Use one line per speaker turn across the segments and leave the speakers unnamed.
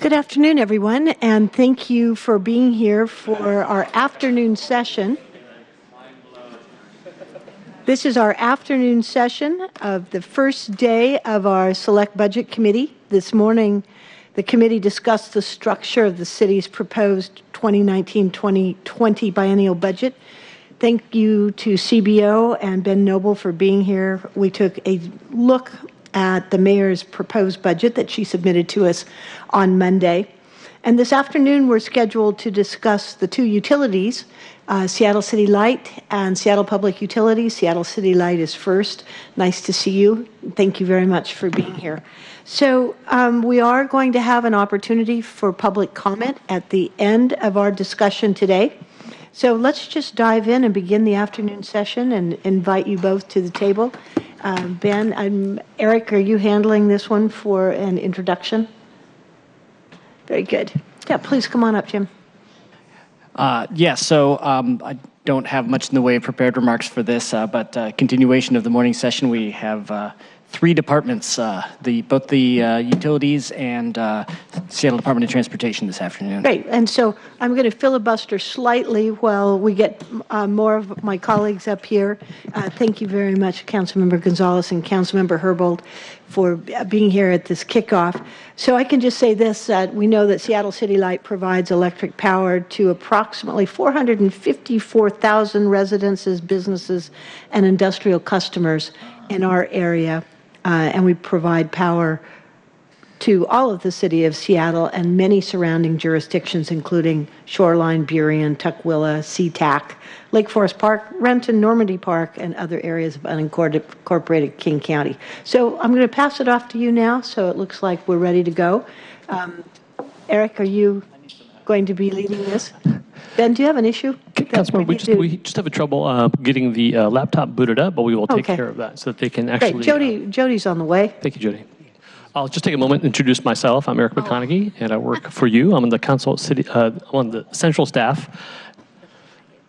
Good afternoon, everyone, and thank you for being here for our afternoon session. This is our afternoon session of the first day of our Select Budget Committee. This morning, the committee discussed the structure of the city's proposed 2019-2020 biennial budget. Thank you to CBO and Ben Noble for being here. We took a look at the mayor's proposed budget that she submitted to us on Monday. And this afternoon, we're scheduled to discuss the two utilities, Seattle City Light and Seattle Public Utilities. Seattle City Light is first. Nice to see you. Thank you very much for being here. So we are going to have an opportunity for public comment at the end of our discussion today. So let's just dive in and begin the afternoon session and invite you both to the table. Ben, Eric, are you handling this one for an introduction? Very good. Yeah, please come on up, Jim.
So I don't have much in the way of prepared remarks for this, but continuation of the morning session, we have three departments, both the utilities and Seattle Department of Transportation this afternoon.
Great, and so I'm going to filibuster slightly while we get more of my colleagues up here. Thank you very much, Councilmember Gonzalez and Councilmember Herbold, for being here at this kickoff. So I can just say this, that we know that Seattle City Light provides electric power to approximately 454,000 residences, businesses, and industrial customers in our area. And we provide power to all of the city of Seattle and many surrounding jurisdictions, including Shoreline, Burien, Tukwila, SeaTac, Lake Forest Park, Renton, Normandy Park, and other areas of unincorporated King County. So I'm going to pass it off to you now, so it looks like we're ready to go. Eric, are you going to be leading this? Ben, do you have an issue?
Councilmember, we just have trouble getting the laptop booted up, but we will take care of that so that they can actually...
Great. Jody's on the way.
Thank you, Jody. I'll just take a moment and introduce myself. I'm Eric McConaughey, and I work for you. I'm on the council city, on the central staff,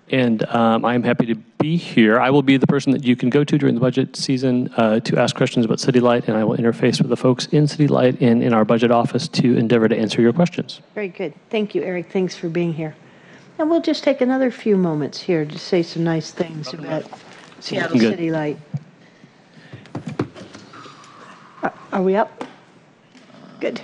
and I'm happy to be here. I will be the person that you can go to during the budget season to ask questions about City Light, and I will interface with the folks in City Light and in our budget office to endeavor to answer your questions.
Very good. Thank you, Eric. Thanks for being here. And we'll just take another few moments here to say some nice things about Seattle City Light. Are we up? Good.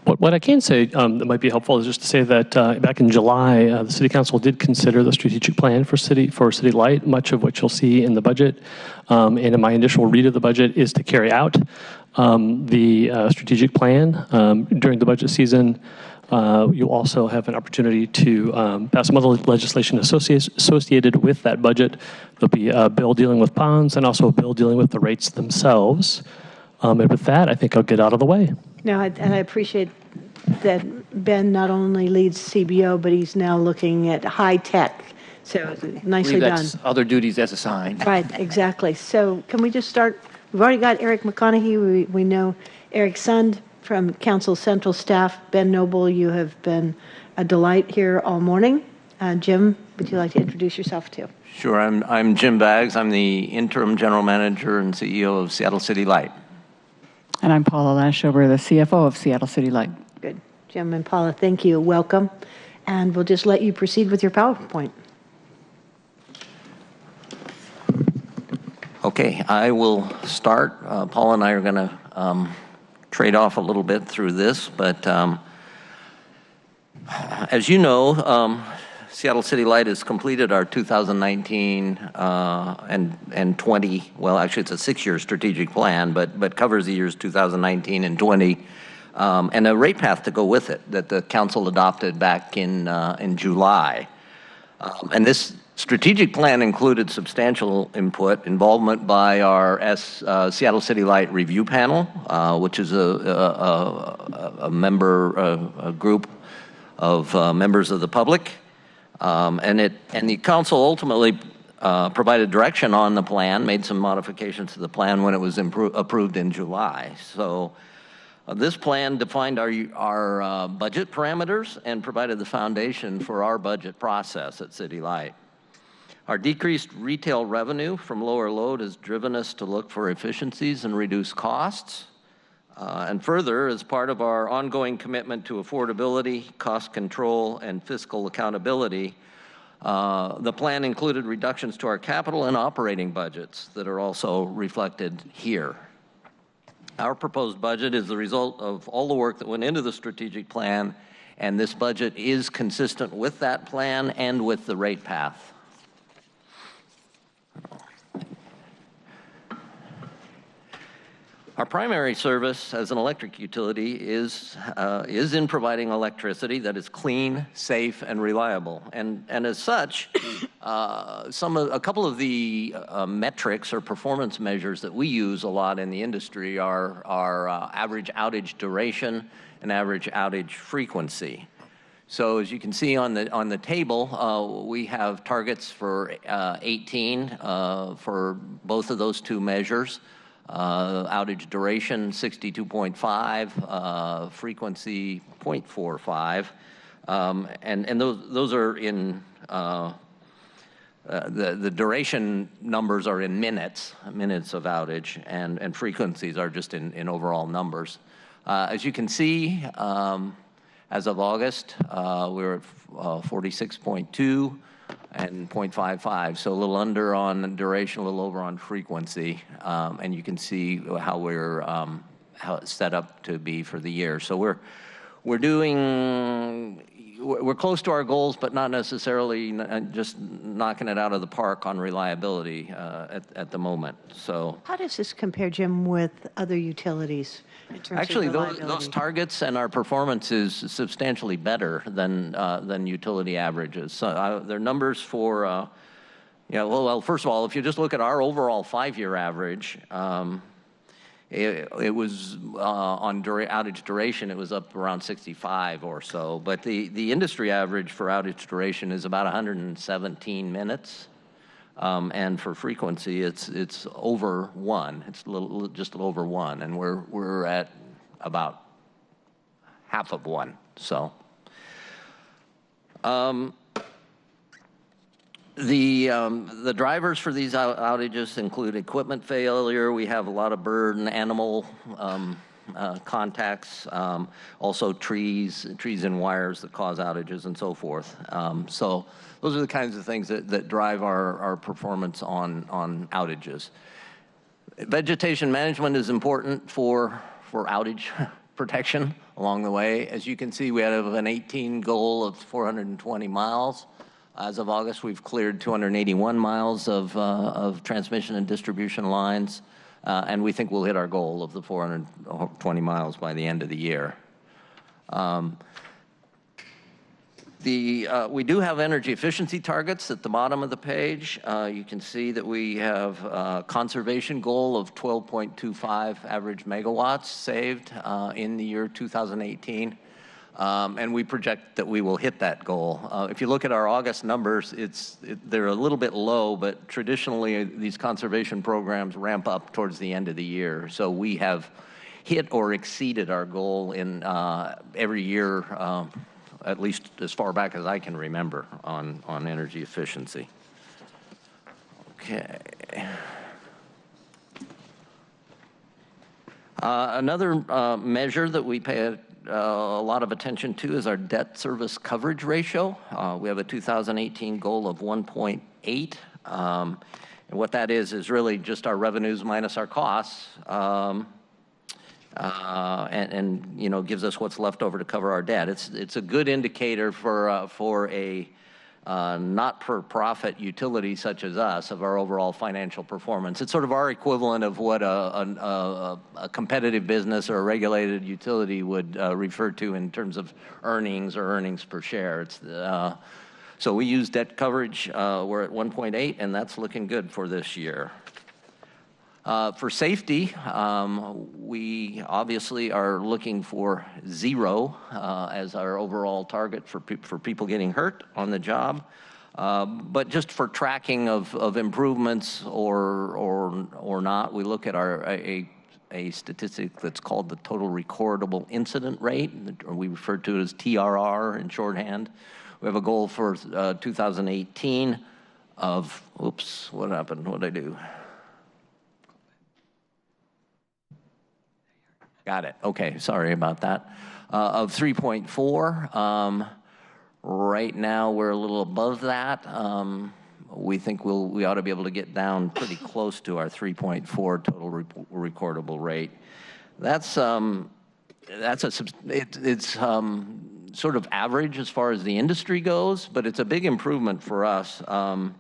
What I can say that might be helpful is just to say that back in July, the City Council did consider the strategic plan for City Light, much of what you'll see in the budget. And in my initial read of the budget is to carry out the strategic plan. During the budget season, you'll also have an opportunity to pass some other legislation associated with that budget. There'll be a bill dealing with bonds and also a bill dealing with the rates themselves. And with that, I think I'll get out of the way.
No, and I appreciate that Ben not only leads CBO, but he's now looking at high tech. So nicely done.
That's other duties as assigned.
Right, exactly. So can we just start? We've already got Eric McConaughey. We know Eric Sund from Council Central staff. Ben Noble, you have been a delight here all morning. Jim, would you like to introduce yourself too?
Sure, I'm Jim Baggs. I'm the interim general manager and CEO of Seattle City Light.
And I'm Paula Lashover, the CFO of Seattle City Light.
Good. Jim and Paula, thank you. Welcome. And we'll just let you proceed with your PowerPoint.
Okay, I will start. Paula and I are going to trade off a little bit through this, but as you know, Seattle City Light has completed our 2019 and 20, well, actually it's a 6-year strategic plan, but covers the years 2019 and 20, and a rate path to go with it that the council adopted back in July. And this strategic plan included substantial involvement by our Seattle City Light Review Panel, which is a group of members of the public. And the council ultimately provided direction on the plan, made some modifications to the plan when it was approved in July. So this plan defined our budget parameters and provided the foundation for our budget process at City Light. Our decreased retail revenue from lower load has driven us to look for efficiencies and reduce costs. And further, as part of our ongoing commitment to affordability, cost control, and fiscal accountability, the plan included reductions to our capital and operating budgets that are also reflected here. Our proposed budget is the result of all the work that went into the strategic plan, and this budget is consistent with that plan and with the rate path. Our primary service as an electric utility is in providing electricity that is clean, safe, and reliable. And as such, a couple of the metrics or performance measures that we use a lot in the industry are average outage duration and average outage frequency. So as you can see on the table, we have targets for 18 for both of those two measures. Outage duration 62.5, frequency 0.45, and those are in the duration numbers are in minutes of outage, and frequencies are just in overall numbers. As you can see, as of August, we're at 46.2. and 0.55, so a little under on duration, a little over on frequency, and you can see how we're how it's set up to be for the year. So we're close to our goals, but not necessarily just knocking it out of the park on reliability at the moment. So
how does this compare, Jim, with other utilities in terms
actually,
of reliability?
those targets and our performance is substantially better than utility averages. So their numbers for well, first of all, if you just look at our overall 5-year average. It was on outage duration, it was up around 65 or so, but the industry average for outage duration is about 117 minutes, and for frequency, it's over 1. It's just a little over 1, and we're at about half of 1. So. The drivers for these outages include equipment failure. We have a lot of bird and animal contacts, also trees and wires that cause outages and so forth. So those are the kinds of things that drive our performance on outages. Vegetation management is important for outage protection along the way. As you can see, we have an 18 goal of 420 miles. As of August, we've cleared 281 miles of transmission and distribution lines, and we think we'll hit our goal of the 420 miles by the end of the year. We do have energy efficiency targets at the bottom of the page. You can see that we have a conservation goal of 12.25 average megawatts saved in the year 2018. And we project that we will hit that goal. If you look at our August numbers, they're a little bit low, but traditionally these conservation programs ramp up towards the end of the year. So we have hit or exceeded our goal in every year, at least as far back as I can remember, on energy efficiency. Okay. Another measure that we pay a lot of attention to is our debt service coverage ratio. We have a 2018 goal of 1.8, and what that is really just our revenues minus our costs, and gives us what's left over to cover our debt. It's a good indicator for a not-for-profit utility such as us of our overall financial performance. It's sort of our equivalent of what a competitive business or a regulated utility would refer to in terms of earnings or earnings per share. So we use debt coverage. We're at 1.8, and that's looking good for this year. For safety, we obviously are looking for 0 as our overall target for people getting hurt on the job. But just for tracking of improvements or not, we look at a statistic that's called the total recordable incident rate, or we refer to it as TRR in shorthand. We have a goal for 2018 oops, what happened? What did I do? Got it. Okay, sorry about that. Of 3.4. Right now, we're a little above that. We think we ought to be able to get down pretty close to our 3.4 total recordable rate. It's sort of average as far as the industry goes, but it's a big improvement for us from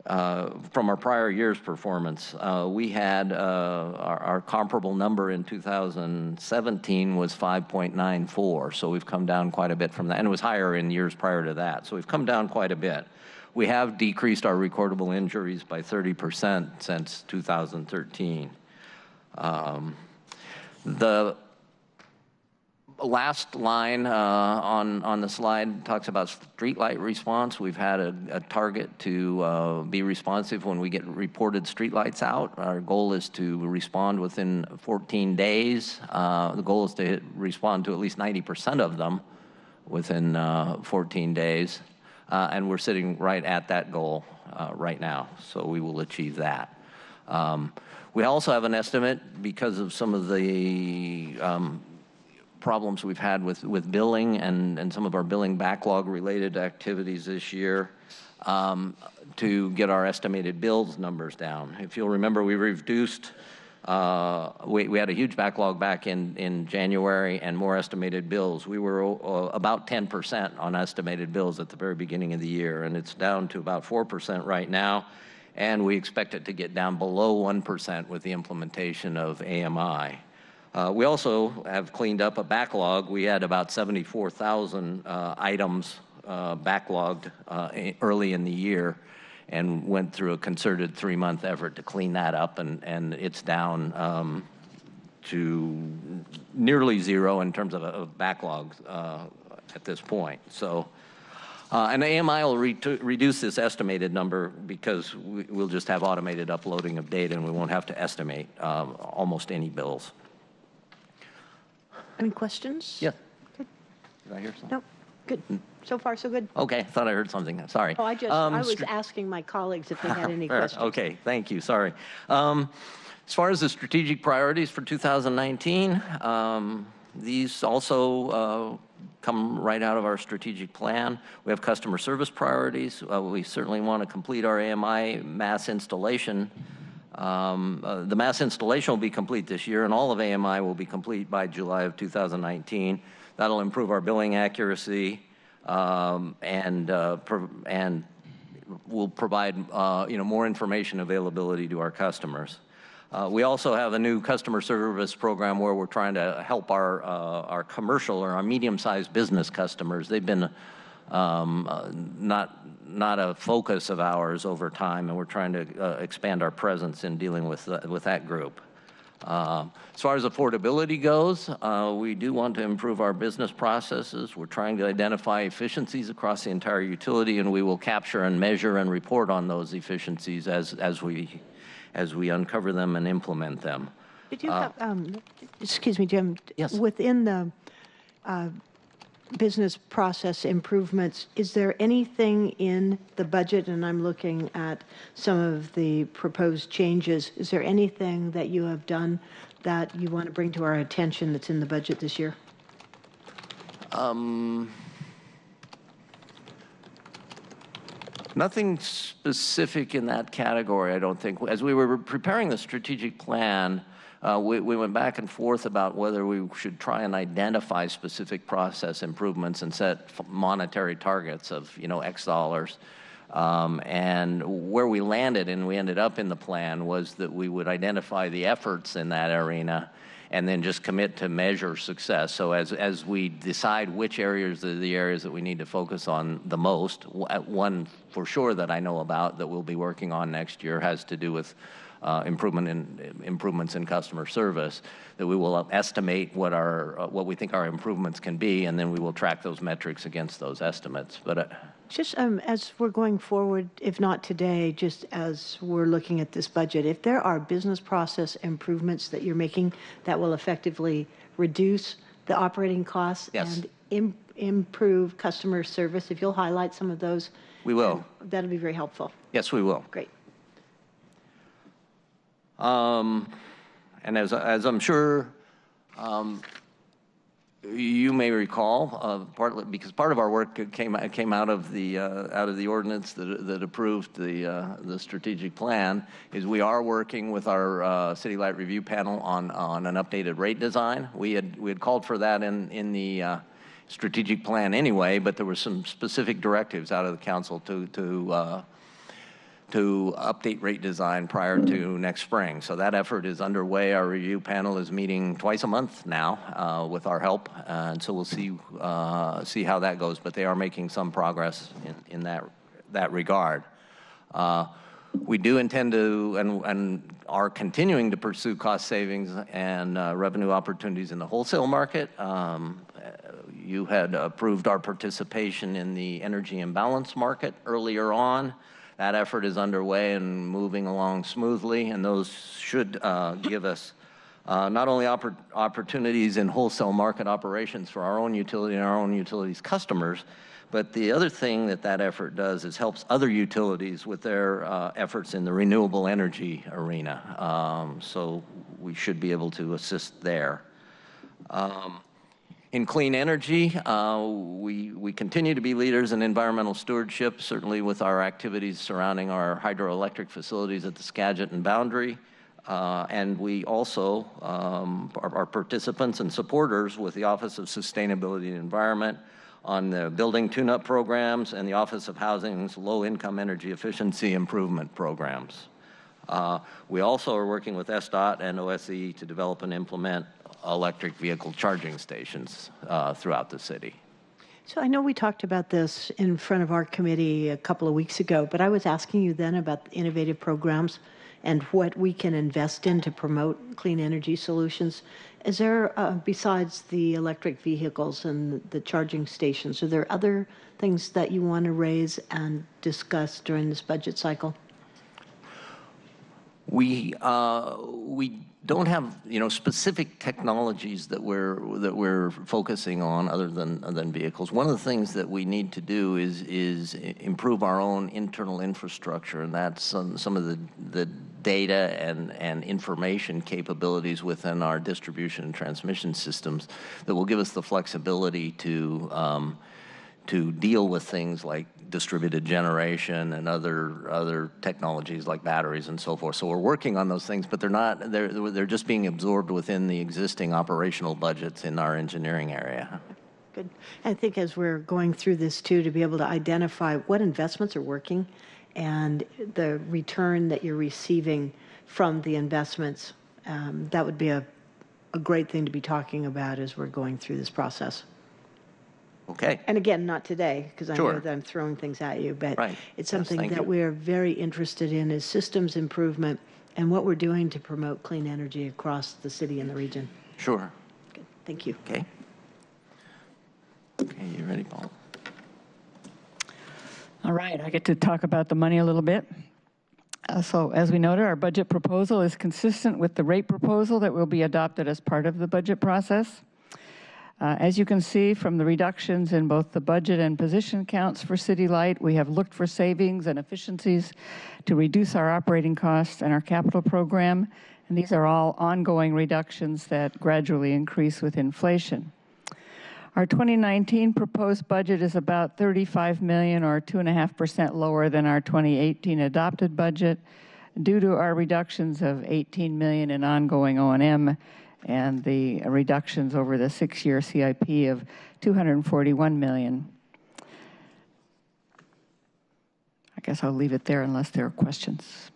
our prior year's performance. We had our comparable number in 2017 was 5.94, so we've come down quite a bit from that, and it was higher in years prior to that, so we've come down quite a bit. We have decreased our recordable injuries by 30% since 2013. The last line on the slide talks about streetlight response. We've had a target to be responsive when we get reported streetlights out. Our goal is to respond within 14 days. The goal is to respond to at least 90% of them within 14 days. And we're sitting right at that goal right now, so we will achieve that. We also have an estimate because of some of the problems we've had with billing and some of our billing backlog related activities this year to get our estimated bills numbers down. If you'll remember, we reduced, we had a huge backlog back in January and more estimated bills. We were about 10% on estimated bills at the very beginning of the year, and it's down to about 4% right now, and we expect it to get down below 1% with the implementation of AMI. We also have cleaned up a backlog. We had about 74,000 items backlogged early in the year and went through a concerted 3-month effort to clean that up, and it's down to nearly zero in terms of backlog at this point. So, and AMI will reduce this estimated number because we'll just have automated uploading of data and we won't have to estimate almost any bills.
Any questions?
Yeah.
Good.
Did I hear something?
No. Good. So far, so good.
Okay, thought I heard something. Sorry.
Oh, I was asking my colleagues if they had any questions.
Okay, thank you. Sorry. As far as the strategic priorities for 2019, these also come right out of our strategic plan. We have customer service priorities. We certainly want to complete our AMI mass installation. The mass installation will be complete this year, and all of AMI will be complete by July of 2019. That'll improve our billing accuracy and will provide more information availability to our customers. We also have a new customer service program where we're trying to help our commercial or our medium-sized business customers. They've been not a focus of ours over time, and we're trying to expand our presence in dealing with that group. As far as affordability goes, we do want to improve our business processes. We're trying to identify efficiencies across the entire utility, and we will capture and measure and report on those efficiencies as we uncover them and implement them.
Did you have, excuse me, Jim?
Yes.
Within the business process improvements, is there anything in the budget, and I'm looking at some of the proposed changes, is there anything that you have done that you want to bring to our attention that's in the budget this year?
Nothing specific in that category, I don't think. As we were preparing the strategic plan, we went back and forth about whether we should try and identify specific process improvements and set monetary targets of, X dollars. And where we landed, and we ended up in the plan, was that we would identify the efforts in that arena and then just commit to measure success. So as we decide which areas are the areas that we need to focus on the most, one for sure that I know about that we'll be working on next year has to do with improvements in customer service, that we will estimate what we think our improvements can be, and then we will track those metrics against those estimates. But
just as we're going forward, if not today, just as we're looking at this budget, if there are business process improvements that you're making that will effectively reduce the operating costs
yes.
and improve customer service, if you'll highlight some of those,
we will.
That'll be very helpful.
Yes, we will.
Great.
And as I'm sure you may recall, partly because part of our work came out of the ordinance that approved the strategic plan, is we are working with our City Light Review Panel on an updated rate design. We had called for that in the strategic plan anyway, but there were some specific directives out of the council to update rate design prior to next spring. So that effort is underway. Our review panel is meeting twice a month now with our help, and so we'll see how that goes. But they are making some progress in that regard. We do intend to and are continuing to pursue cost savings and revenue opportunities in the wholesale market. You had approved our participation in the energy imbalance market earlier on. That effort is underway and moving along smoothly, and those should give us not only opportunities in wholesale market operations for our own utility and our own utilities customers, but the other thing that effort does is helps other utilities with their efforts in the renewable energy arena. So we should be able to assist there. In clean energy, we continue to be leaders in environmental stewardship, certainly with our activities surrounding our hydroelectric facilities at the Skagit and Boundary. And we also are participants and supporters with the Office of Sustainability and Environment on the building tune-up programs and the Office of Housing's low-income energy efficiency improvement programs. We also are working with SDOT and OSE to develop and implement electric vehicle charging stations throughout the city.
So I know we talked about this in front of our committee a couple of weeks ago, but I was asking you then about innovative programs and what we can invest in to promote clean energy solutions. Is there, besides the electric vehicles and the charging stations, are there other things that you want to raise and discuss during this budget cycle?
We don't have specific technologies that we're focusing on other than vehicles. One of the things that we need to do is improve our own internal infrastructure, and that's some of the data and information capabilities within our distribution and transmission systems that will give us the flexibility to deal with things like distributed generation and other technologies like batteries and so forth. So we're working on those things, but they're just being absorbed within the existing operational budgets in our engineering area.
Good. I think as we're going through this too, to be able to identify what investments are working and the return that you're receiving from the investments, that would be a great thing to be talking about as we're going through this process.
Okay.
And again, not today, because I
Sure.
know that I'm throwing things at you, but
Right.
it's
Yes,
something
thank
that
you.
we're very interested in is systems improvement and what we're doing to promote clean energy across the city and the region.
Sure.
Good. Thank you.
Okay. Okay, you ready, Paul?
All right, I get to talk about the money a little bit. So as we noted, our budget proposal is consistent with the rate proposal that will be adopted as part of the budget process. As you can see from the reductions in both the budget and position counts for City Light, we have looked for savings and efficiencies to reduce our operating costs and our capital program, and these are all ongoing reductions that gradually increase with inflation. Our 2019 proposed budget is about $35 million or 2.5% lower than our 2018 adopted budget due to our reductions of $18 million in ongoing O&M and the reductions over the 6-year CIP of $241 million. I guess I'll leave it there unless there are questions.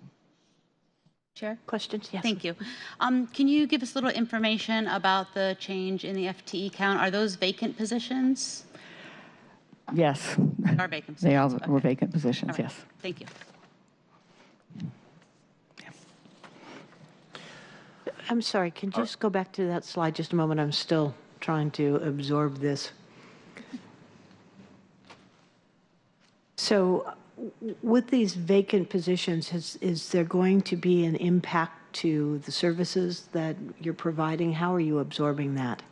Chair?
Questions? Yes.
Thank you. Can you give us a little information about the change in the FTE count? Are those vacant positions?
Yes.
They are vacant positions.
They all were
Okay.
vacant positions,
All right.
yes.
Thank you.
I'm sorry, can you just go back to that slide just a moment? I'm still trying to absorb this. So with these vacant positions, is there going to be an impact to the services that you're providing? How are you absorbing that?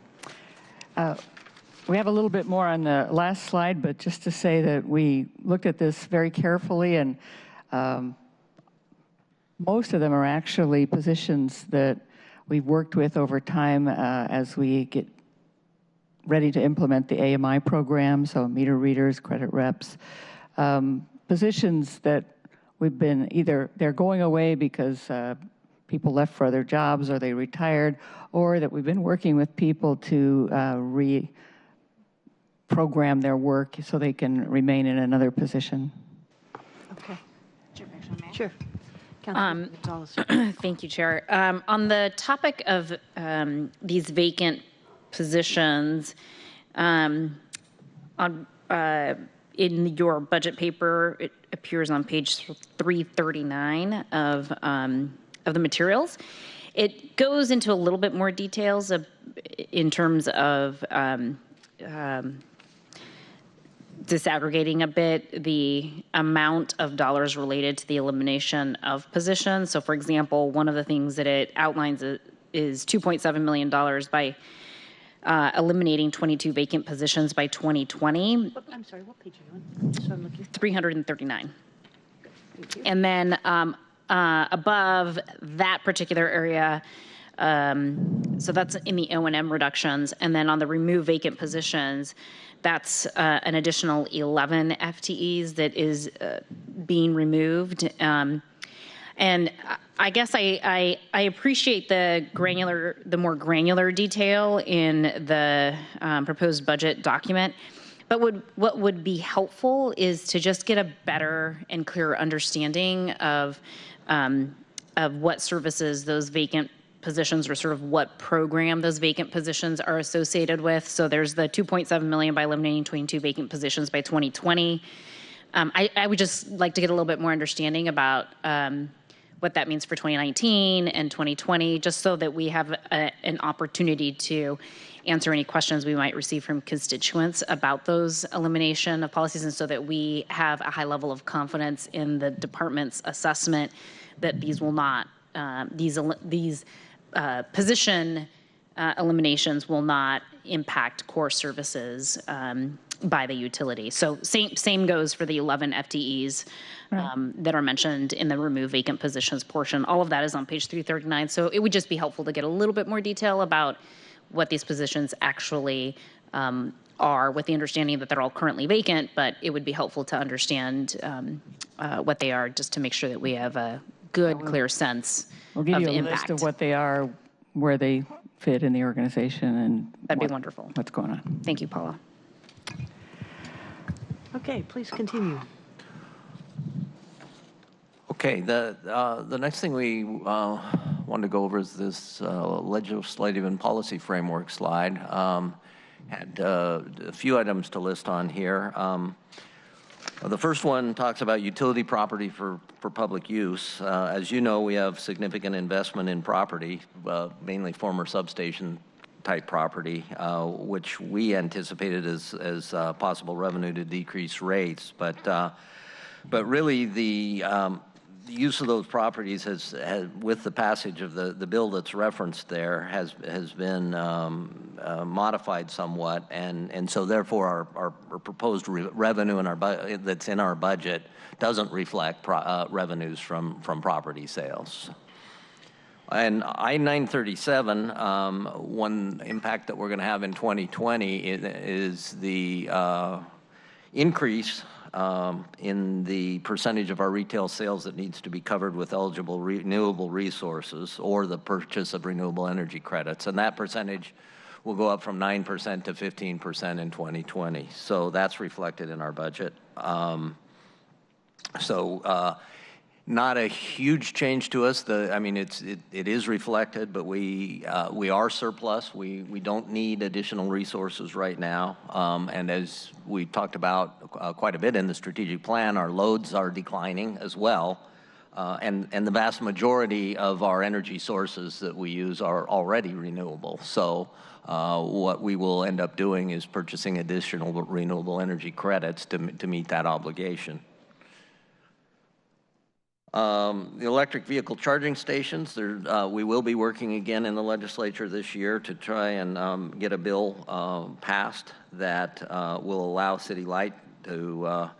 We have a little bit more on the last slide, but just to say that we looked at this very carefully and Most of them are actually positions that we've worked with over time as we get ready to implement the AMI program, so meter readers, credit reps, positions that we've been either they're going away because people left for other jobs or they retired, or that we've been working with people to reprogram their work so they can remain in another position.
Okay.
Sure.
Councilman Gonzalez.
Thank you, Chair. On the topic of these vacant positions, in your budget paper, it appears on page 339 of the materials. It goes into a little bit more details in terms of disaggregating a bit the amount of dollars related to the elimination of positions. So, for example, one of the things that it outlines is $2.7 million by eliminating 22 vacant positions by 2020.
I'm sorry, what page are you on? So I'm looking.
339. And then above that particular area, so that's in the O&M reductions, and then on the remove vacant positions, that's an additional 11 FTEs that is being removed. And I guess I appreciate the more granular detail in the proposed budget document. But what would be helpful is to just get a better and clearer understanding of what services those vacant positions or sort of what program those vacant positions are associated with. So there's the $2.7 million by eliminating 22 vacant positions by 2020. I would just like to get a little bit more understanding about what that means for 2019 and 2020, just so that we have an opportunity to answer any questions we might receive from constituents about those elimination of policies, and so that we have a high level of confidence in the department's assessment that these will not, these position eliminations will not impact core services by the utility. So same goes for the 11 FTEs that are mentioned in the remove vacant positions portion. All of that is on page 339. So it would just be helpful to get a little bit more detail about what these positions actually are, with the understanding that they're all currently vacant, but it would be helpful to understand what they are, just to make sure that we have a good, clear sense
We'll give
of
you a
impact.
list of what they are, where they fit in the organization, and
That'd be wonderful.
what's going on.
Thank you, Paula.
Okay, please continue.
Okay, the next thing we want to go over is this legislative and policy framework slide. Had a few items to list on here. The first one talks about utility property for public use. As you know, we have significant investment in property, mainly former substation type property, which we anticipated as possible revenue to decrease rates. But really the use of those properties has with the passage of the bill that's referenced there, has been modified somewhat, and so therefore our proposed revenue in that's in our budget doesn't reflect revenues from property sales. And I-937, one impact that we're going to have in 2020 is the increase in the percentage of our retail sales that needs to be covered with eligible renewable resources or the purchase of renewable energy credits. And that percentage will go up from 9% to 15% in 2020. So that's reflected in our budget. Not a huge change to us. I mean, it is reflected, but we are surplus. We don't need additional resources right now. And as we talked about quite a bit in the strategic plan, our loads are declining as well. And the vast majority of our energy sources that we use are already renewable. So what we will end up doing is purchasing additional renewable energy credits to meet that obligation. The electric vehicle charging stations, we will be working again in the legislature this year to try and get a bill passed that will allow City Light to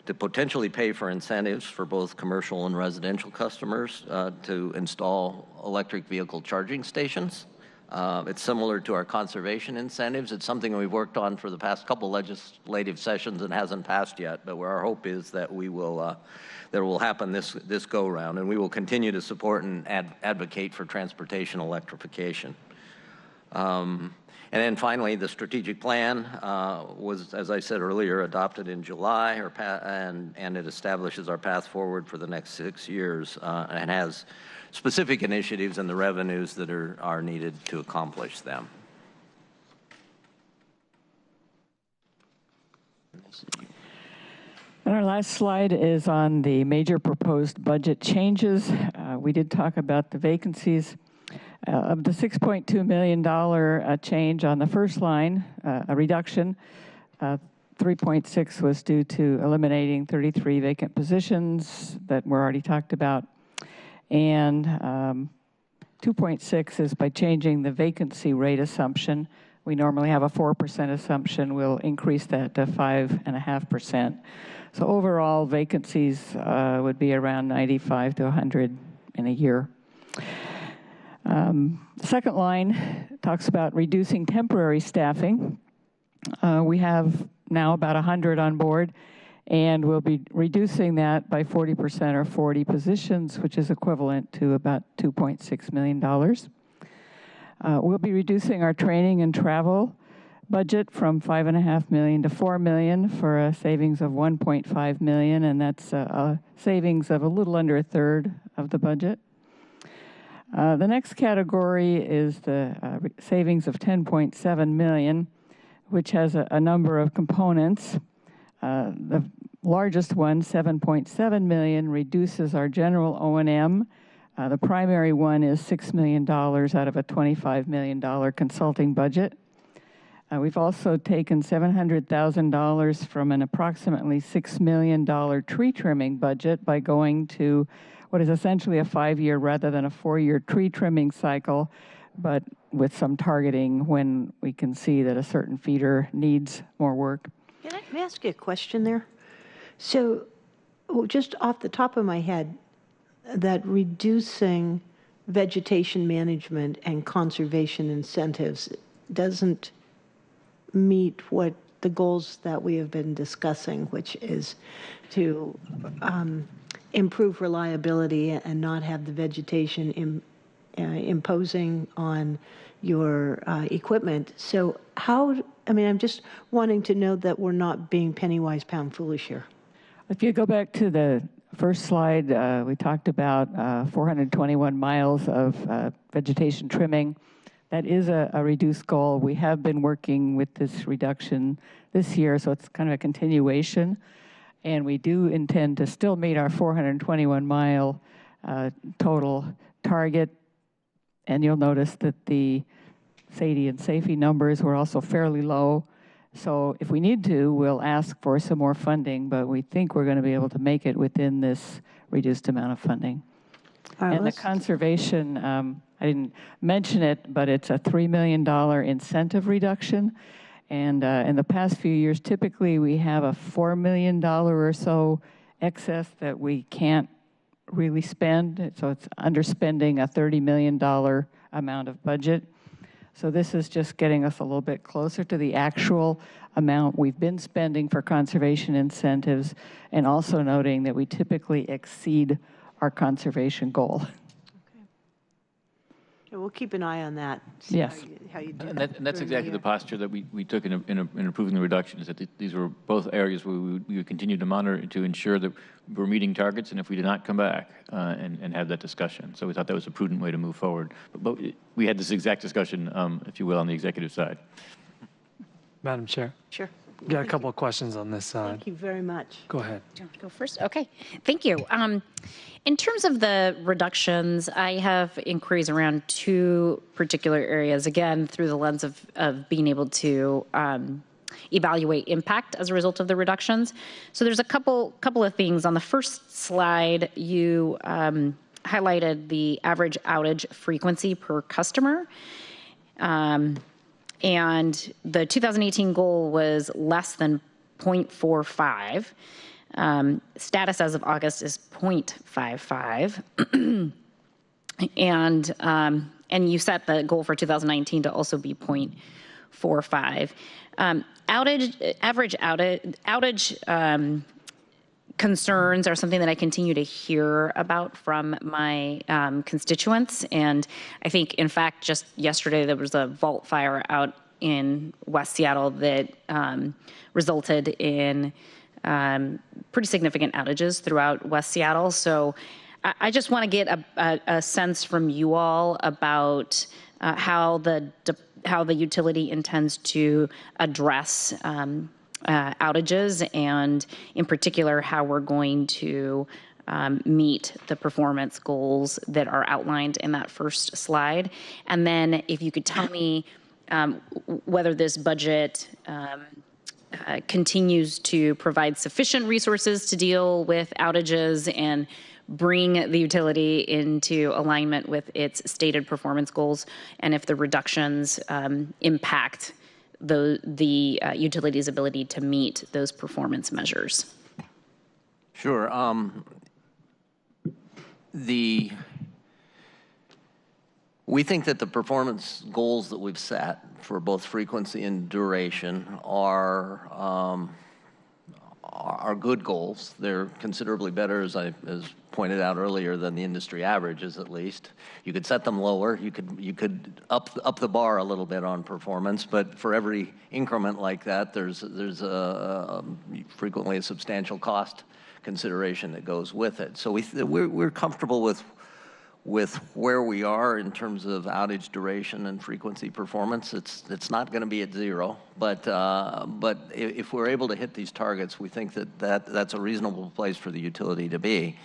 to potentially pay for incentives for both commercial and residential customers to install electric vehicle charging stations. It's similar to our conservation incentives. It's something we've worked on for the past couple legislative sessions and hasn't passed yet, but where our hope is that we will, that will happen this go round, and we will continue to support and advocate for transportation electrification. And then finally, the strategic plan was, as I said earlier, adopted in July, and it establishes our path forward for the next 6 years and has specific initiatives and the revenues that are needed to accomplish them.
And our last slide is on the major proposed budget changes. We did talk about the vacancies. Of the $6.2 million change on the first line, a reduction, 3.6 was due to eliminating 33 vacant positions that were already talked about. And 2.6 is by changing the vacancy rate assumption. We normally have a 4% assumption. We'll increase that to 5.5%. So overall, vacancies would be around 95 to 100 in a year. The second line talks about reducing temporary staffing. We have now about 100 on board, and we'll be reducing that by 40% or 40 positions, which is equivalent to about $2.6 million. We'll be reducing our training and travel budget from $5.5 million to $4 million for a savings of $1.5 million, and that's a savings of a little under a third of the budget. The next category is the savings of $10.7 million, which has a number of components. The largest one, $7.7 million, reduces our general O&M. The primary one is $6 million out of a $25 million consulting budget. We've also taken $700,000 from an approximately $6 million tree trimming budget by going to what is essentially a 5-year rather than a 4-year tree trimming cycle, but with some targeting when we can see that a certain feeder needs more work.
Can I ask you a question there? So just off the top of my head, that reducing vegetation management and conservation incentives doesn't meet what the goals that we have been discussing, which is to improve reliability and not have the vegetation imposing on your equipment. So I'm just wanting to know that we're not being penny wise, pound foolish here.
If you go back to the first slide, we talked about 421 miles of vegetation trimming. That is a reduced goal. We have been working with this reduction this year, so it's kind of a continuation. And we do intend to still meet our 421-mile total target. And you'll notice that the SAIDI and SAFE numbers were also fairly low. So if we need to, we'll ask for some more funding, but we think we're going to be able to make it within this reduced amount of funding. And the conservation, I didn't mention it, but it's a $3 million incentive reduction. And in the past few years, typically we have a $4 million or so excess that we can't really spend. So it's underspending a $30 million amount of budget. So this is just getting us a little bit closer to the actual amount we've been spending for conservation incentives, and also noting that we typically exceed our conservation goal.
We'll keep an eye on that.
Yes.
How you do
and that's exactly the posture that we took in approving the reductions, that these were both areas where we would continue to monitor to ensure that we're meeting targets, and if we did not, come back and have that discussion. So we thought that was a prudent way to move forward. But we had this exact discussion, if you will, on the executive side.
Madam Chair.
Sure.
Got a couple of questions on this side.
Thank you very much.
Go ahead.
Do you want to go first? Okay, thank you. In terms of the reductions, I have inquiries around two particular areas, again, through the lens of being able to evaluate impact as a result of the reductions. So there's a couple of things. On the first slide, you highlighted the average outage frequency per customer. And the 2018 goal was less than 0.45. Status as of August is 0.55. And you set the goal for 2019 to also be 0.45. Average outage concerns are something that I continue to hear about from my constituents. And I think, in fact, just yesterday there was a vault fire out in West Seattle that resulted in pretty significant outages throughout West Seattle. So I just want to get a sense from you all about how the utility intends to address outages, and in particular, how we're going to meet the performance goals that are outlined in that first slide. And then if you could tell me whether this budget continues to provide sufficient resources to deal with outages and bring the utility into alignment with its stated performance goals, and if the reductions impact the utility's ability to meet those performance measures.
Sure. We think that the performance goals that we've set for both frequency and duration are good goals. They're considerably better, as pointed out earlier, than the industry averages, at least. You could set them lower. You could up the bar a little bit on performance, but for every increment like that, there's frequently a substantial cost consideration that goes with it. So we're comfortable with where we are in terms of outage duration and frequency performance. It's not going to be at zero, but if we're able to hit these targets, we think that's a reasonable place for the utility to be.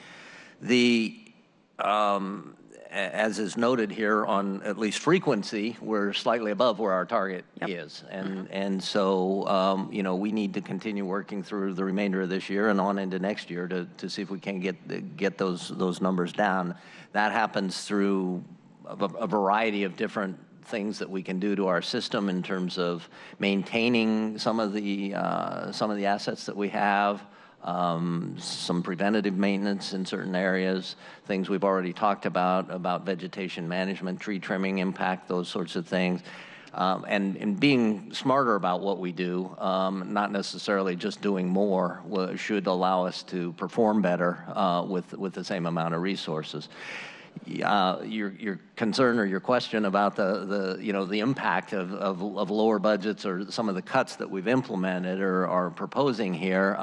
As is noted here, on at least frequency, we're slightly above where our target is, and so we need to continue working through the remainder of this year and on into next year to see if we can get those numbers down. That happens through a variety of different things that we can do to our system in terms of maintaining some of the assets that we have, some preventative maintenance in certain areas, things we've already talked about vegetation management, tree trimming impact, those sorts of things. And being smarter about what we do, not necessarily just doing more, should allow us to perform better with the same amount of resources. Your concern or your question about the impact of lower budgets or some of the cuts that we've implemented or are proposing here,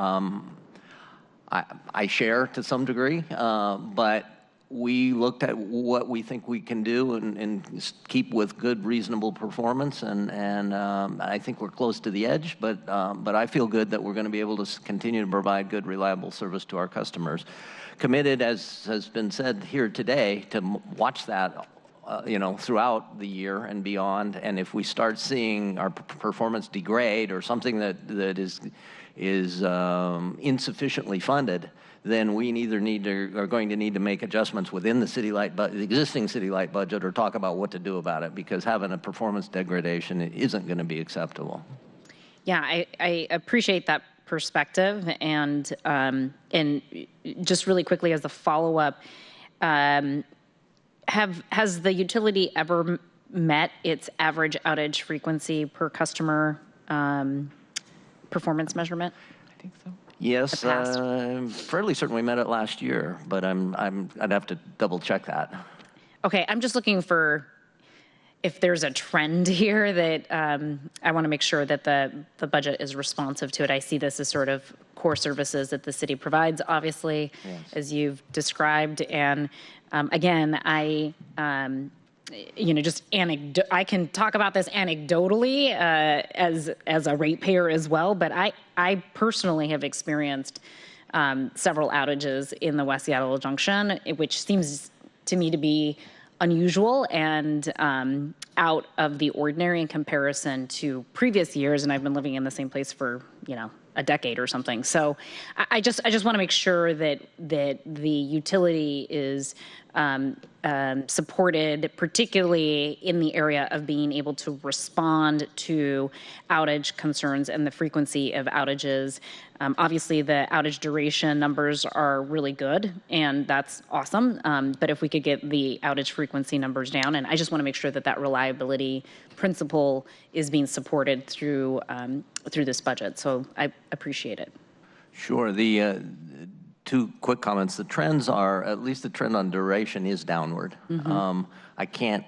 I share to some degree, but we looked at what we think we can do and keep with good, reasonable performance, and I think we're close to the edge, but I feel good that we're going to be able to continue to provide good, reliable service to our customers. Committed, as has been said here today, to watch that throughout the year and beyond, and if we start seeing our performance degrade or something that is insufficiently funded, then we either are going to need to make adjustments within the existing City Light budget, or talk about what to do about it, because having a performance degradation isn't going to be acceptable.
Yeah, I appreciate that perspective, and just really quickly as a follow-up, has the utility ever met its average outage frequency per customer performance measurement?
I think so.
Yes, I'm fairly certain we met it last year, but I'd have to double check that.
Okay, I'm just looking for if there's a trend here that I want to make sure that the budget is responsive to it. I see this as sort of core services that the city provides, obviously, yes, as you've described. And again, I can talk about this anecdotally as a ratepayer as well, but I personally have experienced several outages in the West Seattle Junction, which seems to me to be unusual and out of the ordinary in comparison to previous years, and I've been living in the same place for a decade or something. So I just want to make sure that the utility is supported, particularly in the area of being able to respond to outage concerns and the frequency of outages. Obviously, the outage duration numbers are really good, and that's awesome. But if we could get the outage frequency numbers down, and I just want to make sure that that reliability principle is being supported through through this budget. So I appreciate it.
Sure. The two quick comments. The trends are, at least the trend on duration is downward. I can't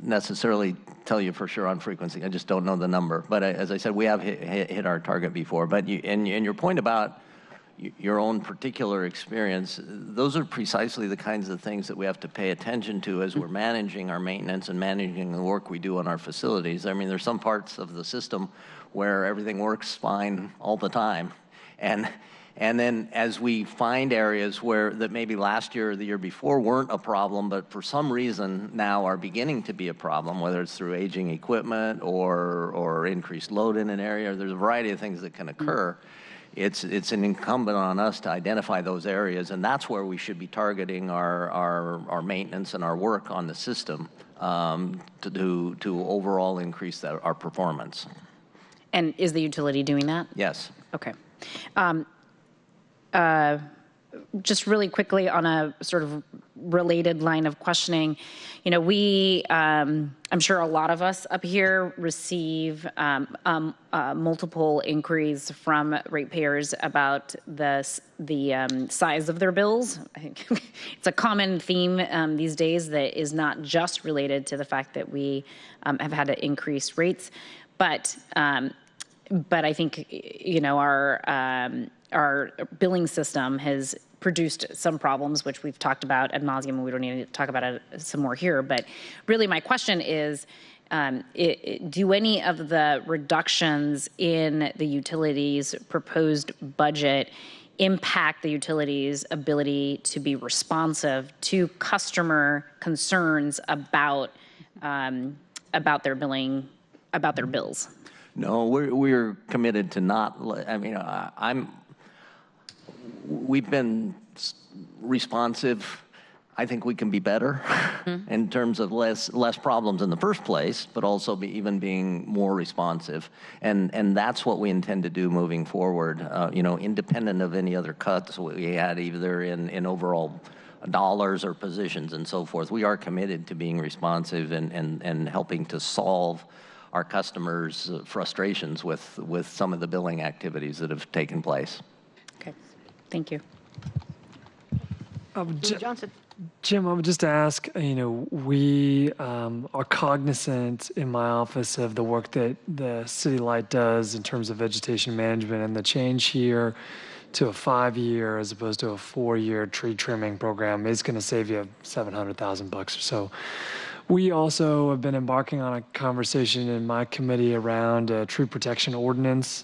necessarily tell you for sure on frequency. I just don't know the number. But as I said, we have hit our target before. But and your point about your own particular experience, those are precisely the kinds of things that we have to pay attention to as we're managing our maintenance and managing the work we do on our facilities. I mean, there's some parts of the system where everything works fine all the time. And then as we find areas where that maybe last year or the year before weren't a problem, but for some reason now are beginning to be a problem, whether it's through aging equipment or increased load in an area, there's a variety of things that can occur. It's an incumbent on us to identify those areas, and that's where we should be targeting our maintenance and our work on the system to overall increase our performance.
And is the utility doing that?
Yes.
Okay. Just really quickly on a sort of related line of questioning, you know, I'm sure a lot of us up here receive multiple inquiries from ratepayers about the size of their bills. I think it's a common theme these days that is not just related to the fact that we have had to increase rates, but I think, you know, our billing system has produced some problems, which we've talked about ad nauseum, and we don't need to talk about it some more here. But really my question is, do any of the reductions in the utilities' proposed budget impact the utilities' ability to be responsive to customer concerns about their billing, about their bills?
No, we're committed to not. I mean, we've been responsive. I think we can be better in terms of less problems in the first place, but also even being more responsive. And that's what we intend to do moving forward, you know, independent of any other cuts we had either in overall dollars or positions and so forth. We are committed to being responsive and helping to solve our customers' frustrations with some of the billing activities that have taken place.
Okay, thank you.
Johnson.
Jim, I would just ask, you know, we are cognizant in my office of the work that the City Light does in terms of vegetation management, and the change here to a 5-year as opposed to a 4-year tree trimming program is going to save you $700,000 or so. We also have been embarking on a conversation in my committee around a tree protection ordinance.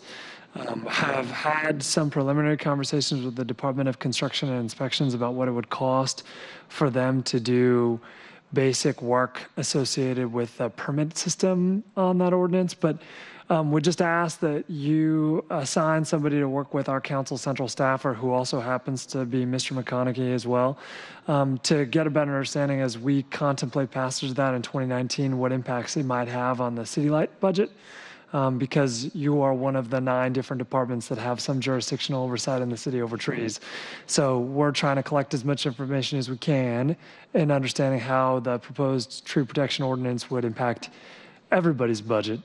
Have had some preliminary conversations with the Department of Construction and Inspections about what it would cost for them to do basic work associated with the permit system on that ordinance. But would just ask that you assign somebody to work with our council central staffer, who also happens to be Mr. McConaughey as well, to get a better understanding as we contemplate passage of that in 2019, what impacts it might have on the City Light budget. Because you are one of the 9 different departments that have some jurisdictional oversight in the city over trees. So we're trying to collect as much information as we can in understanding how the proposed tree protection ordinance would impact everybody's budget.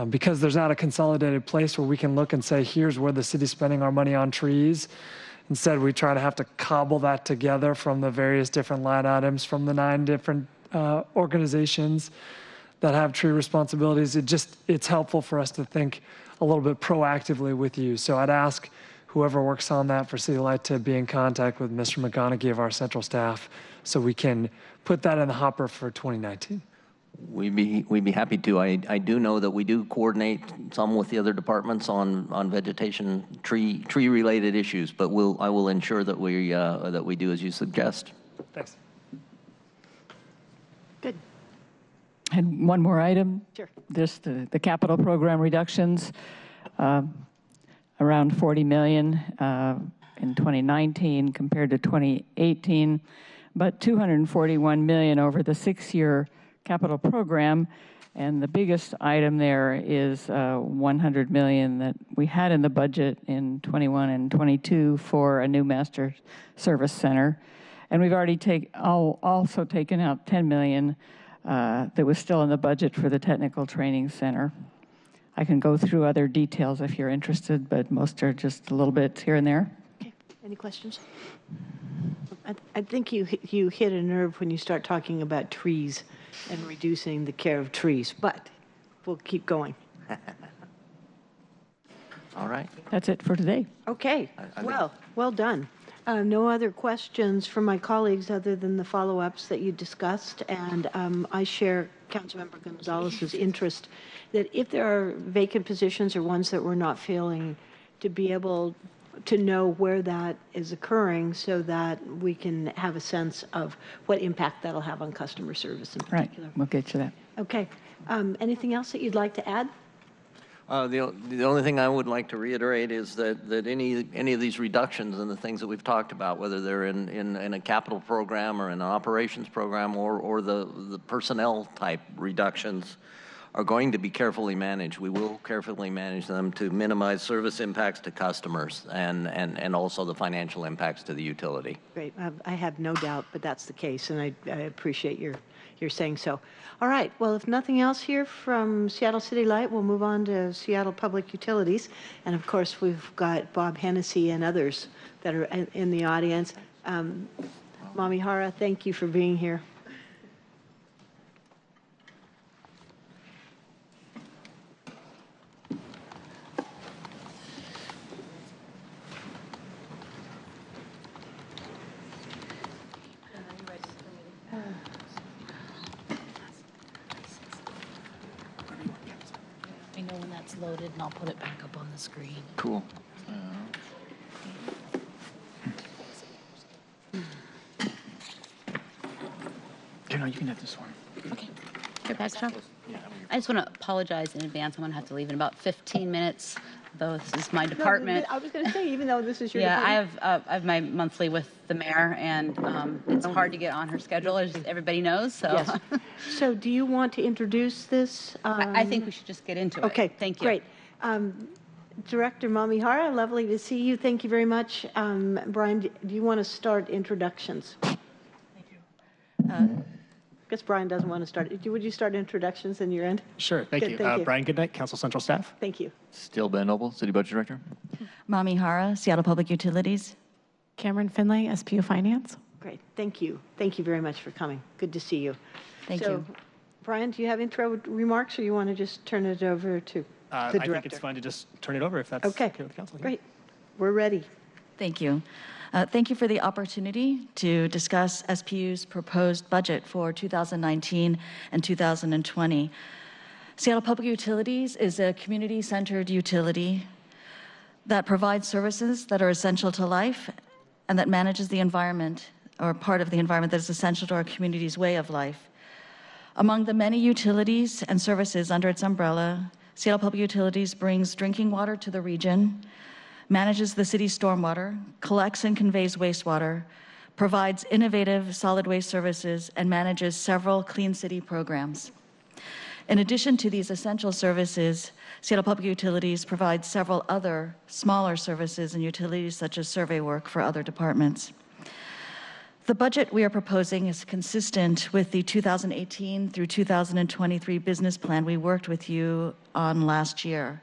Because there's not a consolidated place where we can look and say, here's where the city's spending our money on trees. Instead, we try to have to cobble that together from the various different line items from the 9 different organizations that have tree responsibilities. It's helpful for us to think a little bit proactively with you. So I'd ask whoever works on that for City Light to be in contact with Mr. McConaughey of our central staff so we can put that in the hopper for 2019.
We'd be happy to. I do know that we do coordinate some with the other departments on vegetation, tree related issues, but I will ensure that we do as you suggest.
Thanks.
Good.
And one more item.
Sure.
Just the capital program reductions, around $40 million in 2019 compared to 2018. but $241 million over the 6-year capital program. And the biggest item there is $100 million that we had in the budget in 21 and 22 for a new master service center. And we've already also taken out $10 million that was still in the budget for the technical training center. I can go through other details if you're interested, but most are just a little bit here and there.
Okay, any questions? I think you hit a nerve when you start talking about trees and reducing the care of trees, but we'll keep going.
All right.
That's it for today.
Okay, well done. No other questions from my colleagues other than the follow-ups that you discussed, and I share Councilmember Gonzalez's interest that if there are vacant positions or ones that we're not filling, to be able to know where that is occurring so that we can have a sense of what impact that'll have on customer service in particular.
Right, we'll get to that.
Okay, anything else that you'd like to add?
The only thing I would like to reiterate is that any of these reductions and the things that we've talked about, whether they're in a capital program or in an operations program or the personnel type reductions, are going to be carefully managed. We will carefully manage them to minimize service impacts to customers and also the financial impacts to the utility.
Great, I have no doubt, but that's the case, and I appreciate your saying so. All right, well, if nothing else here from Seattle City Light, we'll move on to Seattle Public Utilities. And of course, we've got Bob Hennessy and others that are in the audience. Mami Hara, thank you for being here.
I know when that's loaded, and I'll put it back up on the screen.
Cool. No, you can have this one.
Okay. Your back, John? I just want to apologize in advance. I'm going to have to leave in about 15 minutes, though this is my department.
I was going to say, even though this is your
Yeah,
department.
I have my monthly with the mayor, and it's hard to get on her schedule, as everybody knows. So,
Yes. So do you want to introduce this?
I think we should just get into it.
Okay,
Thank you.
Great. Director Mami Hara, lovely to see you. Thank you very much. Brian, do you want to start introductions? Thank you. I guess Brian doesn't want to start. Would you start introductions in your end?
Sure, thank
Good,
you.
thank you.
Brian Goodnight, Council Central Staff.
Thank you.
Still Ben Noble, City Budget Director.
Mami Hara, Seattle Public Utilities.
Cameron Finlay, SPU Finance.
Great. Thank you. Thank you very much for coming. Good to see you.
Thank
so,
you.
Brian, do you have intro remarks, or you want to just turn it over to the
I
director?
think it's fine to just turn it over if that's okay with the council.
Great. We're ready.
Thank you. Thank you for the opportunity to discuss SPU's proposed budget for 2019 and 2020. Seattle Public Utilities is a community-centered utility that provides services that are essential to life and that manages the environment, or part of the environment that is essential to our community's way of life. Among the many utilities and services under its umbrella, Seattle Public Utilities brings drinking water to the region, manages the city's stormwater, collects and conveys wastewater, provides innovative solid waste services, and manages several Clean City programs. In addition to these essential services, Seattle Public Utilities provides several other smaller services and utilities such as survey work for other departments. The budget we are proposing is consistent with the 2018 through 2023 business plan we worked with you on last year.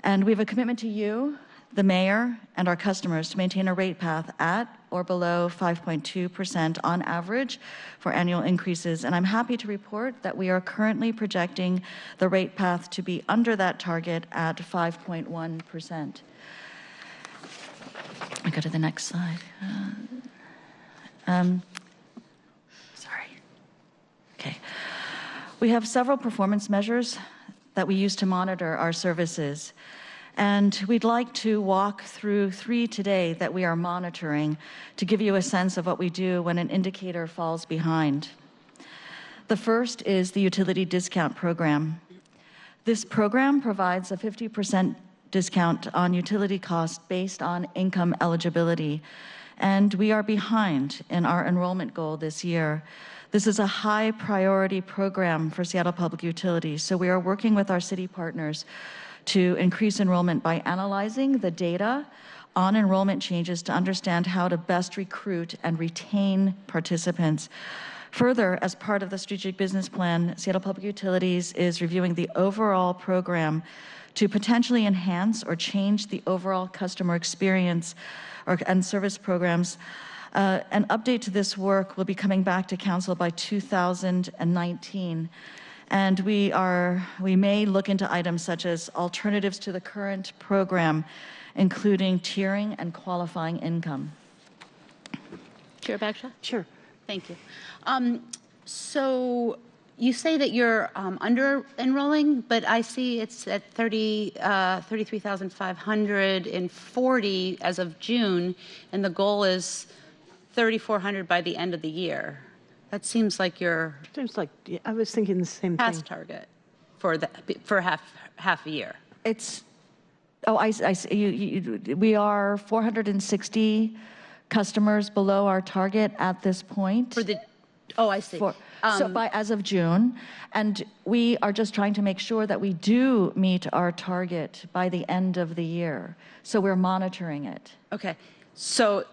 And we have a commitment to you, the mayor, and our customers to maintain a rate path at or below 5.2% on average for annual increases. And I'm happy to report that we are currently projecting the rate path to be under that target at 5.1%. I go to the next slide. Sorry. Okay. We have several performance measures that we use to monitor our services. And we'd like to walk through 3 today that we are monitoring to give you a sense of what we do when an indicator falls behind. The first is the utility discount program. This program provides a 50% discount on utility costs based on income eligibility. and we are behind in our enrollment goal this year. This is a high priority program for Seattle Public Utilities, so we are working with our city partners to increase enrollment by analyzing the data on enrollment changes to understand how to best recruit and retain participants. Further, as part of the strategic business plan, Seattle Public Utilities is reviewing the overall program to potentially enhance or change the overall customer experience and service programs. An update to this work will be coming back to Council by 2019. And we may look into items such as alternatives to the current program, including tiering and qualifying income.
Chair Bagshaw?
Sure.
Thank you. So you say that you're under enrolling, but I see it's at 33,540 as of June, and the goal is 3,400 by the end of the year. That seems like you're
I was thinking the same thing.
past target for half a year.
It's, I see. We are 460 customers below our target at this point.
I see.
As of June, and we are just trying to make sure that we do meet our target by the end of the year. So we're monitoring it.
Okay. So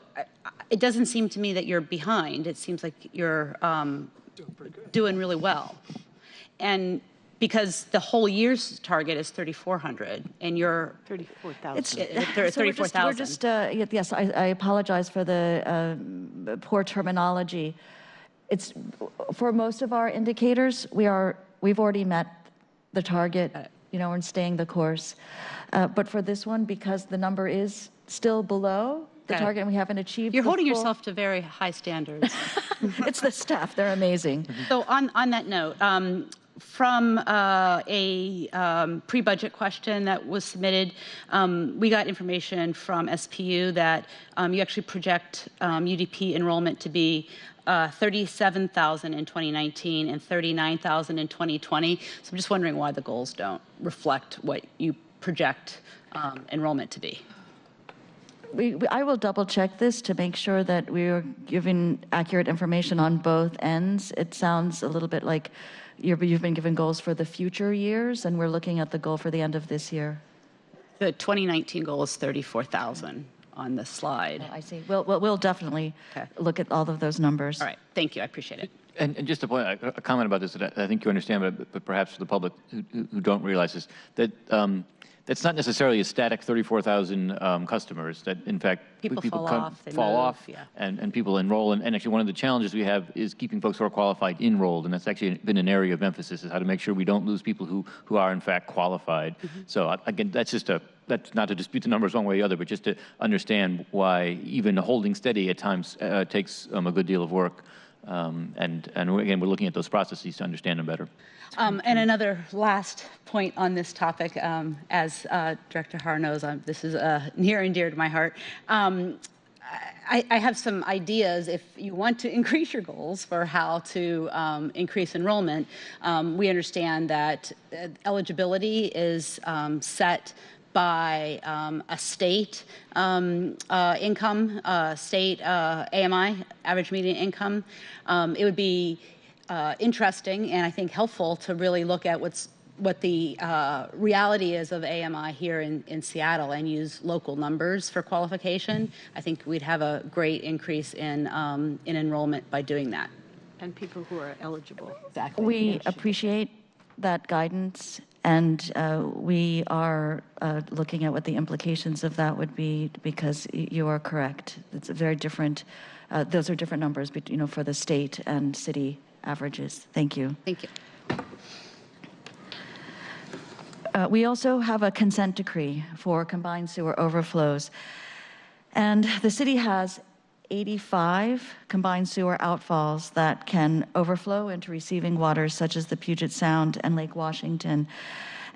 it doesn't seem to me that you're behind. It seems like you're doing really well. And because the whole year's target is 3,400 and you're
34,000.
34,000.
Yes, I apologize for the poor terminology. It's for most of our indicators, we've already met the target, and staying the course. But for this one, because the number is still below the target and we haven't achieved.
You're holding yourself to very high standards.
It's the staff, they're amazing.
So on that note, from a pre-budget question that was submitted, we got information from SPU that you actually project UDP enrollment to be 37,000 in 2019 and 39,000 in 2020. So I'm just wondering why the goals don't reflect what you project enrollment to be.
I will double check this to make sure that we are giving accurate information on both ends. It sounds a little bit like you've been given goals for the future years, and we're looking at the goal for the end of this year.
The 2019 goal is 34,000 on the slide.
I see. We'll definitely look at all of those numbers.
All right. Thank you. I appreciate it.
And just a point, a comment about this that I think you understand, but perhaps for the public who don't realize this, that that's not necessarily a static 34,000 customers. That in fact
people fall off,
and people enroll. And actually, one of the challenges we have is keeping folks who are qualified enrolled, and that's actually been an area of emphasis: is how to make sure we don't lose people who are in fact qualified. So again, that's not to dispute the numbers one way or the other, but just to understand why even holding steady at times takes a good deal of work. And again, we're looking at those processes to understand them better.
And another last point on this topic, as Director Haar knows, this is near and dear to my heart. I have some ideas if you want to increase your goals for how to increase enrollment. We understand that eligibility is set by a state income, state AMI, average median income. It would be interesting and I think helpful to really look at what the reality is of AMI here in Seattle and use local numbers for qualification. I think we'd have a great increase in enrollment by doing that.
And people who are eligible.
Exactly.
We appreciate that guidance, and we are looking at what the implications of that would be, because you are correct. It's a very different, those are different numbers, for the state and city averages. Thank you.
Thank you.
We also have a consent decree for combined sewer overflows, and the city has 85 combined sewer outfalls that can overflow into receiving waters such as the Puget Sound and Lake Washington.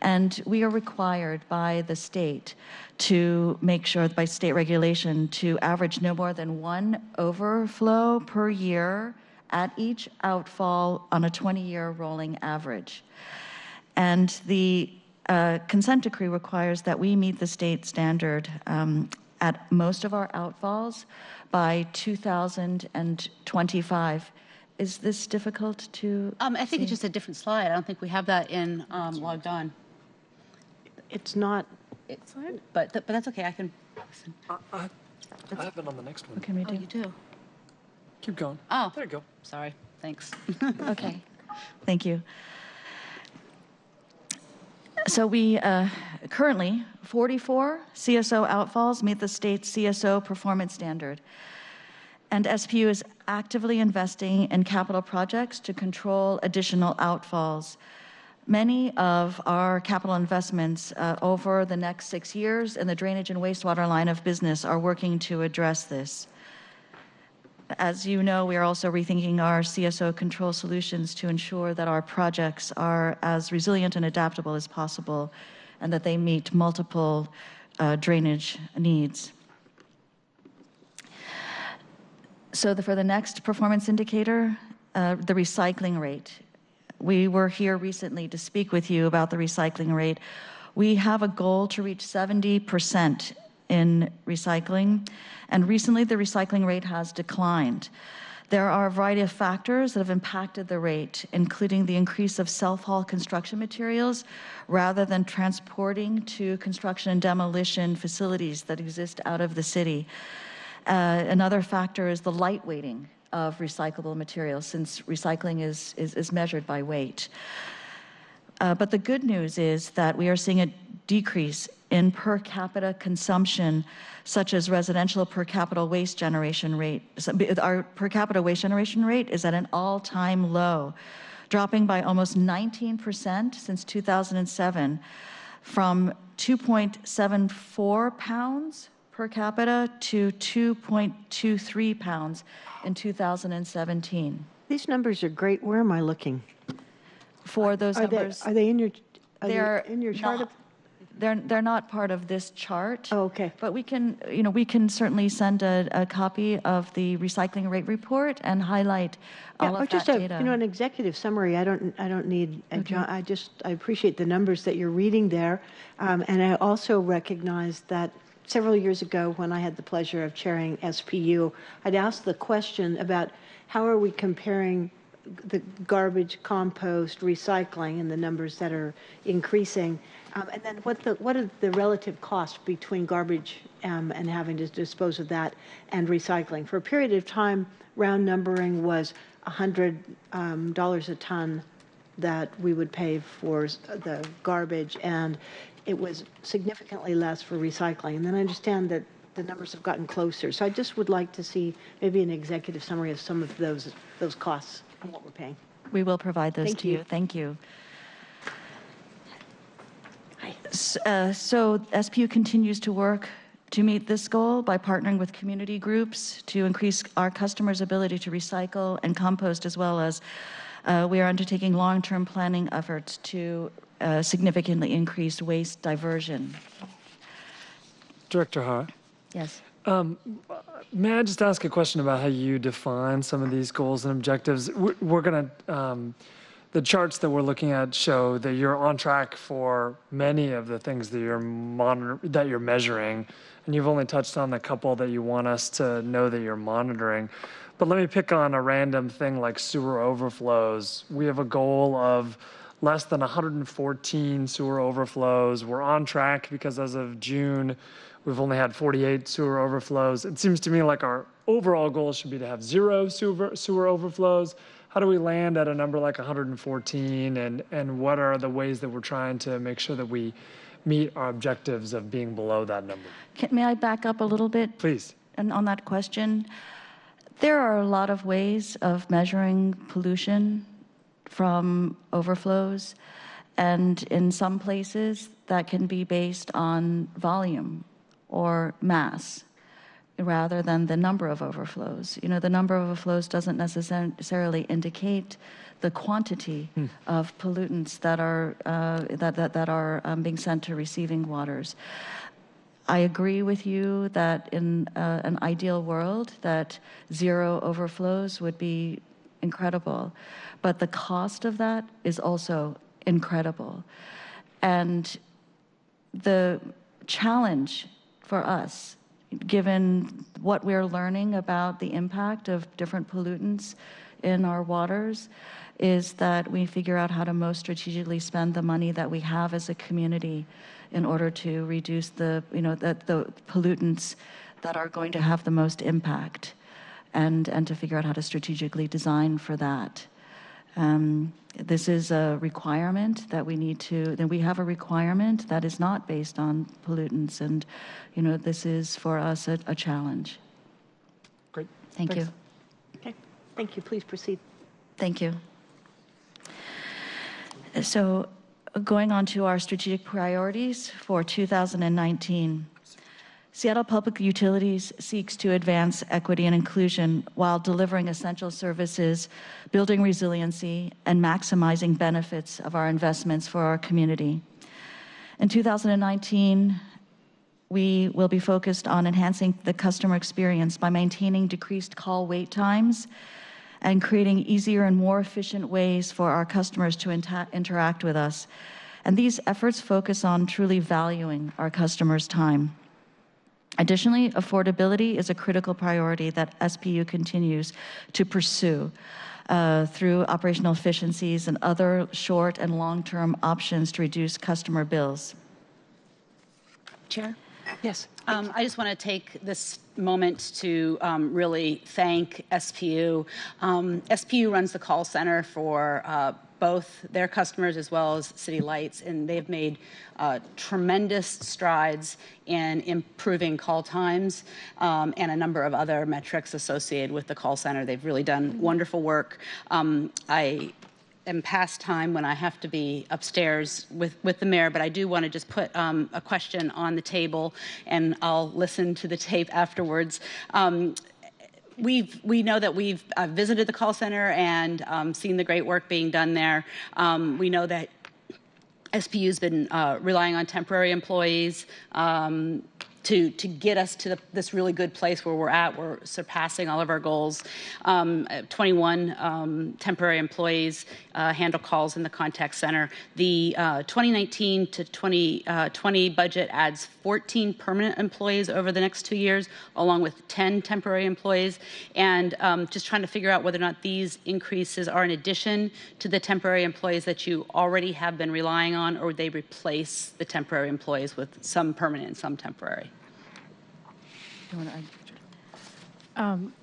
And we are required by the state to make sure, by state regulation, to average no more than one overflow per year at each outfall on a 20-year rolling average. And the consent decree requires that we meet the state standard at most of our outfalls by 2025. Is this difficult to
I think it's
see?
just a different slide. I don't think we have that in logged on.
It's not,
But that's okay. I can.
I have it on the next one.
What can we
Oh,
do?
you do.
Keep going.
Oh,
There you go.
sorry. Thanks.
Okay, thank you. So we currently, 44 CSO outfalls meet the state's CSO performance standard. And SPU is actively investing in capital projects to control additional outfalls. Many of our capital investments over the next 6 years in the drainage and wastewater line of business are working to address this. As you know, we are also rethinking our CSO control solutions to ensure that our projects are as resilient and adaptable as possible and that they meet multiple drainage needs. So for the next performance indicator, the recycling rate. We were here recently to speak with you about the recycling rate. We have a goal to reach 70% in recycling, and recently the recycling rate has declined. There are a variety of factors that have impacted the rate, including the increase of self-haul construction materials rather than transporting to construction and demolition facilities that exist out of the city. Another factor is the light weighting of recyclable materials, since recycling is measured by weight. But the good news is that we are seeing a decrease in per capita consumption, such as residential per capita waste generation rate. Our per capita waste generation rate is at an all-time low, dropping by almost 19% since 2007, from 2.74 pounds per capita to 2.23 pounds in 2017.
these numbers are great. Where am I looking?
For those numbers,
Are they in your,
they're
in your chart?
not, they're not part of this chart.
Oh, okay.
But we can, we can certainly send a copy of the recycling rate report and highlight all
or
of
just
that
a,
data.
an executive summary. I don't need, I appreciate the numbers that you're reading there. And I also recognize that several years ago, when I had the pleasure of chairing SPU, I'd asked the question about how are we comparing the garbage, compost, recycling, and the numbers that are increasing, and then what are the relative costs between garbage and having to dispose of that and recycling. For a period of time, round numbering was $100 a ton that we would pay for the garbage, and it was significantly less for recycling. And then I understand that the numbers have gotten closer. So I just would like to see maybe an executive summary of some of those costs and what we're paying.
We will provide those
Thank
to
you.
you. Thank you. So SPU continues to work to meet this goal by partnering with community groups to increase our customers' ability to recycle and compost, as well as we are undertaking long-term planning efforts to significantly increase waste diversion.
Director Hara,
Yes.
may I just ask a question about how you define some of these goals and objectives? We're going to, the charts that we're looking at show that you're on track for many of the things that you're measuring, and you've only touched on the couple that you want us to know that you're monitoring. But let me pick on a random thing like sewer overflows. We have a goal of less than 114 sewer overflows. We're on track because as of June, we've only had 48 sewer overflows. It seems to me like our overall goal should be to have 0 sewer overflows. How do we land at a number like 114, and what are the ways that we're trying to make sure that we meet our objectives of being below that number?
May I back up a little bit?
Please.
And on that question, there are a lot of ways of measuring pollution from overflows, and in some places that can be based on volume or mass rather than the number of overflows. The number of overflows doesn't necessarily indicate the quantity of pollutants that are being sent to receiving waters. I agree with you that in an ideal world that 0 overflows would be incredible, but the cost of that is also incredible. And the challenge for us given what we're learning about the impact of different pollutants in our waters, is that we figure out how to most strategically spend the money that we have as a community in order to reduce the pollutants that are going to have the most impact, and to figure out how to strategically design for that. This is a requirement that we need to, then we have a requirement that is not based on pollutants, and this is for us a challenge.
Great.
Thank you.
Okay, thank you. Please proceed.
Thank you. So going on to our strategic priorities for 2019. Seattle Public Utilities seeks to advance equity and inclusion while delivering essential services, building resiliency, and maximizing benefits of our investments for our community. In 2019, we will be focused on enhancing the customer experience by maintaining decreased call wait times and creating easier and more efficient ways for our customers to interact with us. And these efforts focus on truly valuing our customers' time. Additionally, affordability is a critical priority that SPU continues to pursue through operational efficiencies and other short and long-term options to reduce customer bills.
Chair?
Yes.
I just want to take this moment to really thank SPU. SPU runs the call center for both their customers as well as City Lights, and they've made tremendous strides in improving call times and a number of other metrics associated with the call center. They've really done wonderful work. I am past time when I have to be upstairs with the mayor, but I do want to just put a question on the table, and I'll listen to the tape afterwards. We know that we've visited the call center and seen the great work being done there. We know that SPU's been relying on temporary employees to get us to this really good place where we're at. We're surpassing all of our goals. 21 temporary employees handle calls in the contact center. The 2019 to 2020 budget adds 14 permanent employees over the next 2 years, along with 10 temporary employees. And just trying to figure out whether or not these increases are in addition to the temporary employees that you already have been relying on, or would they replace the temporary employees with some permanent and some temporary?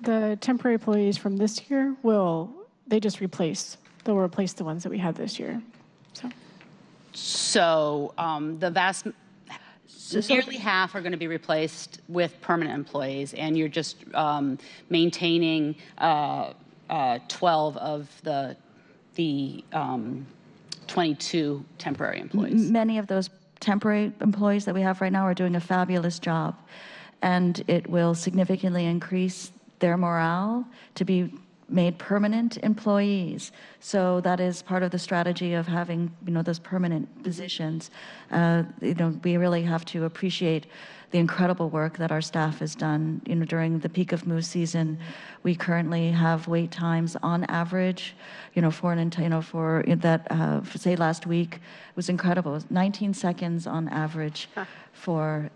The temporary employees from this year they'll replace the ones that we had this year.
So the nearly half are going to be replaced with permanent employees, and you're just maintaining 12 of the 22 temporary employees.
Many of those temporary employees that we have right now are doing a fabulous job, and it will significantly increase their morale to be made permanent employees. So that is part of the strategy of having, those permanent positions. We really have to appreciate the incredible work that our staff has done. During the peak of moose season, we currently have wait times on average, say last week, it was incredible. It was 19 seconds on average for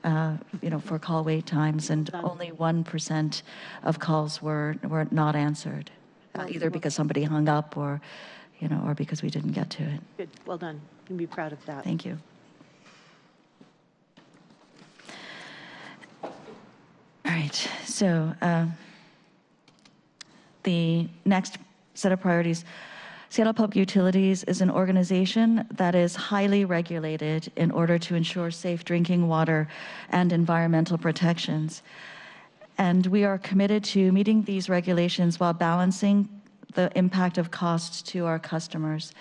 call wait times, and only 1% of calls were not answered, either because somebody hung up or because we didn't get to it.
Good. Well done. You can be proud of that.
Thank you. All right, so the next set of priorities. Seattle Public Utilities is an organization that is highly regulated in order to ensure safe drinking water and environmental protections. And we are committed to meeting these regulations while balancing the impact of costs to our customers.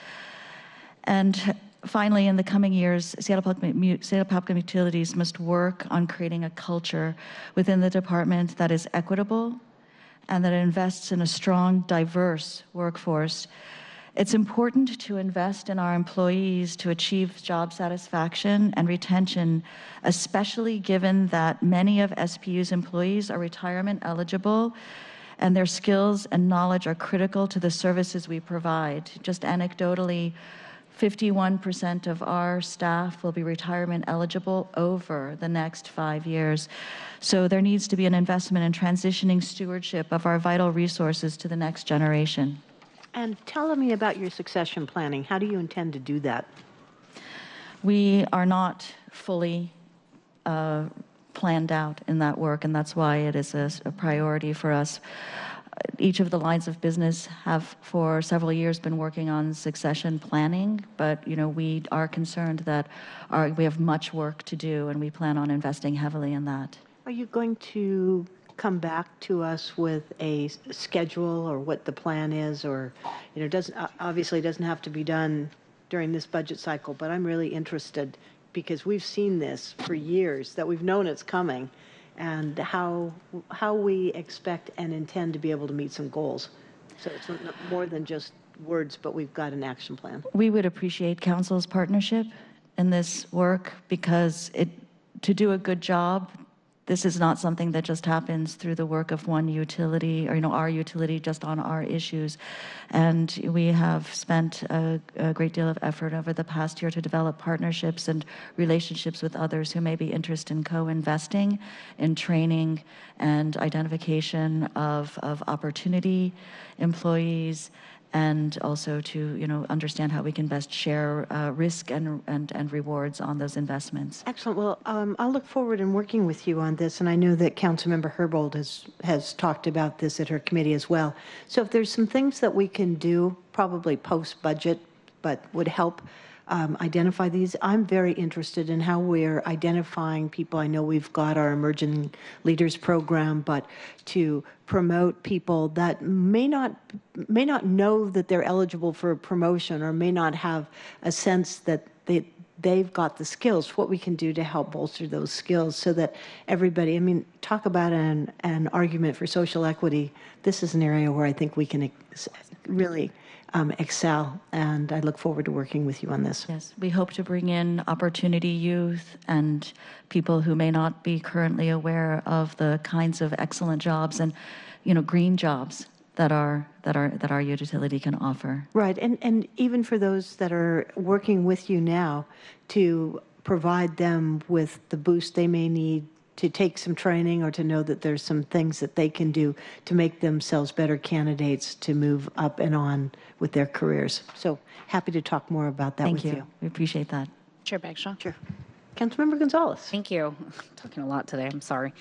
And finally, in the coming years, Seattle Public Utilities must work on creating a culture within the department that is equitable and that invests in a strong, diverse workforce. It's important to invest in our employees to achieve job satisfaction and retention, especially given that many of SPU's employees are retirement eligible, and their skills and knowledge are critical to the services we provide. Just anecdotally, 51% of our staff will be retirement eligible over the next 5 years. So there needs to be an investment in transitioning stewardship of our vital resources to the next generation.
And tell me about your succession planning. How do you intend to do that?
We are not fully planned out in that work, and that's why it is a priority for us. Each of the lines of business have for several years been working on succession planning, but we are concerned that we have much work to do, and we plan on investing heavily in that.
Are you going to come back to us with a schedule or what the plan is, or obviously doesn't have to be done during this budget cycle, but I'm really interested because we've seen this for years, that we've known it's coming, and how we expect and intend to be able to meet some goals. So it's more than just words, but we've got an action plan.
We would appreciate council's partnership in this work because to do a good job, this is not something that just happens through the work of one utility or our utility just on our issues. And we have spent a great deal of effort over the past year to develop partnerships and relationships with others who may be interested in co-investing in training and identification of opportunity employees, and also to understand how we can best share risk and rewards on those investments.
Excellent. Well, I'll look forward in working with you on this, and I know that Councilmember Herbold has talked about this at her committee as well. So if there's some things that we can do, probably post-budget, but would help identify these, I'm very interested in how we're identifying people. I know we've got our Emerging Leaders program, but to promote people that may not know that they're eligible for a promotion or may not have a sense that they've got the skills, what we can do to help bolster those skills so that everybody, talk about an argument for social equity. This is an area where I think we can really excel, and I look forward to working with you on this.
Yes, we hope to bring in opportunity youth and people who may not be currently aware of the kinds of excellent jobs and green jobs that our utility can offer.
Right, and even for those that are working with you now, to provide them with the boost they may need to take some training or to know that there's some things that they can do to make themselves better candidates to move up and on with their careers. So happy to talk more about that with you.
Thank you. We appreciate that.
Chair Bagshaw.
Sure. Councilmember Gonzalez.
Thank you. I'm talking a lot today. I'm sorry.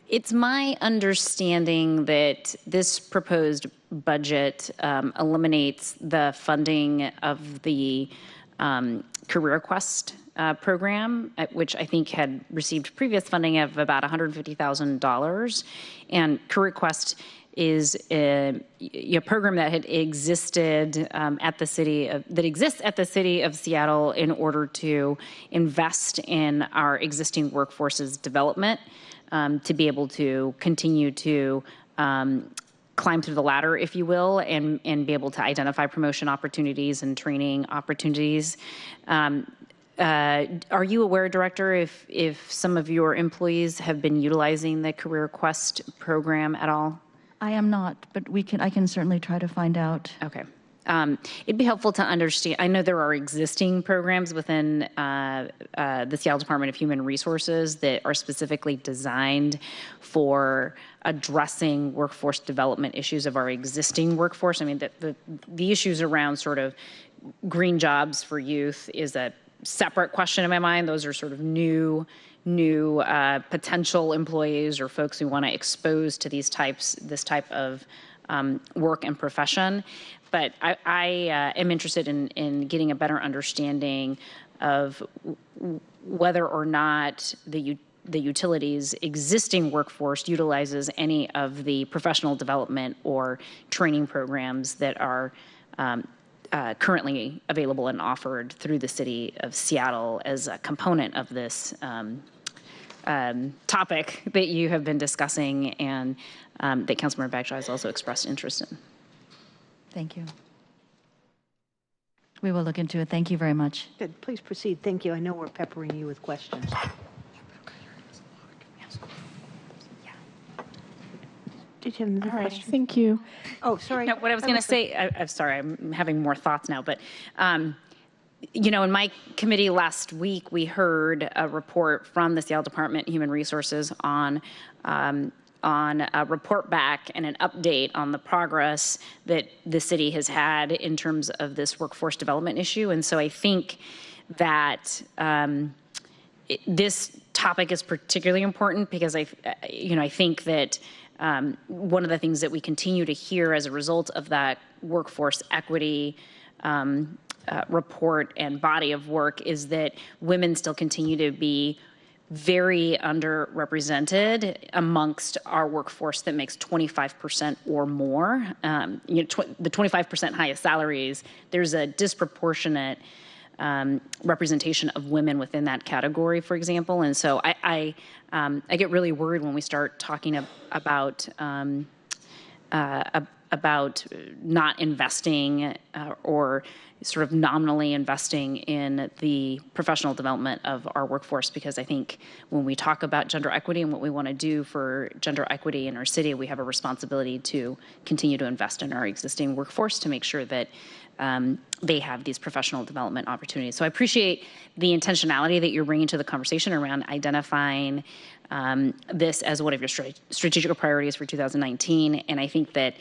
It's my understanding that this proposed budget eliminates the funding of the Career Quest program, which I think had received previous funding of about $150,000. And Career Quest is a program that had existed at the city of, that exists at the city of Seattle in order to invest in our existing workforce's development, to be able to continue to climb through the ladder, if you will, and be able to identify promotion opportunities and training opportunities. Are you aware, Director, if some of your employees have been utilizing the Career Quest program at all?
I am not, but I can certainly try to find out.
Okay. It'd be helpful to understand. I know there are existing programs within the Seattle Department of Human Resources that are specifically designed for addressing workforce development issues of our existing workforce. I mean, the issues around sort of green jobs for youth is a separate question in my mind. Those are sort of new potential employees or folks we want to expose to this type of work and profession. But I am interested in getting a better understanding of whether or not the utility's existing workforce utilizes any of the professional development or training programs that are currently available and offered through the city of Seattle as a component of this topic that you have been discussing and that Councilmember Bagshaw has also expressed interest in.
Thank you. We will look into it. Thank you very much.
Good. Please proceed. Thank you. I know we're peppering you with questions. Did you have another
All right,
question?
thank you.
Oh, sorry.
No, what I was going to say, I'm sorry, I'm having more thoughts now, but in my committee last week, we heard a report from the Seattle Department of Human Resources on a report back and an update on the progress that the city has had in terms of this workforce development issue. And so I think that this topic is particularly important because I think that one of the things that we continue to hear as a result of that workforce equity report and body of work is that women still continue to be very underrepresented amongst our workforce that makes 25% or more. The 25% highest salaries, there's a disproportionate representation of women within that category, for example. And so I get really worried when we start talking about not investing or sort of nominally investing in the professional development of our workforce, because I think when we talk about gender equity and what we want to do for gender equity in our city, we have a responsibility to continue to invest in our existing workforce to make sure that they have these professional development opportunities. So I appreciate the intentionality that you're bringing to the conversation around identifying this as one of your strategic priorities for 2019. And I think that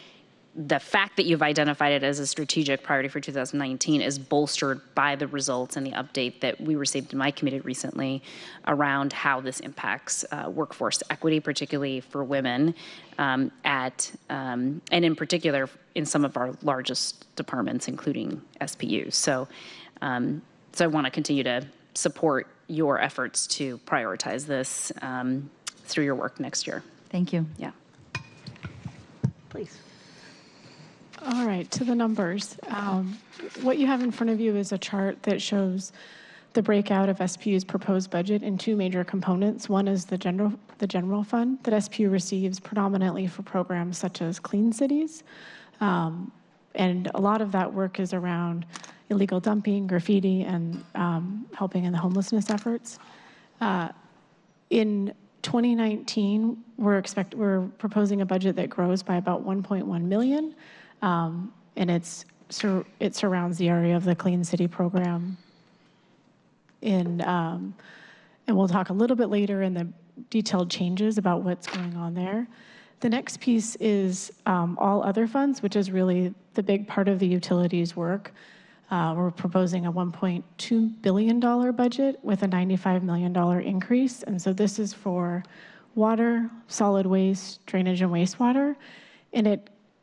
the fact that you've identified it as a strategic priority for 2019 is bolstered by the results and the update that we received in my committee recently around how this impacts workforce equity, particularly for women, and in particular in some of our largest departments, including SPUs. So I want to continue to support your efforts to prioritize this through your work next year.
Thank you.
Yeah.
Please.
All right, to the numbers. What you have in front of you is a chart that shows the breakout of SPU's proposed budget in two major components. One is the general fund that SPU receives predominantly for programs such as Clean Cities. And a lot of that work is around illegal dumping, graffiti, and helping in the homelessness efforts. In 2019, we're proposing a budget that grows by about 1.1 million. And it surrounds the area of the Clean City program. And we'll talk a little bit later in the detailed changes about what's going on there. The next piece is all other funds, which is really the big part of the utilities work. We're proposing a $1.2 billion budget with a $95 million increase. And so this is for water, solid waste, drainage, and wastewater. And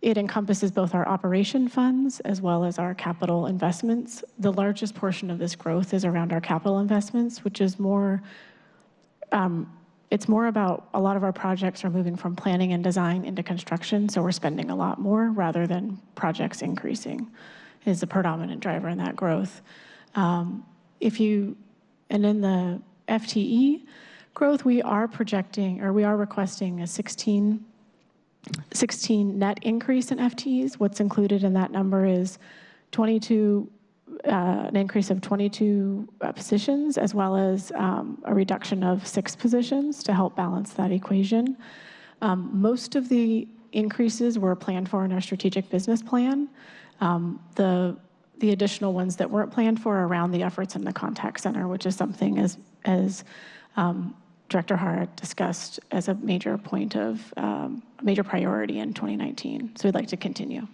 it encompasses both our operation funds as well as our capital investments. The largest portion of this growth is around our capital investments, which is more, it's more about a lot of our projects are moving from planning and design into construction, so we're spending a lot more rather than projects increasing is the predominant driver in that growth. And in the FTE growth, we are requesting a 16 net increase in FTEs. What's included in that number is an increase of 22 positions, as well as a reduction of 6 positions to help balance that equation. Most of the increases were planned for in our strategic business plan. The additional ones that weren't planned for are around the efforts in the contact center, which is something as Director Hart discussed as a major point of major priority in 2019. So we'd like to continue.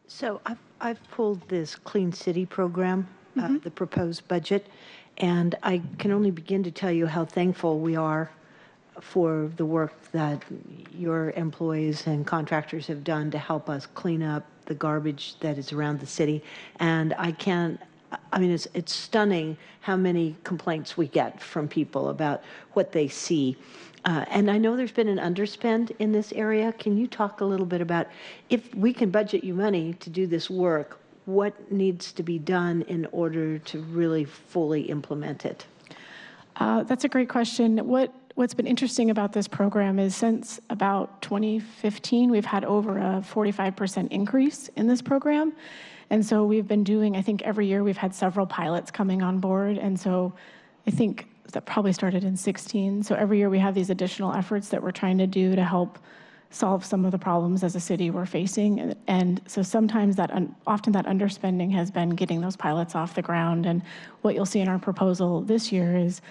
So I've pulled this Clean City program, the proposed budget, and I can only begin to tell you how thankful we are for the work that your employees and contractors have done to help us clean up the garbage that is around the city. And it's stunning how many complaints we get from people about what they see. And I know there's been an underspend in this area. Can you talk a little bit about, if we can budget you money to do this work, what needs to be done in order to really fully implement it?
That's a great question. What's been interesting about this program is since about 2015, we've had over a 45% increase in this program. And so we've been doing, I think every year we've had several pilots coming on board. And so I think that probably started in 16. So every year we have these additional efforts that we're trying to do to help solve some of the problems as a city we're facing. And so sometimes often that underspending has been getting those pilots off the ground. And what you'll see in our proposal this year is,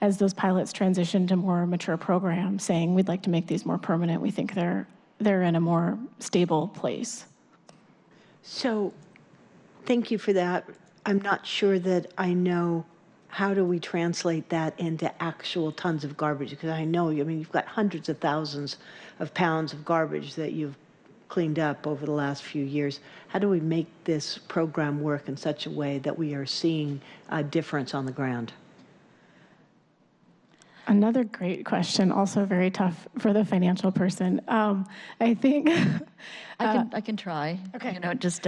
as those pilots transition to more mature programs, saying we'd like to make these more permanent, we think they're in a more stable place.
So thank you for that. I'm not sure that I know how do we translate that into actual tons of garbage, because I know, I mean, you've got hundreds of thousands of pounds of garbage that you've cleaned up over the last few years. How do we make this program work in such a way that we are seeing a difference on the ground?
Another great question, also very tough for the financial person. I think
I can try.
Okay.
You know, just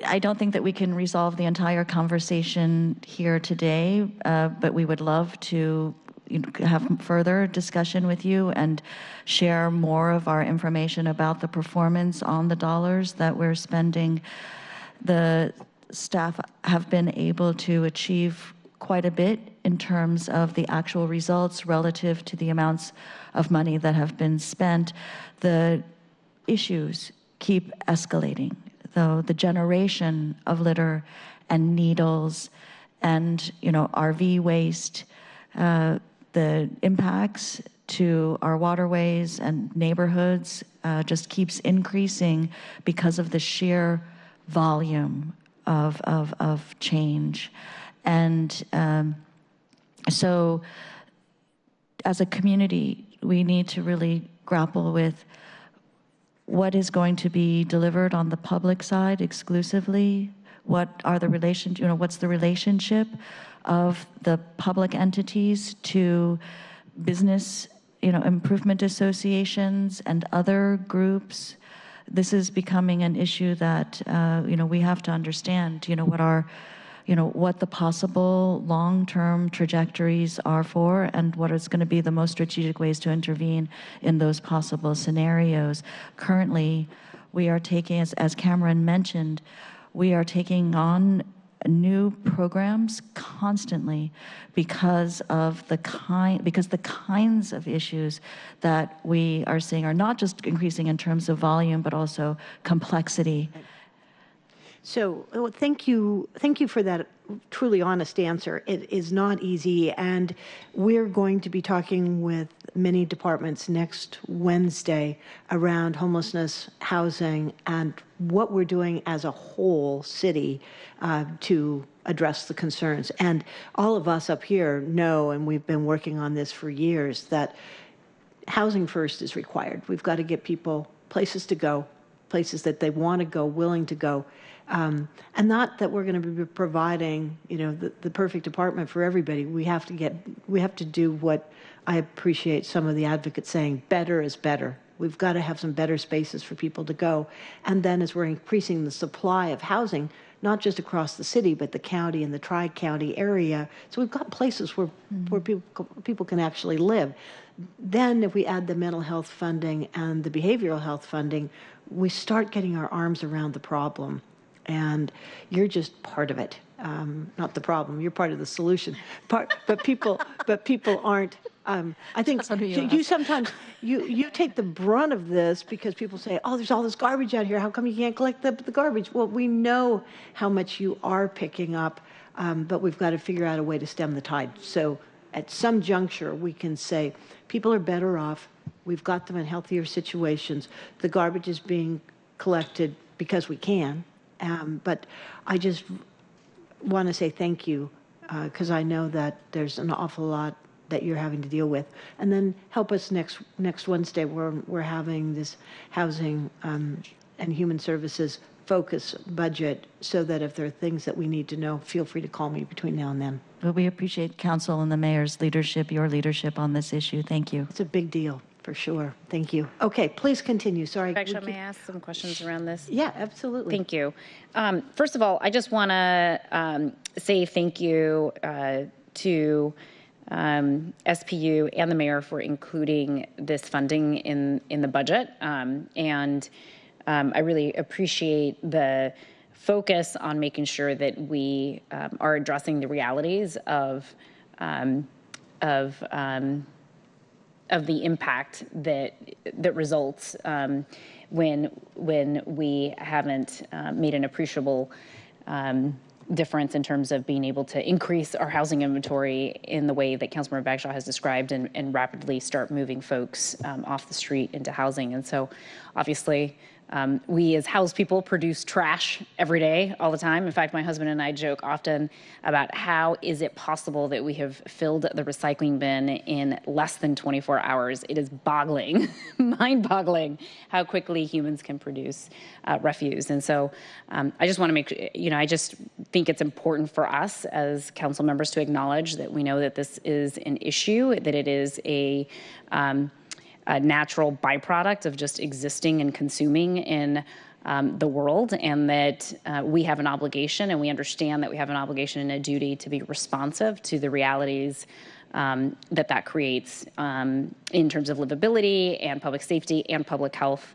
I don't think that we can resolve the entire conversation here today, but we would love to have further discussion with you and share more of our information about the performance on the dollars that we're spending. The staff have been able to achieve quite a bit in terms of the actual results relative to the amounts of money that have been spent. The issues keep escalating, though. The generation of litter and needles and, RV waste, the impacts to our waterways and neighborhoods just keeps increasing because of the sheer volume of change. And so as a community, we need to really grapple with what is going to be delivered on the public side exclusively. What are the what's the relationship of the public entities to business, improvement associations and other groups? This is becoming an issue that, we have to understand, what the possible long-term trajectories are for and what is going to be the most strategic ways to intervene in those possible scenarios. Currently, we are taking, as Cameron mentioned, we are taking on new programs constantly because the kinds of issues that we are seeing are not just increasing in terms of volume, but also complexity.
So thank you for that truly honest answer. It is not easy, and we're going to be talking with many departments next Wednesday around homelessness, housing, and what we're doing as a whole city to address the concerns. And all of us up here know, and we've been working on this for years, that housing first is required. We've got to get people places to go, places that they want to go, willing to go. And not that we're going to be providing, the perfect apartment for everybody. We have to do what I appreciate some of the advocates saying, better is better. We've got to have some better spaces for people to go. And then as we're increasing the supply of housing, not just across the city, but the county and the tri-county area. So we've got places where people can actually live. Then if we add the mental health funding and the behavioral health funding, we start getting our arms around the problem. And you're just part of it, not the problem. You're part of the solution. But people aren't. I think you sometimes you take the brunt of this because people say, "Oh, there's all this garbage out here. How come you can't collect the garbage?" Well, we know how much you are picking up, but we've got to figure out a way to stem the tide. So at some juncture, we can say people are better off. We've got them in healthier situations. The garbage is being collected because we can. But I just want to say thank you because I know that there's an awful lot that you're having to deal with. And then help us next Wednesday where we're having this housing and human services focus budget so that if there are things that we need to know, feel free to call me between now and then.
Well, we appreciate council and the mayor's leadership, your leadership on this issue. Thank you.
It's a big deal. For sure. Thank you. Okay, please continue. Sorry.
Actually, may I ask some questions around this?
Yeah, absolutely.
Thank you. First of all, I just want to say thank you to SPU and the mayor for including this funding in the budget. And I really appreciate the focus on making sure that we are addressing the realities of the impact that results when we haven't made an appreciable difference in terms of being able to increase our housing inventory in the way that Councilmember Bagshaw has described and rapidly start moving folks off the street into housing. And so obviously we as house people produce trash every day, all the time. In fact, my husband and I joke often about how is it possible that we have filled the recycling bin in less than 24 hours. It is boggling, mind-boggling how quickly humans can produce refuse. And so I just want to make, I just think it's important for us as council members to acknowledge that we know that this is an issue, that it is a natural byproduct of just existing and consuming in the world, and that we have an obligation, and we understand that we have an obligation and a duty to be responsive to the realities that creates in terms of livability and public safety and public health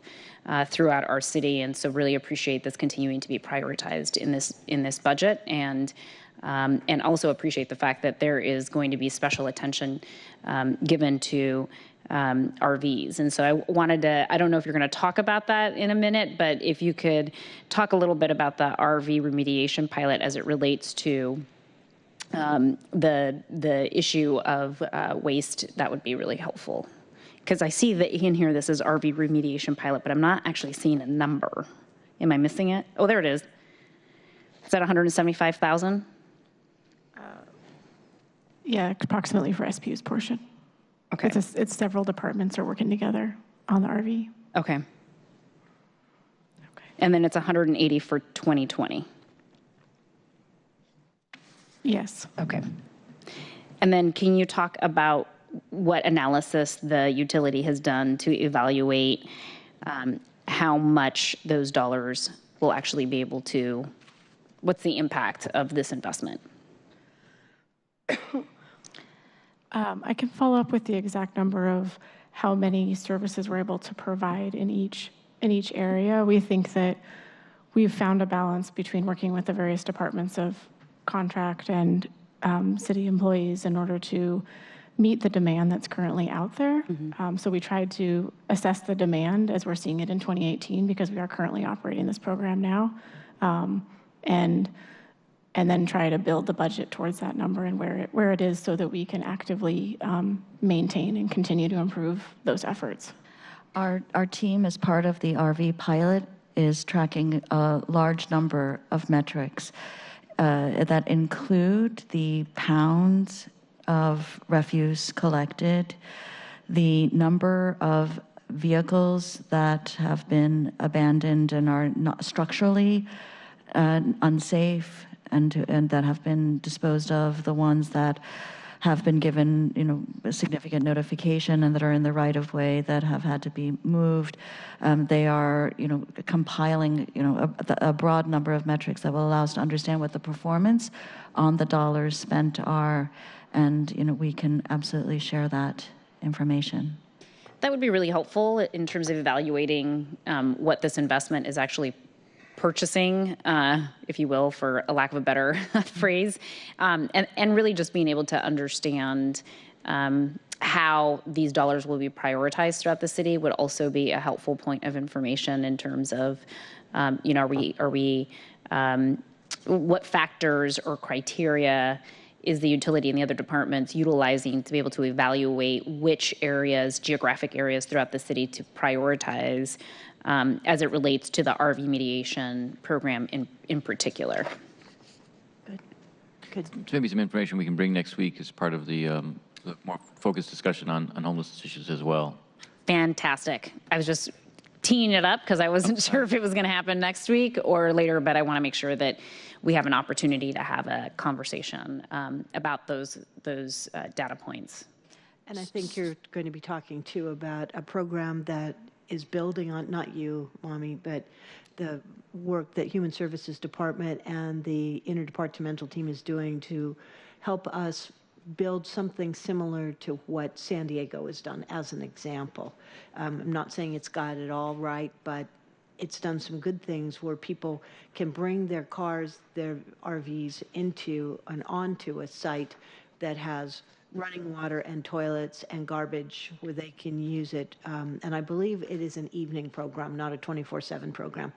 throughout our city. And so really appreciate this continuing to be prioritized in this budget, and also appreciate the fact that there is going to be special attention given to RVs. And so I wanted to, I don't know if you're going to talk about that in a minute, but if you could talk a little bit about the RV remediation pilot as it relates to the issue of waste, that would be really helpful. Because I see that in here this is RV remediation pilot, but I'm not actually seeing a number. Am I missing it? Oh, there it is. Is that 175,000?
Yeah, approximately for SPU's portion.
Okay.
It's several departments are working together on the RV.
Okay. And then it's 180 for 2020.
Yes.
Okay. And then can you talk about what analysis the utility has done to evaluate how much those dollars will actually be able to, what's the impact of this investment?
I can follow up with the exact number of how many services we're able to provide in each area. We think that we've found a balance between working with the various departments of contract and city employees in order to meet the demand that's currently out there. So we tried to assess the demand as we're seeing it in 2018, because we are currently operating this program now, and then try to build the budget towards that number and where it is, so that we can actively maintain and continue to improve those efforts.
Our team, as part of the RV pilot, is tracking a large number of metrics that include the pounds of refuse collected, the number of vehicles that have been abandoned and are not structurally unsafe, and that have been disposed of, the ones that have been given, a significant notification and that are in the right of way that have had to be moved. They are, compiling, a broad number of metrics that will allow us to understand what the performance on the dollars spent are, and we can absolutely share that information.
That would be really helpful in terms of evaluating what this investment is actually purchasing, if you will, for a lack of a better phrase, and really just being able to understand how these dollars will be prioritized throughout the city would also be a helpful point of information in terms of, what factors or criteria is the utility and the other departments utilizing to be able to evaluate which areas, geographic areas throughout the city to prioritize as it relates to the RV mediation program in particular.
Good.
So maybe some information we can bring next week as part of the more focused discussion on homelessness issues as well.
Fantastic. I was just teeing it up because I wasn't sure if it was going to happen next week or later, but I want to make sure that we have an opportunity to have a conversation about those data points.
And I think you're going to be talking too about a program that is building on, not you, Mommy, but the work that Human Services Department and the interdepartmental team is doing to help us build something similar to what San Diego has done, as an example. I'm not saying it's got it all right, but it's done some good things where people can bring their cars, their RVs into and onto a site that has running water and toilets and garbage where they can use it. And I believe it is an evening program, not a 24/7 program,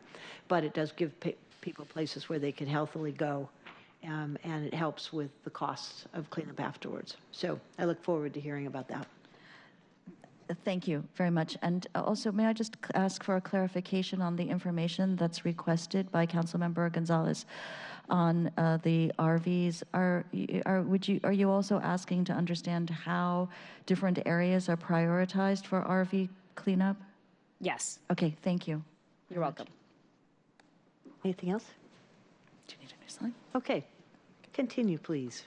but it does give people places where they can healthily go. And it helps with the costs of cleanup afterwards. So I look forward to hearing about that.
Thank you very much. And also, may I just ask for a clarification on the information that's requested by Councilmember Gonzalez on the RVs? Are you also asking to understand how different areas are prioritized for RV cleanup?
Yes.
Okay, thank you.
You're welcome.
Anything else?
Do you need a new slide?
Okay. Continue, please.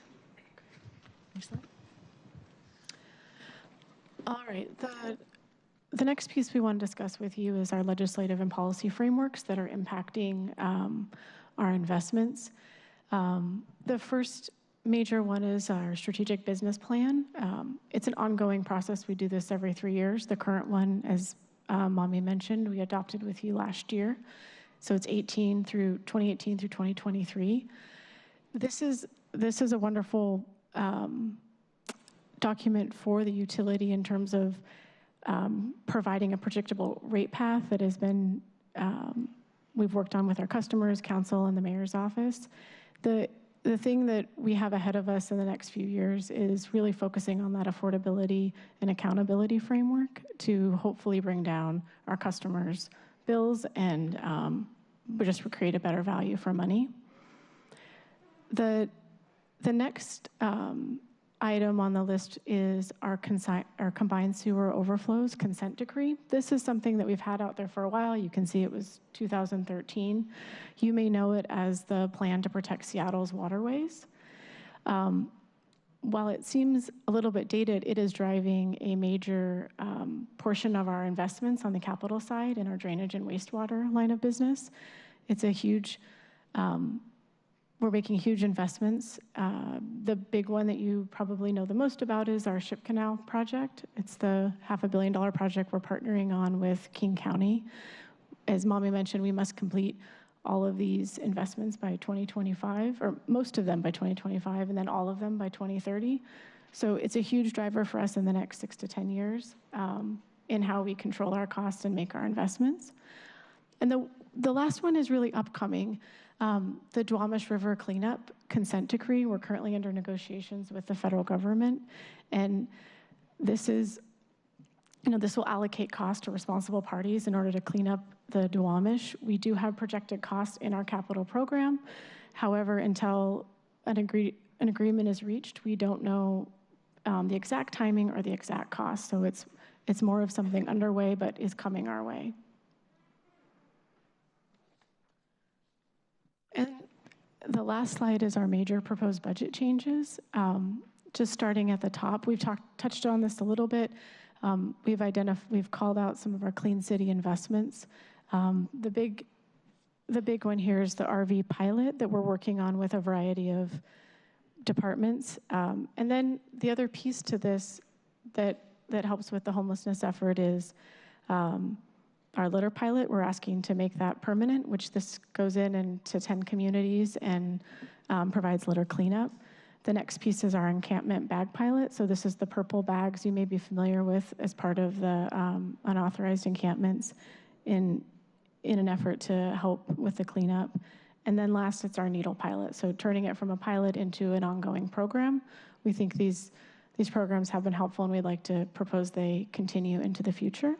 New slide?
All right. The next piece we want to discuss with you is our legislative and policy frameworks that are impacting our investments. The first major one is our strategic business plan. It's an ongoing process. We do this every 3 years. The current one, as Mommy mentioned, we adopted with you last year. So it's 2018 through 2023. This is a wonderful document for the utility in terms of providing a predictable rate path that has been we've worked on with our customers, council, and the mayor's office. The thing that we have ahead of us in the next few years is really focusing on that affordability and accountability framework to hopefully bring down our customers' bills and just create a better value for money. The next item on the list is our combined sewer overflows consent decree. This is something that we've had out there for a while. You can see it was 2013. You may know it as the Plan to Protect Seattle's Waterways. While it seems a little bit dated, it is driving a major portion of our investments on the capital side in our drainage and wastewater line of business. It's a huge we're making huge investments. The big one that you probably know the most about is our Ship Canal project. It's the $500 million project we're partnering on with King County. As Mommy mentioned, we must complete all of these investments by 2025, or most of them by 2025, and then all of them by 2030. So it's a huge driver for us in the next 6 to 10 years in how we control our costs and make our investments. And the last one is really upcoming. The Duwamish River cleanup consent decree. We're currently under negotiations with the federal government, and this will allocate costs to responsible parties in order to clean up the Duwamish. We do have projected costs in our capital program. However, until an agreement is reached, we don't know the exact timing or the exact cost. So it's more of something underway, but is coming our way. And the last slide is our major proposed budget changes. Just starting at the top, we've touched on this a little bit. We've called out some of our clean city investments. The big one here is the RV pilot that we're working on with a variety of departments. And then the other piece to this that helps with the homelessness effort is our litter pilot. We're asking to make that permanent, which this goes into 10 communities and provides litter cleanup. The next piece is our encampment bag pilot. So this is the purple bags you may be familiar with as part of the unauthorized encampments in an effort to help with the cleanup. And then last, it's our needle pilot. So turning it from a pilot into an ongoing program. We think these programs have been helpful, and we'd like to propose they continue into the future.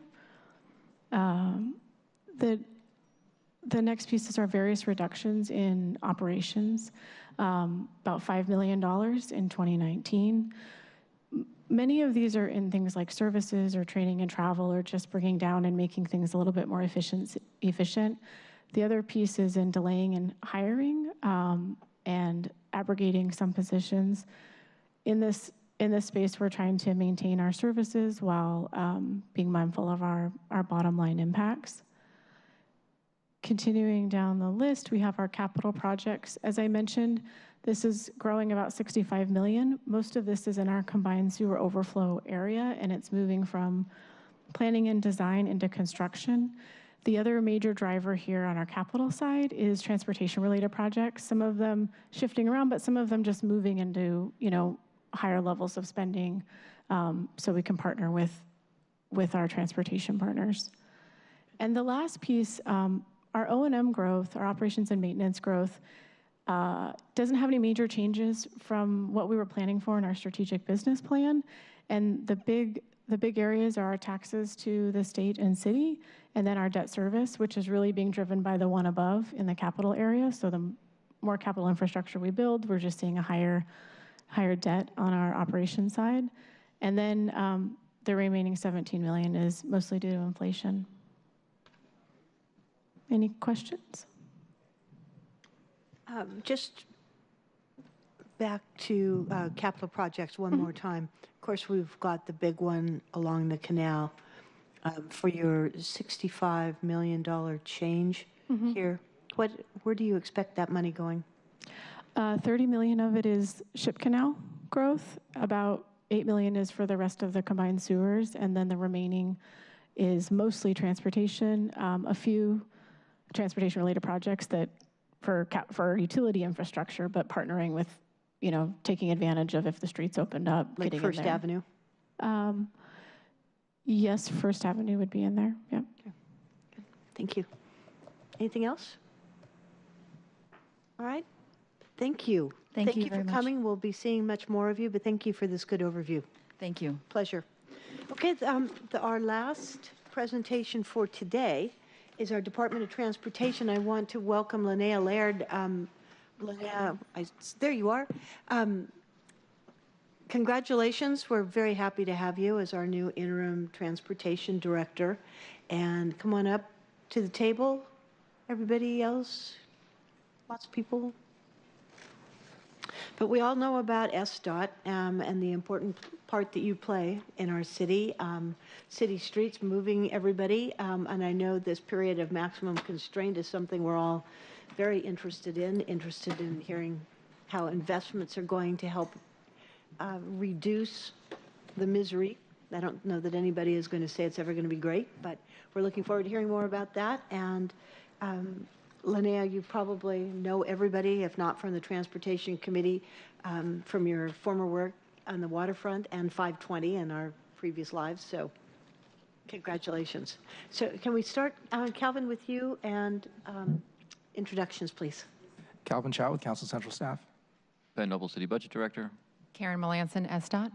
The next piece is our various reductions in operations, about $5 million in 2019. Many of these are in things like services or training and travel, or just bringing down and making things a little bit more efficient. The other piece is in delaying in hiring and abrogating some positions. In this space, we're trying to maintain our services while being mindful of our bottom line impacts. Continuing down the list, we have our capital projects. As I mentioned, this is growing about $65 million. Most of this is in our combined sewer overflow area, and it's moving from planning and design into construction. The other major driver here on our capital side is transportation-related projects, some of them shifting around, but some of them just moving into, higher levels of spending so we can partner with our transportation partners. And the last piece, our O&M growth, our operations and maintenance growth, doesn't have any major changes from what we were planning for in our strategic business plan. And the big areas are our taxes to the state and city, and then our debt service, which is really being driven by the one above in the capital area. So the more capital infrastructure we build, we're just seeing a higher debt on our operations side. And then the remaining 17 million is mostly due to inflation. Any questions?
Just back to capital projects one more time. Of course, we've got the big one along the canal for your $65 million change here. Where do you expect that money going?
30 million of it is ship canal growth. About 8 million is for the rest of the combined sewers, and then the remaining is mostly transportation, a few transportation-related projects that for utility infrastructure, but partnering with, taking advantage of if the streets opened up.
Like First Avenue?
Yes, First Avenue would be in there, yeah.
Okay. Good. Thank you. Anything else? All right. Thank you.
Thank you very
for
much.
coming. We'll be seeing much more of you, but thank you for this good overview.
Thank you.
Pleasure. Okay, our last presentation for today is our Department of Transportation. I want to welcome Linnea Laird. Linnea, there you are. Congratulations. We're very happy to have you as our new interim transportation director. And come on up to the table. Everybody else? Lots of people? But we all know about SDOT and the important part that you play in our city, city streets, moving everybody. And I know this period of maximum constraint is something we're all very interested in hearing how investments are going to help reduce the misery. I don't know that anybody is going to say it's ever going to be great, but we're looking forward to hearing more about that. And Linnea, you probably know everybody, if not from the Transportation Committee, from your former work on the waterfront and 520 in our previous lives. So congratulations. So can we start, Calvin, with you and introductions, please.
Calvin Chow with Council Central Staff.
Ben Noble, City Budget Director.
Karen Melanson, SDOT.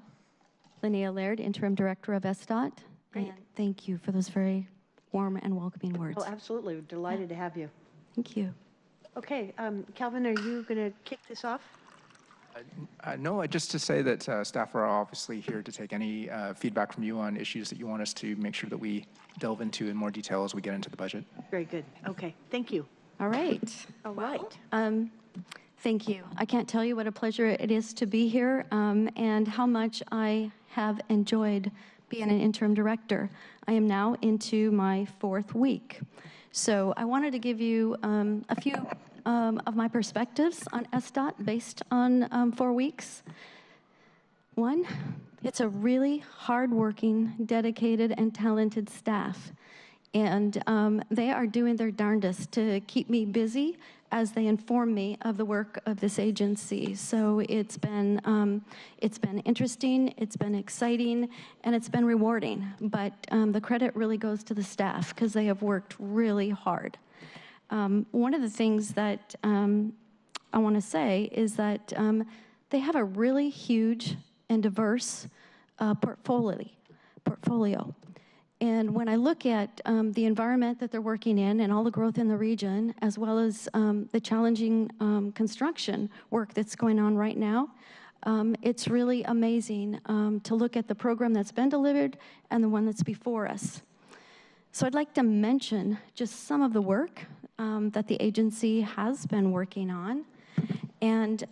Linnea Laird, Interim Director of SDOT.
Great.
And thank you for those very warm and welcoming words.
Oh, absolutely. We're delighted to have you.
Thank you.
Okay, Calvin, are you going to kick this off?
No, just to say that staff are obviously here to take any feedback from you on issues that you want us to make sure that we delve into in more detail as we get into the budget.
Very good. Okay, thank you.
All right.
All right.
Thank you. I can't tell you what a pleasure it is to be here and how much I have enjoyed being an interim director. I am now into my 4th week. So I wanted to give you a few of my perspectives on SDOT based on 4 weeks. One, it's a really hardworking, dedicated, and talented staff. And they are doing their darndest to keep me busy as they inform me of the work of this agency. So it's been interesting, it's been exciting, and it's been rewarding. But the credit really goes to the staff because they have worked really hard. One of the things that I want to say is that they have a really huge and diverse portfolio. And when I look at the environment that they're working in and all the growth in the region, as well as the challenging construction work that's going on right now, it's really amazing to look at the program that's been delivered and the one that's before us. So I'd like to mention just some of the work that the agency has been working on. And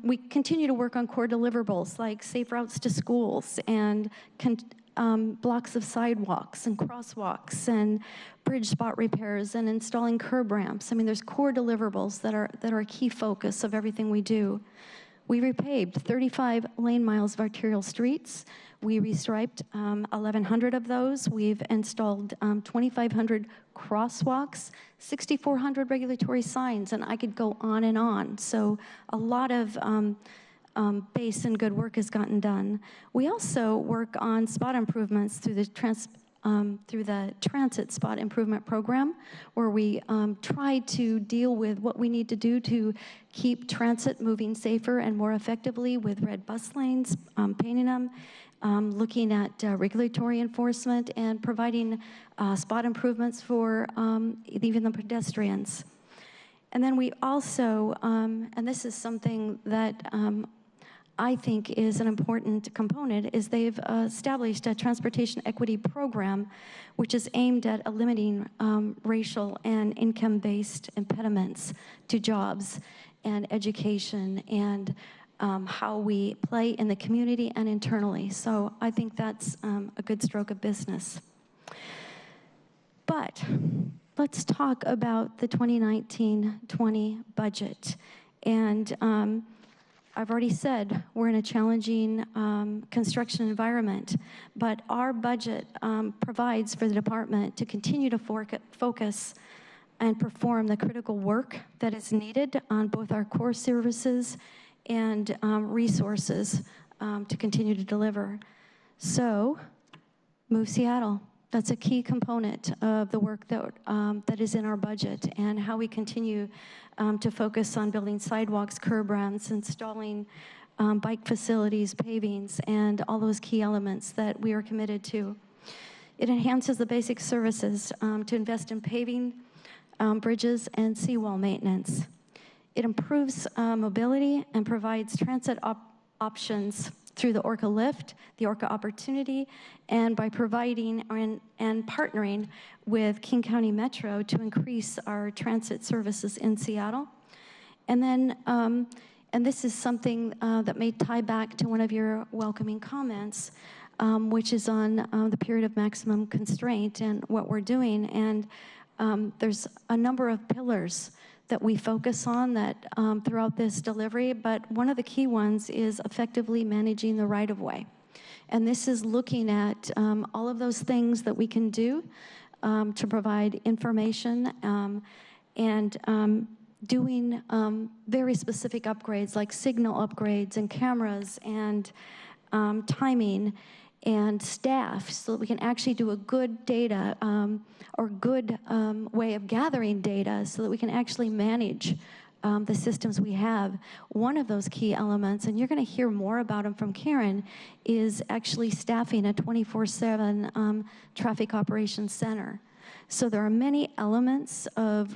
we continue to work on core deliverables like safe routes to schools and blocks of sidewalks and crosswalks and bridge spot repairs and installing curb ramps. I mean, there's core deliverables that are a key focus of everything we do. We repaved 35 lane miles of arterial streets. We restriped 1,100 of those. We've installed 2,500 crosswalks, 6,400 regulatory signs, and I could go on and on. So a lot of base and good work has gotten done. We also work on spot improvements through the Transit Spot Improvement Program, where we try to deal with what we need to do to keep transit moving safer and more effectively with red bus lanes, painting them, looking at regulatory enforcement, and providing spot improvements for even the pedestrians. And then we also, and this is something that I think is an important component, is they've established a transportation equity program which is aimed at eliminating racial and income-based impediments to jobs and education and how we play in the community and internally. So I think that's a good stroke of business. But let's talk about the 2019-20 budget. And I've already said we're in a challenging construction environment, but our budget provides for the department to continue to focus and perform the critical work that is needed on both our core services and resources to continue to deliver. So, Move Seattle. That's a key component of the work that is in our budget, and how we continue to focus on building sidewalks, curb ramps, installing bike facilities, pavings, and all those key elements that we are committed to. It enhances the basic services to invest in paving, bridges, and seawall maintenance. It improves mobility and provides transit options through the Orca Lift, the Orca Opportunity, and by providing and partnering with King County Metro to increase our transit services in Seattle. And then, and this is something that may tie back to one of your welcoming comments, which is on the period of maximum constraint and what we're doing. And there's a number of pillars that we focus on that throughout this delivery, but one of the key ones is effectively managing the right-of-way. And this is looking at all of those things that we can do to provide information and doing very specific upgrades like signal upgrades and cameras and timing and staff, so that we can actually do a good data or good way of gathering data so that we can actually manage the systems we have. One of those key elements, and you're going to hear more about them from Karen, is actually staffing a 24/7 traffic operations center. So there are many elements of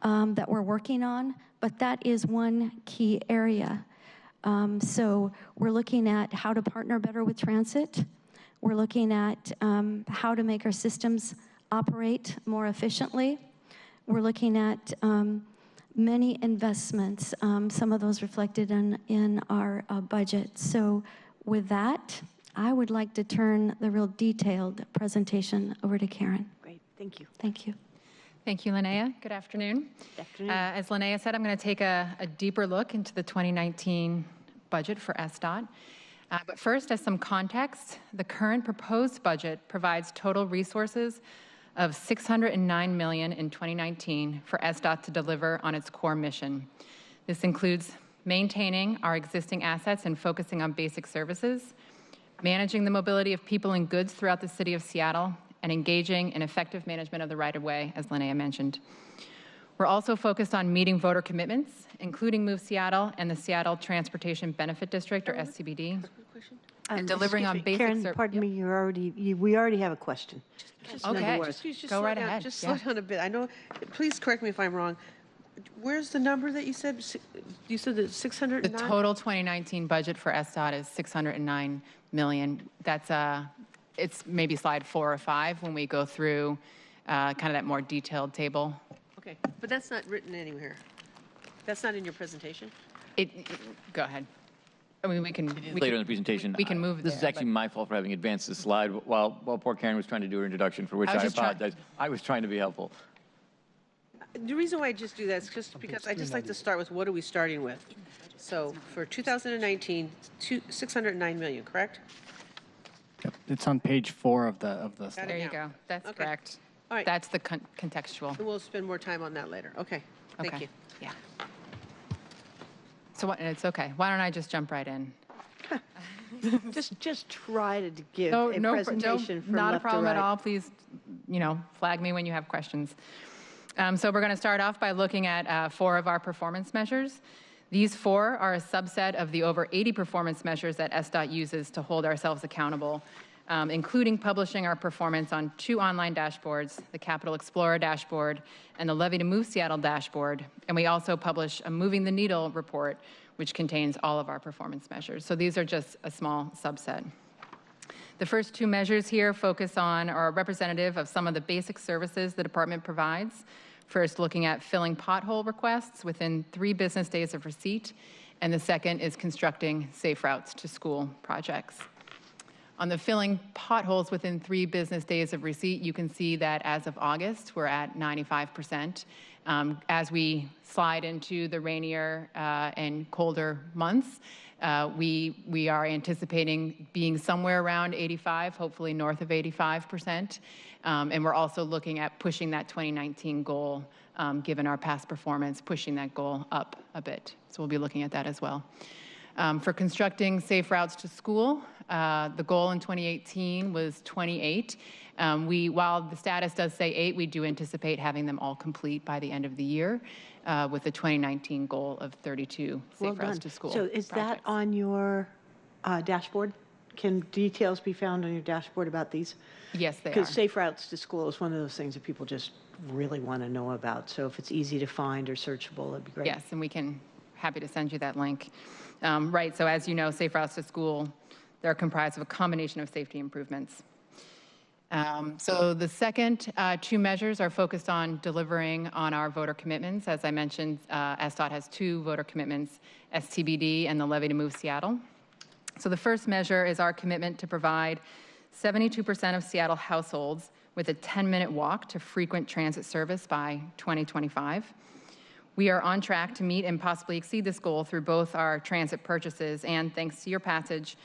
that we're working on, but that is one key area. So we're looking at how to partner better with transit. We're looking at how to make our systems operate more efficiently. We're looking at many investments, some of those reflected in our budget. So with that, I would like to turn the real detailed presentation over to Karen.
Great, thank you.
Thank you.
Thank you, Linnea. Good afternoon.
Good afternoon.
As Linnea said, I'm going to take a deeper look into the 2019 budget for SDOT. But first, as some context, the current proposed budget provides total resources of $609 million in 2019 for SDOT to deliver on its core mission. This includes maintaining our existing assets and focusing on basic services, managing the mobility of people and goods throughout the city of Seattle, and engaging in effective management of the right-of-way, as Linnea mentioned. We're also focused on meeting voter commitments, including Move Seattle and the Seattle Transportation Benefit District, or SCBD, and delivering on basic services.
Karen, pardon me, we already have a question.
Okay,
Just
go right ahead.
Just slow down a bit. I know, please correct me if I'm wrong. Where's the number that you said? You said that 609?
The total 2019 budget for SDOT is $609 million. That's it's maybe slide 4 or 5 when we go through kind of that more detailed table.
Okay, but that's not written anywhere. That's not in your presentation?
Go ahead. I mean, we can
later in the presentation.
We can move.
This is actually my fault for having advanced this slide while poor Karen was trying to do her introduction, for which I apologize. I was trying to be helpful.
The reason why I just do that is just because I just like to start with what are we starting with. So for 2019, $609 million, correct?
Yep. It's on page 4 of the slide.
There you go. That's correct.
All right.
That's the contextual.
And we'll spend more time on that later. Okay. Thank you.
Yeah. So it's okay. Why don't I just jump right in?
Just try to give a presentation from
not a
left to
problem at
right.
all. Please, flag me when you have questions. So we're going to start off by looking at 4 of our performance measures. These 4 are a subset of the over 80 performance measures that SDOT uses to hold ourselves accountable, including publishing our performance on 2 online dashboards, the Capital Explorer dashboard and the Levy to Move Seattle dashboard. And we also publish a Moving the Needle report, which contains all of our performance measures. So these are just a small subset. The first 2 measures here focus on or are representative of some of the basic services the department provides. First, looking at filling pothole requests within 3 business days of receipt, and the second is constructing safe routes to school projects. On the filling potholes within 3 business days of receipt, you can see that as of August, we're at 95%. As we slide into the rainier and colder months, we are anticipating being somewhere around 85, hopefully north of 85%. And we're also looking at pushing that 2019 goal, given our past performance, pushing that goal up a bit. So we'll be looking at that as well. For constructing safe routes to school, the goal in 2018 was 28. While the status does say 8, we do anticipate having them all complete by the end of the year, with the 2019 goal of 32 safe routes to school.
So is that on your dashboard? Can details be found on your dashboard about these?
Yes, they are.
Because safe routes to school is one of those things that people just really want to know about. So if it's easy to find or searchable, that'd be great.
Yes, and happy to send you that link. Right, so as you know, safe routes to school, they're comprised of a combination of safety improvements. So the second 2 measures are focused on delivering on our voter commitments. As I mentioned, SDOT has 2 voter commitments, STBD and the Levy to Move Seattle. So the first measure is our commitment to provide 72% of Seattle households with a 10-minute walk to frequent transit service by 2025. We are on track to meet and possibly exceed this goal through both our transit purchases and, thanks to your passage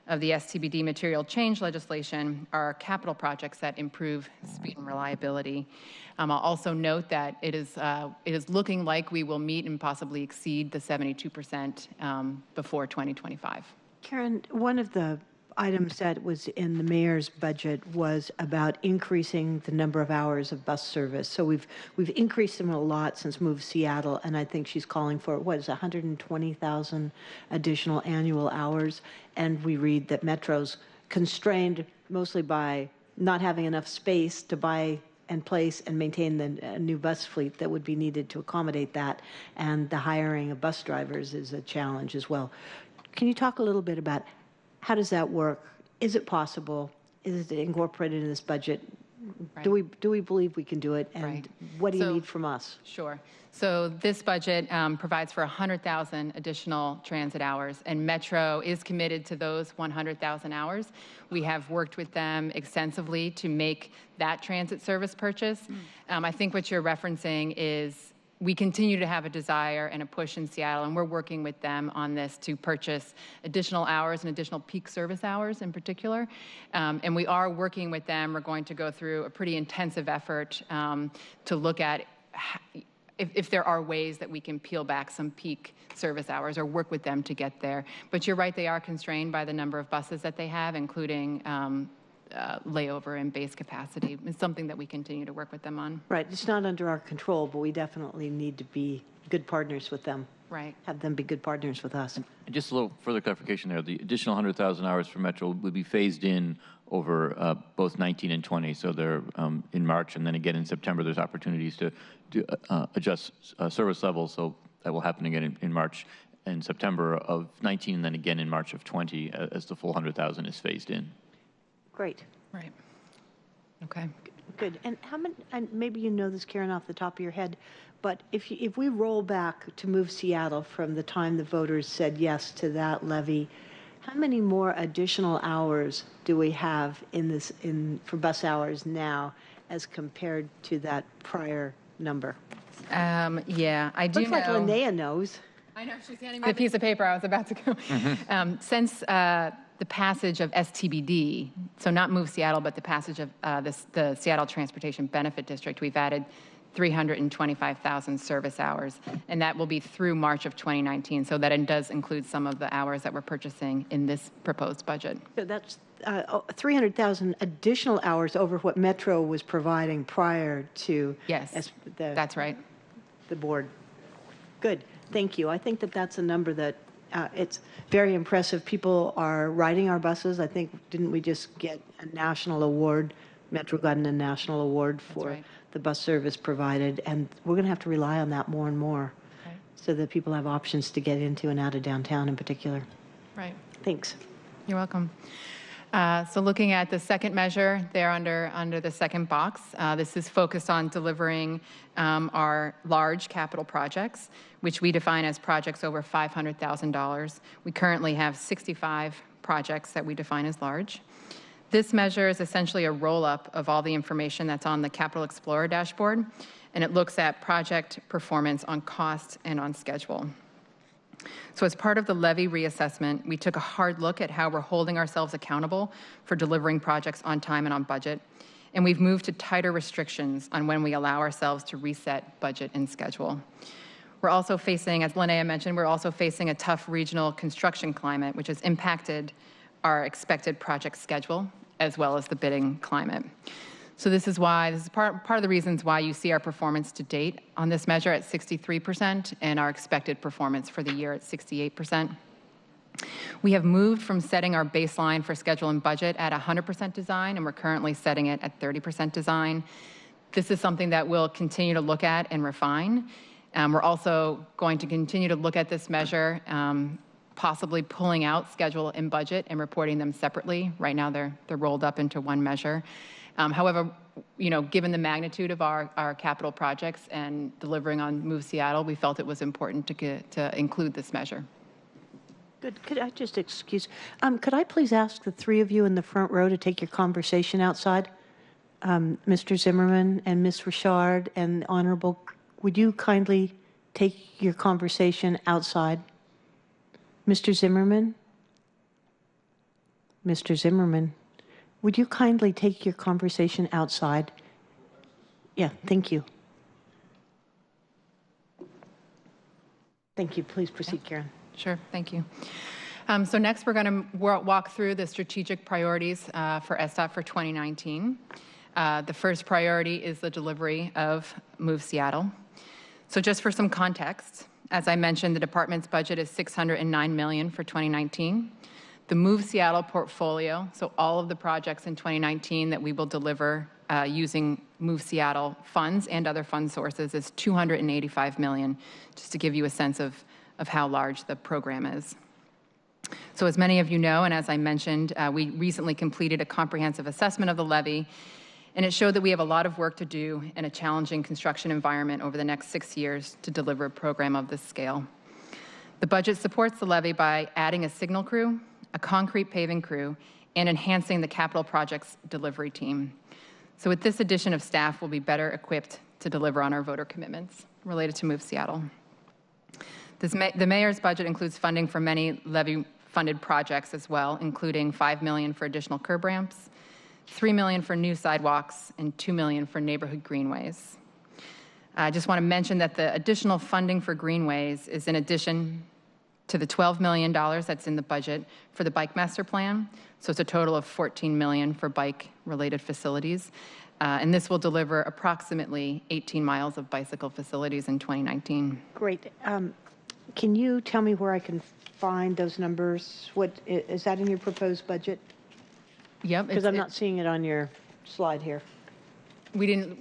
of the STBD material change legislation, our capital projects that improve speed and reliability. I'll also note that it is looking like we will meet and possibly exceed the 72% before 2025.
Karen, one of the items that was in the mayor's budget was about increasing the number of hours of bus service. So we've increased them a lot since Move Seattle, and I think she's calling for, 120,000 additional annual hours. And we read that Metro's constrained mostly by not having enough space to buy and place and maintain the new bus fleet that would be needed to accommodate that. And the hiring of bus drivers is a challenge as well. Can you talk a little bit about how does that work? Is it possible? Is it incorporated in this budget?
Right.
Do we believe we can do it? And
Right.
what do you need from us?
Sure. So this budget provides for 100,000 additional transit hours, and Metro is committed to those 100,000 hours. We have worked with them extensively to make that transit service purchase. I think what you're referencing is we continue to have a desire and a push in Seattle, and we're working with them on this to purchase additional hours and additional peak service hours in particular. And we are working with them. We're going to go through a pretty intensive effort to look at if there are ways that we can peel back some peak service hours or work with them to get there. But you're right, they are constrained by the number of buses that they have, including layover and base capacity. It's something that we continue to work with them on.
Right. It's not under our control, but we definitely need to be good partners with them.
Right.
Have them be good partners with us.
And just a little further clarification there. The additional 100,000 hours for Metro would be phased in over both 19 and 20. So they're in March, and then again in September, there's opportunities to adjust service levels. So that will happen again in March and September of 19, and then again in March of 20 as the full 100,000 is phased in.
Great.
Right. Okay.
Good. And how many? And maybe you know this, Karen, off the top of your head, but if we roll back to Move Seattle from the time the voters said yes to that levy, how many more additional hours do we have for bus hours now as compared to that prior number?
Yeah, I do
Looks
know.
like Linnea knows.
I know, she's handing me the piece of paper. I was about to go. Since the passage of STBD, so not Move Seattle, but the passage of the Seattle Transportation Benefit District, we've added 325,000 service hours, and that will be through March of 2019, so that it does include some of the hours that we're purchasing in this proposed budget.
So that's 300,000 additional hours over what Metro was providing prior to.
Yes, that's right.
The board. Good, thank you. I think that that's a number that it's very impressive. People are riding our buses. I think, didn't we just get a national award? Metro got a national award for the bus service provided, and we're going to have to rely on that more and more so that people have options to get into and out of downtown in particular.
Right.
Thanks.
You're welcome. So looking at the second measure there under the second box, this is focused on delivering our large capital projects, which we define as projects over $500,000. We currently have 65 projects that we define as large. This measure is essentially a roll-up of all the information that's on the Capital Explorer dashboard, and it looks at project performance on cost and on schedule. So as part of the levy reassessment, we took a hard look at how we're holding ourselves accountable for delivering projects on time and on budget, and we've moved to tighter restrictions on when we allow ourselves to reset budget and schedule. We're also facing, as Linnea mentioned, we're also facing a tough regional construction climate, which has impacted our expected project schedule, as well as the bidding climate. So this is part of the reasons why you see our performance to date on this measure at 63% and our expected performance for the year at 68%. We have moved from setting our baseline for schedule and budget at 100% design, and we're currently setting it at 30% design. This is something that we'll continue to look at and refine. We're also going to continue to look at this measure, possibly pulling out schedule and budget and reporting them separately. Right now, they're rolled up into one measure. However, given the magnitude of our capital projects and delivering on Move Seattle, we felt it was important to include this measure.
Good. Could I just could I please ask the three of you in the front row to take your conversation outside? Mr. Zimmerman and Ms. Richard and Honorable, would you kindly take your conversation outside? Mr. Zimmerman? Mr. Zimmerman, would you kindly take your conversation outside? Yeah, thank you. Thank you. Please proceed, Karen.
Sure, thank you. So next we're going to walk through the strategic priorities for SDOT for 2019. The first priority is the delivery of Move Seattle. So just for some context, as I mentioned, the department's budget is $609 million for 2019. The Move Seattle portfolio, so all of the projects in 2019 that we will deliver using Move Seattle funds and other fund sources, is $285 million, just to give you a sense of how large the program is. So as many of you know, and as I mentioned, we recently completed a comprehensive assessment of the levy, and it showed that we have a lot of work to do in a challenging construction environment over the next 6 years to deliver a program of this scale. The budget supports the levy by adding a signal crew, a concrete paving crew, and enhancing the capital projects delivery team. So with this addition of staff, we'll be better equipped to deliver on our voter commitments related to Move Seattle. The mayor's budget includes funding for many levy-funded projects as well, including $5 million for additional curb ramps, $3 million for new sidewalks, and $2 million for neighborhood greenways. I just want to mention that the additional funding for greenways is in addition to the $12 million that's in the budget for the Bike Master Plan. So it's a total of $14 million for bike-related facilities. And this will deliver approximately 18 miles of bicycle facilities in 2019.
Great. Can you tell me where I can find those numbers? What is that in your proposed budget?
Yep.
Because I'm not seeing it on your slide here.
We didn't.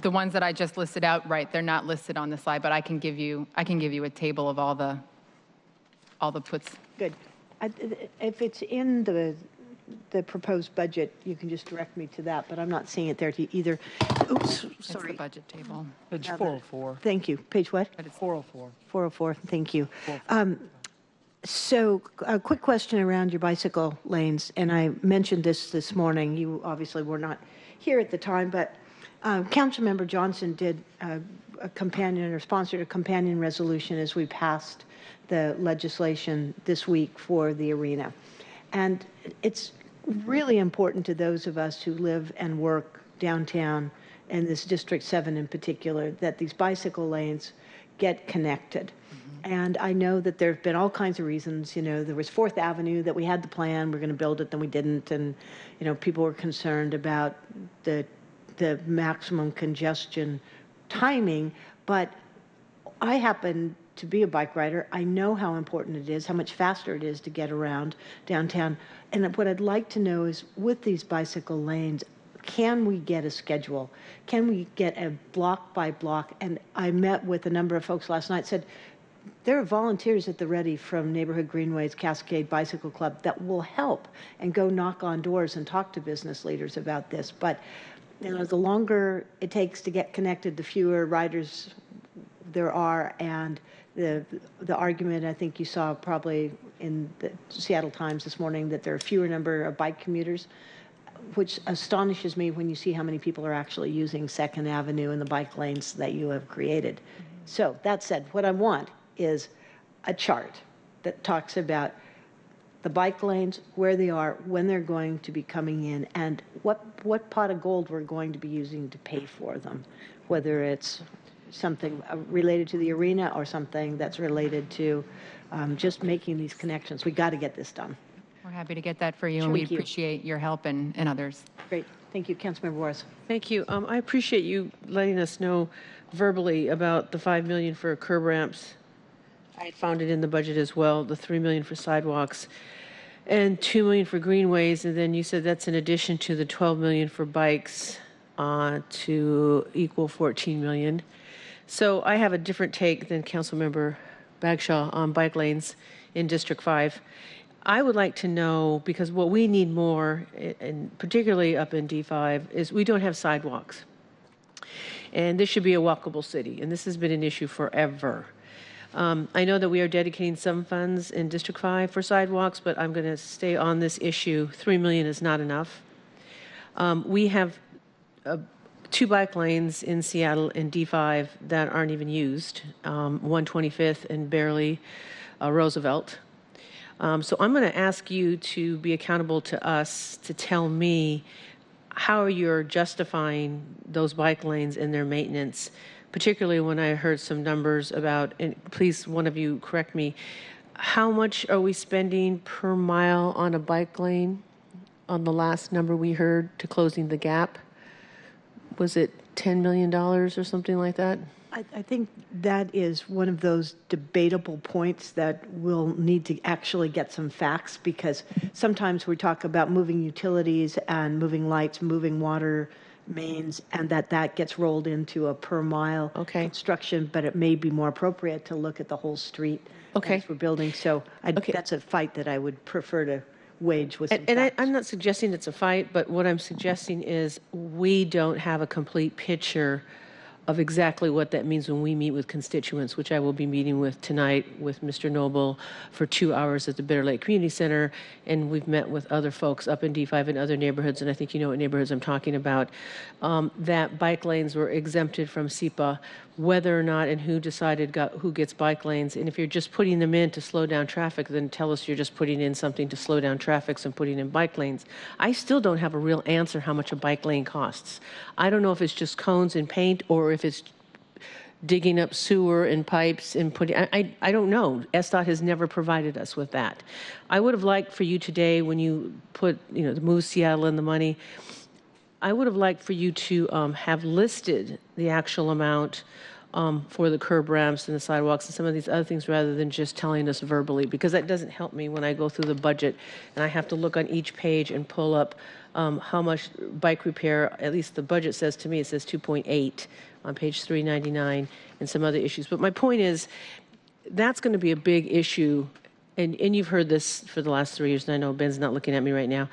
The ones that I just listed out, right? They're not listed on the slide, but I can give you a table of all the puts. Good.
If it's in the proposed budget, you can just direct me to that, but I'm not seeing it there either. Oops, sorry.
It's the budget table.
Page 404.
Thank you. Page what?
404.
404, thank you. So a quick question around your bicycle lanes, and I mentioned this morning. You obviously were not here at the time, but Councilmember Johnson did a companion or sponsored a companion resolution as we passed the legislation this week for the arena. And it's really important to those of us who live and work downtown, and this District 7 in particular, that these bicycle lanes get connected. And I know that there have been all kinds of reasons. There was 4th Avenue that we had the plan, we're going to build it, then we didn't. And, people were concerned about the maximum congestion timing. But I happen to be a bike rider. I know how important it is, how much faster it is to get around downtown. And what I'd like to know is, with these bicycle lanes, can we get a schedule? Can we get a block by block? And I met with a number of folks last night, said, there are volunteers at the ready from Neighborhood Greenways Cascade Bicycle Club that will help and go knock on doors and talk to business leaders about this. But the longer it takes to get connected, the fewer riders there are. And the argument I think you saw probably in the Seattle Times this morning, that there are fewer number of bike commuters, which astonishes me when you see how many people are actually using 2nd Avenue and the bike lanes that you have created. So that said, what I want is a chart that talks about the bike lanes, where they are, when they're going to be coming in, and what pot of gold we're going to be using to pay for them, whether it's something related to the arena or something that's related to just making these connections. We got to get this done.
We're happy to get that for you, and we appreciate your help and others.
Great. Thank you, Councilmember Juarez.
Thank you. I appreciate you letting us know verbally about the $5 million for curb ramps. I found it in the budget as well, the $3 million for sidewalks and $2 million for greenways. And then you said that's in addition to the $12 million for bikes to equal $14 million. So I have a different take than Councilmember Bagshaw on bike lanes in District 5. I would like to know, because what we need more, and particularly up in D5, is we don't have sidewalks. And this should be a walkable city, and this has been an issue forever. I know that we are dedicating some funds in District 5 for sidewalks, but I'm going to stay on this issue. $3 million is not enough. We have 2 bike lanes in Seattle in D5 that aren't even used, 125th and barely Roosevelt. So I'm going to ask you to be accountable to us to tell me how you're justifying those bike lanes and their maintenance, particularly when I heard some numbers about, and please, one of you correct me, how much are we spending per mile on a bike lane on the last number we heard to closing the gap? Was it $10 million or something like that?
I think that is one of those debatable points that we'll need to actually get some facts, because sometimes we talk about moving utilities and moving lights, moving water mains, and that gets rolled into a per mile construction, but it may be more appropriate to look at the whole street as we're building. So that's a fight that I would prefer to wage with some facts.
I'm not suggesting it's a fight, but what I'm suggesting is we don't have a complete picture of exactly what that means when we meet with constituents, which I will be meeting with tonight with Mr. Noble for 2 hours at the Bitter Lake Community Center, and we've met with other folks up in D5 and other neighborhoods, and I think you know what neighborhoods I'm talking about, that bike lanes were exempted from SEPA, whether or not and who decided who gets bike lanes. And if you're just putting them in to slow down traffic, then tell us you're just putting in something to slow down traffic and putting in bike lanes. I still don't have a real answer how much a bike lane costs. I don't know if it's just cones and paint or if it's digging up sewer and pipes and putting, I don't know. SDOT has never provided us with that. I would have liked for you today, when you put, the Move Seattle in the money, I would have liked for you to have listed the actual amount for the curb ramps and the sidewalks and some of these other things, rather than just telling us verbally, because that doesn't help me when I go through the budget and I have to look on each page and pull up how much bike repair, at least the budget says to me, it says 2.8 on page 399 and some other issues. But my point is, that's going to be a big issue. And you've heard this for the last 3 years, and I know Ben's not looking at me right now,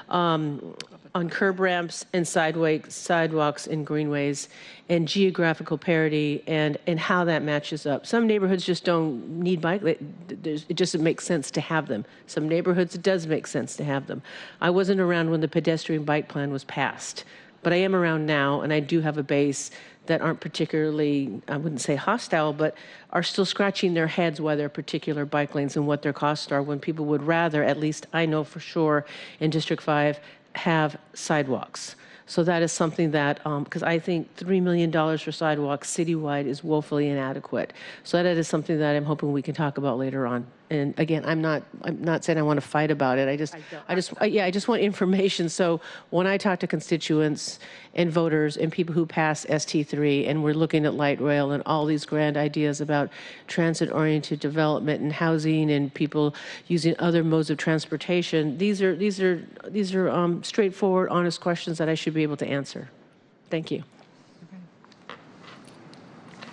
on curb ramps and sidewalks and greenways and geographical parity and how that matches up. Some neighborhoods just don't need bike lanes. It just makes sense to have them. Some neighborhoods, it does make sense to have them. I wasn't around when the pedestrian bike plan was passed, but I am around now, and I do have a base that aren't particularly, I wouldn't say hostile, but are still scratching their heads why there are particular bike lanes and what their costs are, when people would rather, at least I know for sure in District 5, have sidewalks. So that is something that, because I think $3 million for sidewalks citywide is woefully inadequate. So that is something that I'm hoping we can talk about later on. And again, I'm not saying I want to fight about it. I just want information. So when I talk to constituents and voters and people who pass ST3, and we're looking at light rail and all these grand ideas about transit-oriented development and housing and people using other modes of transportation, these are straightforward, honest questions that I should be able to answer. Thank you.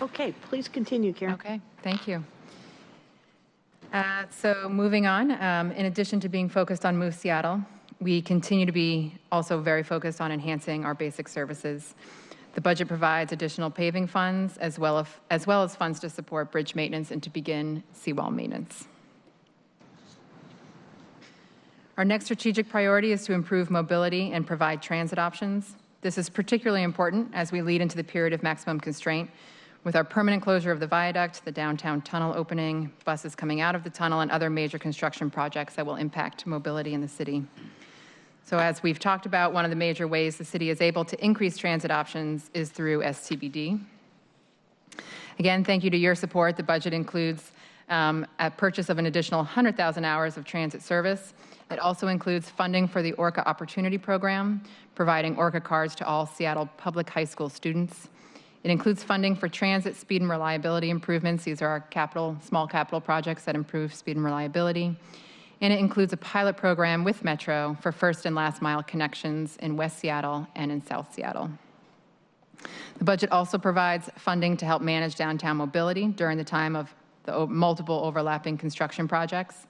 Okay, please continue, Karen.
Okay, thank you. So moving on, in addition to being focused on Move Seattle, we continue to be also very focused on enhancing our basic services. The budget provides additional paving funds as well as funds to support bridge maintenance and to begin seawall maintenance. Our next strategic priority is to improve mobility and provide transit options. This is particularly important as we lead into the period of maximum constraint, with our permanent closure of the viaduct, the downtown tunnel opening, buses coming out of the tunnel, and other major construction projects that will impact mobility in the city. So as we've talked about, one of the major ways the city is able to increase transit options is through STBD. Again, thank you to your support. The budget includes a purchase of an additional 100,000 hours of transit service. It also includes funding for the ORCA Opportunity Program, providing ORCA cards to all Seattle public high school students. It includes funding for transit speed and reliability improvements. These are our small capital projects that improve speed and reliability. And it includes a pilot program with Metro for first and last mile connections in West Seattle and in South Seattle. The budget also provides funding to help manage downtown mobility during the time of the multiple overlapping construction projects.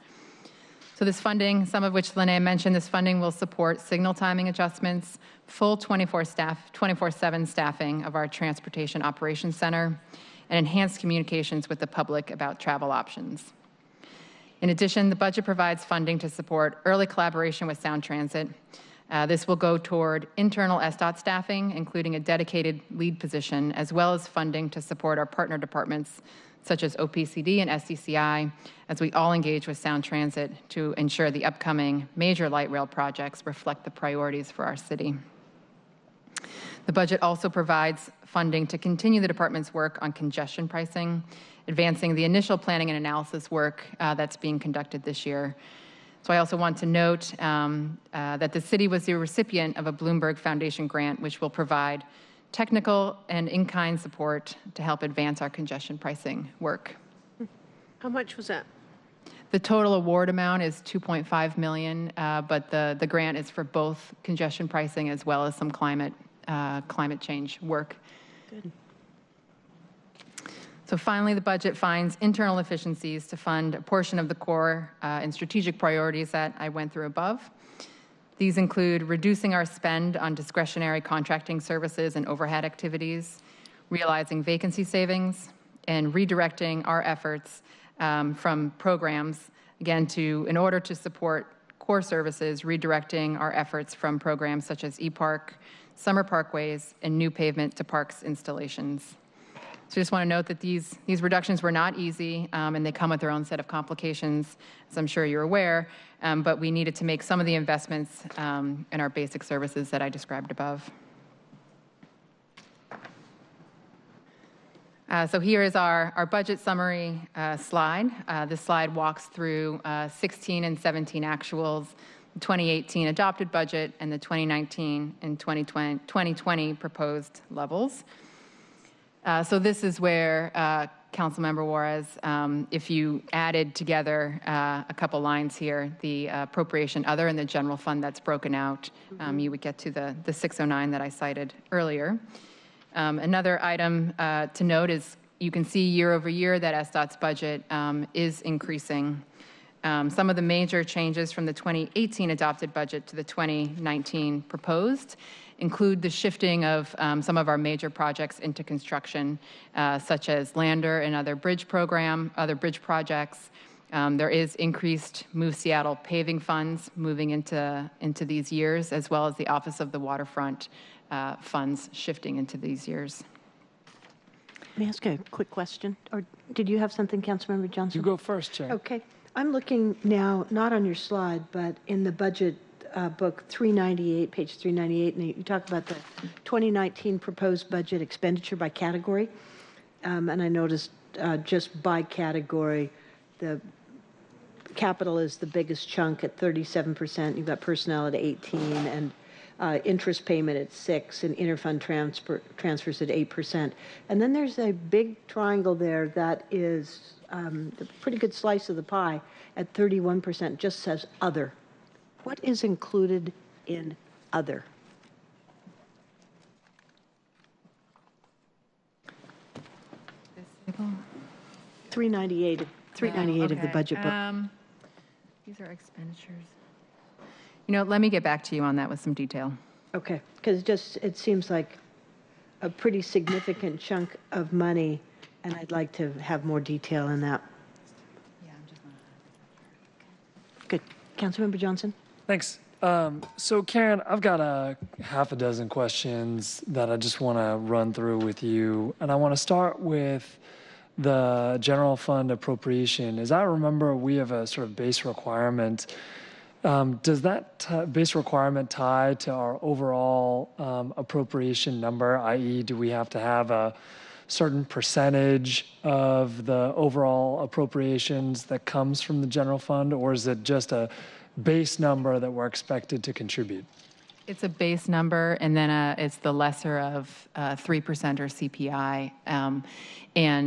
So this funding, some of which Linnea mentioned, this funding will support signal timing adjustments, full 24/7 staffing of our Transportation Operations Center, and enhanced communications with the public about travel options. In addition, the budget provides funding to support early collaboration with Sound Transit. This will go toward internal SDOT staffing, including a dedicated lead position, as well as funding to support our partner departments, such as OPCD and SDCI, as we all engage with Sound Transit to ensure the upcoming major light rail projects reflect the priorities for our city. The budget also provides funding to continue the department's work on congestion pricing, advancing the initial planning and analysis work that's being conducted this year. So I also want to note that the city was the recipient of a Bloomberg Foundation grant, which will provide technical and in-kind support to help advance our congestion pricing work.
How much was that?
The total award amount is $2.5 million, but the grant is for both congestion pricing as well as some climate change work.
Good.
So finally, the budget finds internal efficiencies to fund a portion of the core and strategic priorities that I went through above. These include reducing our spend on discretionary contracting services and overhead activities, realizing vacancy savings, and redirecting our efforts from programs, again, in order to support core services, redirecting our efforts from programs such as ePark, summer parkways, and new pavement to parks installations. So I just want to note that these reductions were not easy, and they come with their own set of complications, as I'm sure you're aware, but we needed to make some of the investments in our basic services that I described above. So here is our budget summary slide. This slide walks through 16 and 17 actuals, the 2018 adopted budget, and the 2019 and 2020 proposed levels. So this is where, Councilmember Juarez, if you added together a couple lines here, the appropriation other and the general fund that's broken out, you would get to the 609 that I cited earlier. Another item to note is you can see year over year that SDOT's budget is increasing. Some of the major changes from the 2018 adopted budget to the 2019 proposed include the shifting of some of our major projects into construction, such as Lander and other bridge projects. There is increased Move Seattle paving funds moving into these years, as well as the Office of the Waterfront funds shifting into these years.
Let me ask a quick question. Or did you have something, Councilmember Johnson?
You go first, Chair.
Okay. I'm looking now, not on your slide, but in the budget book 398, page 398, and you talk about the 2019 proposed budget expenditure by category. And I noticed just by category, the capital is the biggest chunk at 37%. You've got personnel at 18, and interest payment at 6, and interfund transfers at 8%. And then there's a big triangle there that is a pretty good slice of the pie at 31%, just says other. What is included in other?
This table?
398 of the budget book.
These are expenditures. You know, let me get back to you on that with some detail.
Okay, because it seems like a pretty significant chunk of money, and I'd like to have more detail in that.
Yeah, I'm just
Good. Councilmember Johnson?
Thanks. So Karen, I've got a half a dozen questions that I just want to run through with you. And I want to start with the general fund appropriation. As I remember, we have a sort of base requirement. Does that base requirement tie to our overall appropriation number, i.e., do we have to have a certain percentage of the overall appropriations that comes from the general fund, or is it just a base number that we're expected to contribute?
It's a base number, and then it's the lesser of 3% or CPI.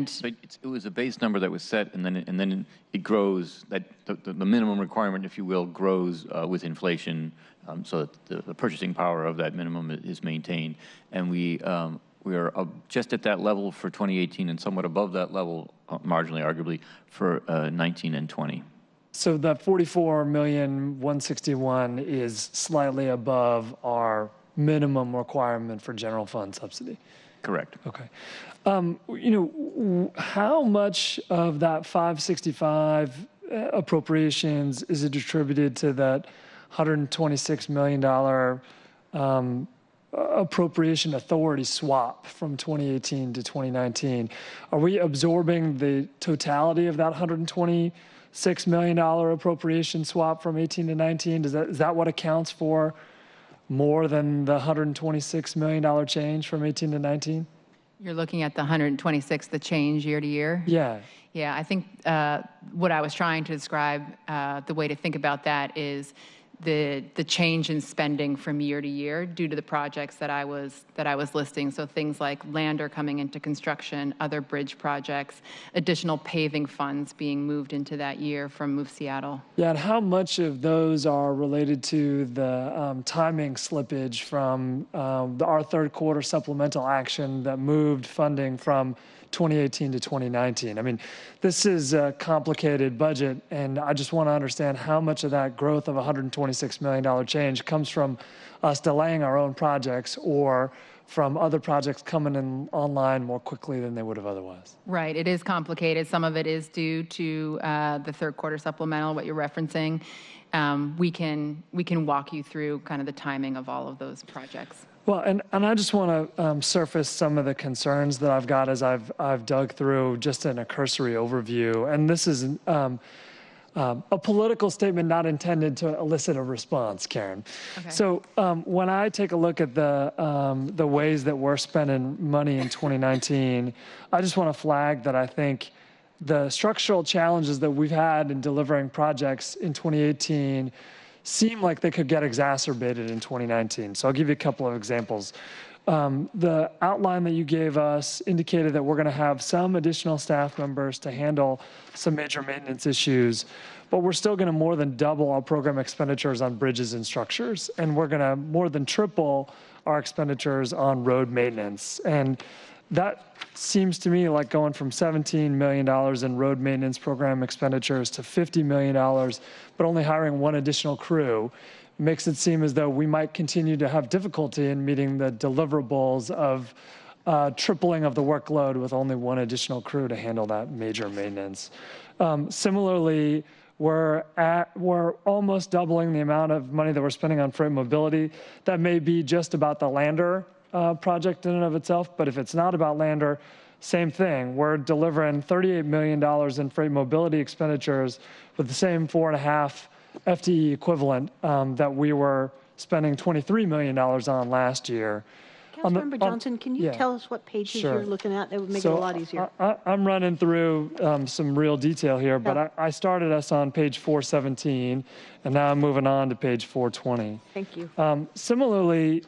So it was a base number that was set, and then it grows. That the minimum requirement, if you will, grows with inflation, so that the purchasing power of that minimum is maintained. And we are just at that level for 2018, and somewhat above that level, marginally, arguably, for 19 and 20.
So that 44,161,000 is slightly above our minimum requirement for general fund subsidy.
Correct.
Okay. How much of that 565 appropriations is it attributed to that $126 million appropriation authority swap from 2018 to 2019? Are we absorbing the totality of that $126 million appropriation swap from 18 to 19? Is that what accounts for more than the $126 million change from 18 to 19?
You're looking at the 126, the change year to year?
Yeah.
Yeah, I think what I was trying to describe, the way to think about that is the change in spending from year to year due to the projects that I was listing. So things like Lander coming into construction, other bridge projects, additional paving funds being moved into that year from Move Seattle.
Yeah, and how much of those are related to the timing slippage from our third quarter supplemental action that moved funding from 2018 to 2019. I mean, this is a complicated budget, and I just want to understand how much of that growth of $126 million change comes from us delaying our own projects or from other projects coming in online more quickly than they would have otherwise.
Right, it is complicated. Some of it is due to the third quarter supplemental, what you're referencing. We can walk you through kind of the timing of all of those projects.
Well, and I just want to surface some of the concerns that I've got as I've dug through just in a cursory overview. And this is a political statement not intended to elicit a response, Karen. Okay. So when I take a look at the ways that we're spending money in 2019, I just want to flag that I think the structural challenges that we've had in delivering projects in 2018 seem like they could get exacerbated in 2019. So I'll give you a couple of examples. The outline that you gave us indicated that we're going to have some additional staff members to handle some major maintenance issues, but we're still going to more than double our program expenditures on bridges and structures, and we're going to more than triple our expenditures on road maintenance. And that seems to me like going from $17 million in road maintenance program expenditures to $50 million, but only hiring one additional crew makes it seem as though we might continue to have difficulty in meeting the deliverables of tripling of the workload with only one additional crew to handle that major maintenance. Similarly, we're almost doubling the amount of money that we're spending on freight mobility. That may be just about the Lander project in and of itself, but if it's not about Lander, same thing. We're delivering $38 million in freight mobility expenditures with the same 4.5 FTE equivalent that we were spending $23 million on last year.
Councilmember Johnson, can you tell us what pages you're looking at? That would make it a lot easier.
I'm running through some real detail here, but I started us on page 417, and now I'm moving on to page 420.
Thank you.
Similarly,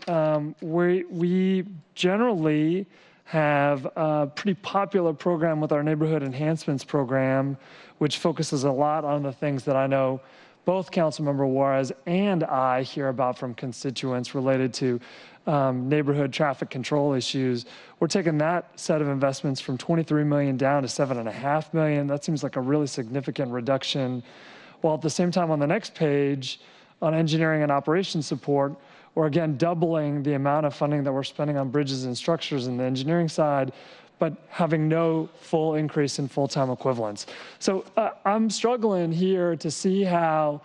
we generally have a pretty popular program with our Neighborhood Enhancements Program, which focuses a lot on the things that I know both Councilmember Juarez and I hear about from constituents related to neighborhood traffic control issues. We're taking that set of investments from $23 million down to $7.5 million. That seems like a really significant reduction. While at the same time on the next page, on engineering and operations support, we're again doubling the amount of funding that we're spending on bridges and structures in the engineering side, but having no full increase in full-time equivalents. So I'm struggling here to see how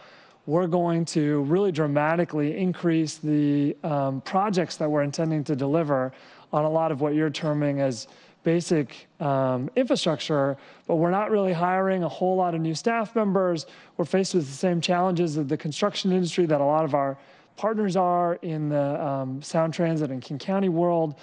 we're going to really dramatically increase the projects that we're intending to deliver on a lot of what you're terming as basic infrastructure, but we're not really hiring a whole lot of new staff members. We're faced with the same challenges of the construction industry that a lot of our partners are in the Sound Transit and King County world.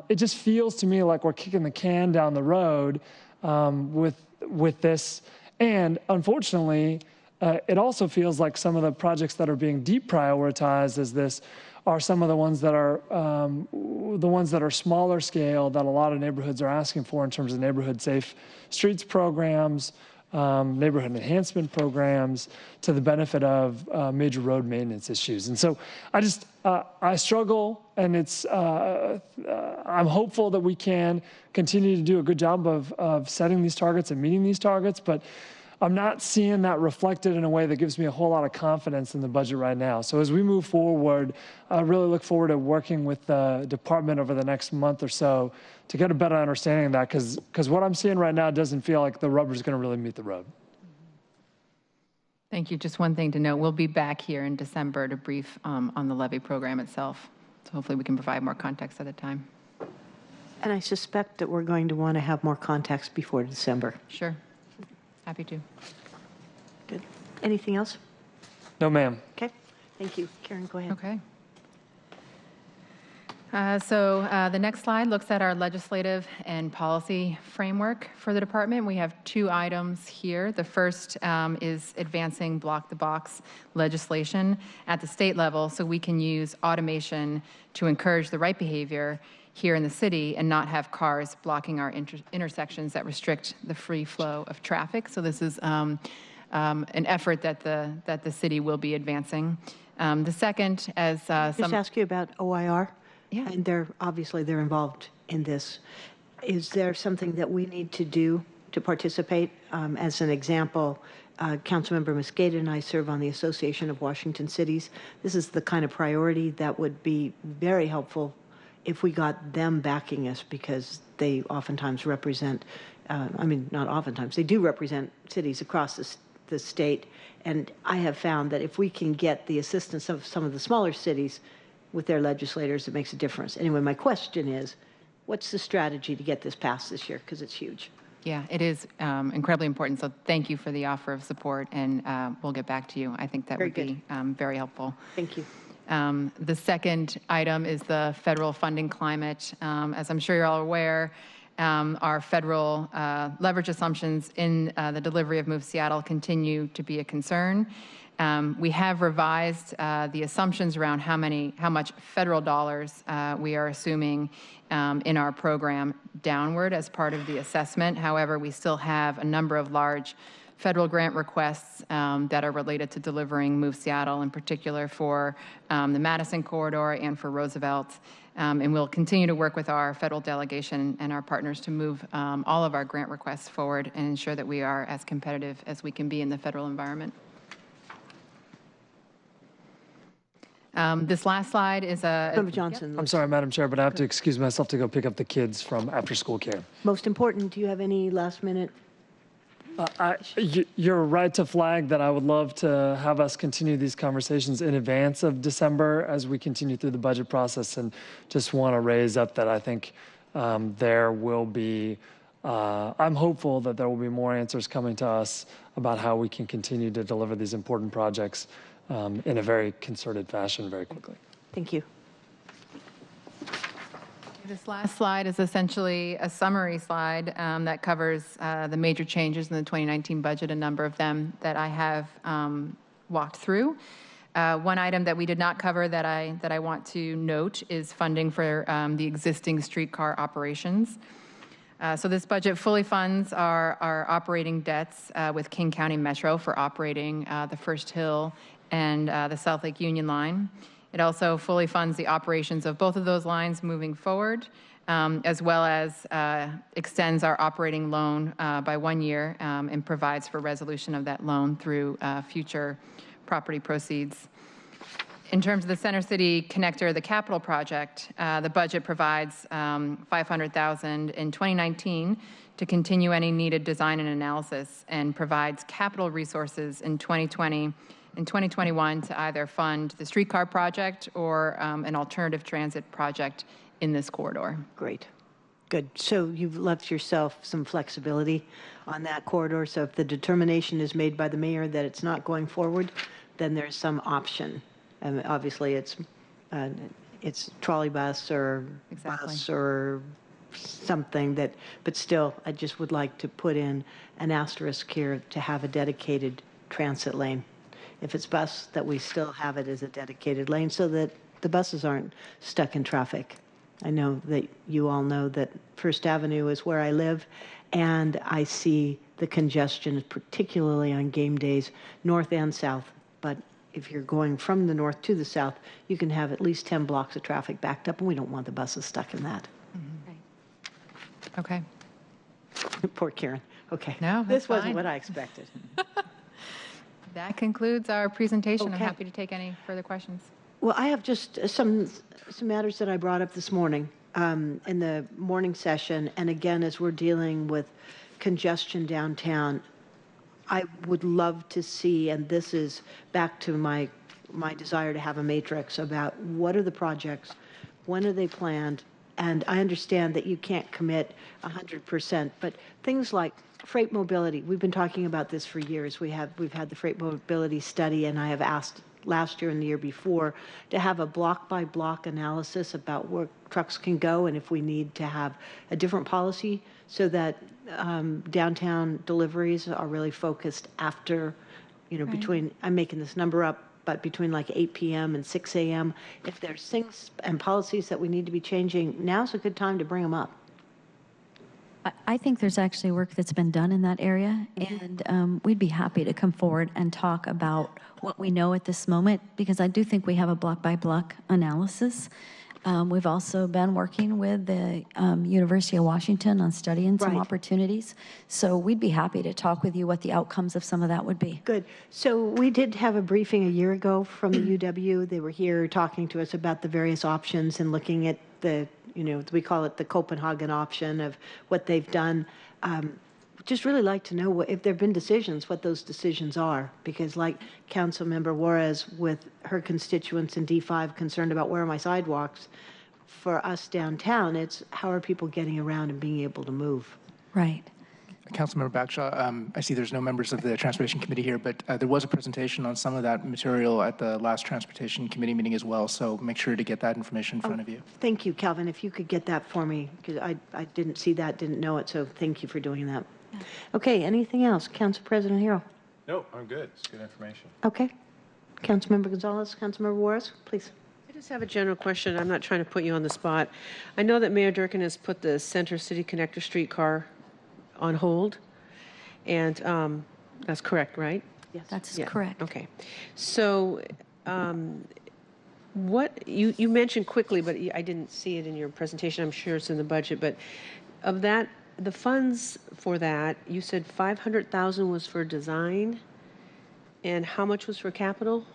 It just feels to me like we're kicking the can down the road with this. And unfortunately, it also feels like some of the projects that are being deprioritized as this are some of the ones that are smaller scale that a lot of neighborhoods are asking for in terms of neighborhood safe streets programs, neighborhood enhancement programs to the benefit of major road maintenance issues. And so I struggle, and I'm hopeful that we can continue to do a good job of setting these targets and meeting these targets, but I'm not seeing that reflected in a way that gives me a whole lot of confidence in the budget right now. So as we move forward, I really look forward to working with the department over the next month or so to get a better understanding of that, because what I'm seeing right now doesn't feel like the rubber's going to really meet the road.
Thank you. Just one thing to note, we'll be back here in December to brief on the levy program itself. So hopefully we can provide more context at the time.
And I suspect that we're going to want to have more context before December.
Sure. Happy to.
Good. Anything else?
No, ma'am.
Okay. Thank you. Karen, go ahead.
Okay. So the next slide looks at our legislative and policy framework for the department. We have two items here. The first is advancing block-the-box legislation at the state level so we can use automation to encourage the right behavior here in the city and not have cars blocking our intersections that restrict the free flow of traffic. So this is an effort that the city will be advancing. The second, as
just ask you about OIR.
Yeah.
And they're involved in this. Is there something that we need to do to participate? As an example, Councilmember Mosqueda and I serve on the Association of Washington Cities. This is the kind of priority that would be very helpful if we got them backing us, because they oftentimes represent, not oftentimes, they do represent cities across the state. And I have found that if we can get the assistance of some of the smaller cities with their legislators, it makes a difference. Anyway, my question is, what's the strategy to get this passed this year? Because it's huge.
Yeah, it is incredibly important. So thank you for the offer of support, and we'll get back to you. I think that would be very helpful.
Thank you.
The second item is the federal funding climate. As I'm sure you're all aware, our federal leverage assumptions in the delivery of Move Seattle continue to be a concern. We have revised the assumptions around how much federal dollars we are assuming in our program downward as part of the assessment. However, we still have a number of large federal grant requests that are related to delivering Move Seattle, in particular for the Madison corridor and for Roosevelt. And we'll continue to work with our federal delegation and our partners to move all of our grant requests forward and ensure that we are as competitive as we can be in the federal environment. This last slide is
Member Johnson.
I'm sorry, Madam Chair, but I have to excuse myself to go pick up the kids from after-school care.
Most important, do you have any last-minute?
You're right to flag that I would love to have us continue these conversations in advance of December as we continue through the budget process, and just want to raise up that I think there will be I'm hopeful that there will be more answers coming to us about how we can continue to deliver these important projects in a very concerted fashion very quickly.
Thank you.
This last slide is essentially a summary slide that covers the major changes in the 2019 budget, a number of them that I have walked through. One item that we did not cover that I want to note is funding for the existing streetcar operations. So this budget fully funds our operating debts with King County Metro for operating the First Hill and the South Lake Union line. It also fully funds the operations of both of those lines moving forward, as well as extends our operating loan by 1 year and provides for resolution of that loan through future property proceeds. In terms of the Center City Connector, the capital project, the budget provides $500,000 in 2019 to continue any needed design and analysis, and provides capital resources in 2020 and 2021 to either fund the streetcar project or an alternative transit project in this corridor.
Great. Good. So you've left yourself some flexibility on that corridor. So if the determination is made by the mayor that it's not going forward, then there's some option. And obviously it's trolley bus or bus or something that, but still, I just would like to put in an asterisk here to have a dedicated transit lane. If it's bus, that we still have it as a dedicated lane so that the buses aren't stuck in traffic. I know that you all know that First Avenue is where I live, and I see the congestion, particularly on game days, north and south. But if you're going from the north to the south, you can have at least 10 blocks of traffic backed up, and we don't want the buses stuck in that.
Mm-hmm. Okay.
Poor Karen. Okay.
No,
this
that's
wasn't
fine.
what I expected.
That concludes our presentation.
Okay.
I'm happy to take any further questions.
Well, I have just some matters that I brought up this morning in the morning session. And again, as we're dealing with congestion downtown, I would love to see, and this is back to my desire to have a matrix about what are the projects, when are they planned, and I understand that you can't commit 100%, but things like freight mobility, we've been talking about this for years. We've had the freight mobility study, and I have asked last year and the year before to have a block-by-block analysis about where trucks can go and if we need to have a different policy so that downtown deliveries are really focused after,
Right.
between, I'm making this number up, but between like 8 p.m. and 6 a.m. If there's things and policies that we need to be changing, now's a good time to bring them up.
I think there's actually work that's been done in that area, and we'd be happy to come forward and talk about what we know at this moment, because I do think we have a block-by-block analysis. We've also been working with the University of Washington on studying some
Right.
opportunities, so we'd be happy to talk with you what the outcomes of some of that would be.
Good. So we did have a briefing a year ago from the UW. They were here talking to us about the various options and looking at the, we call it the Copenhagen option of what they've done. Just really like to know if there have been decisions, what those decisions are, because like Councilmember Juarez with her constituents in D5 concerned about where are my sidewalks, for us downtown, it's how are people getting around and being able to move.
Right.
Councilmember Bagshaw, I see there's no members of the Transportation Committee here, but there was a presentation on some of that material at the last Transportation Committee meeting as well, so make sure to get that information in front of you.
Thank you, Calvin. If you could get that for me, because I didn't see that, didn't know it, so thank you for doing that. Okay, anything else? Council President Hero.
No, I'm good. It's good information.
Okay. Councilmember Gonzalez, Councilmember Juarez, please.
I just have a general question. I'm not trying to put you on the spot. I know that Mayor Durkin has put the Center City Connector streetcar on hold, and that's correct, right?
Yes.
That's correct.
Okay. So what you mentioned quickly, but I didn't see it in your presentation. I'm sure it's in the budget, but of that, the funds for that, you said 500,000 was for design, and how much was for capital?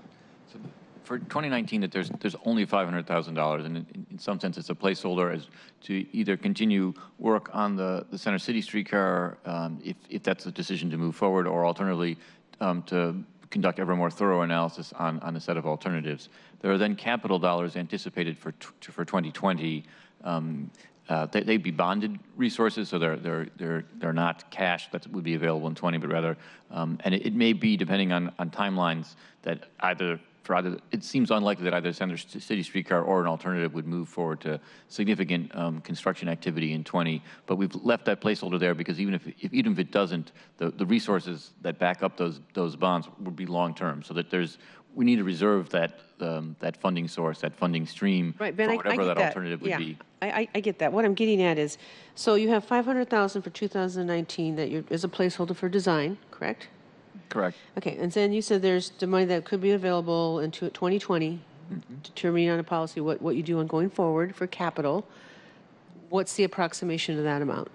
So for 2019, that there's only $500,000, and in some sense, it's a placeholder as to either continue work on the Center City streetcar, if that's a decision to move forward, or alternatively, to conduct ever more thorough analysis on a set of alternatives. There are then capital dollars anticipated for 2020. They'd be bonded resources, so they're not cash that would be available in 20, but rather, and it may be depending on timelines that it seems unlikely that either Center City Streetcar or an alternative would move forward to significant construction activity in 20. But we've left that placeholder there because even if it doesn't, the resources that back up those bonds would be long term. So that we need to reserve that funding source, that funding stream,
right, Ben,
for whatever
I get
that alternative would be.
I get that. What I'm getting at is, so you have $500,000 for 2019 that is a placeholder for design, correct?
Correct.
Okay, and then you said there's the money that could be available in 2020, determining on a policy what you do on going forward for capital. What's the approximation of that amount?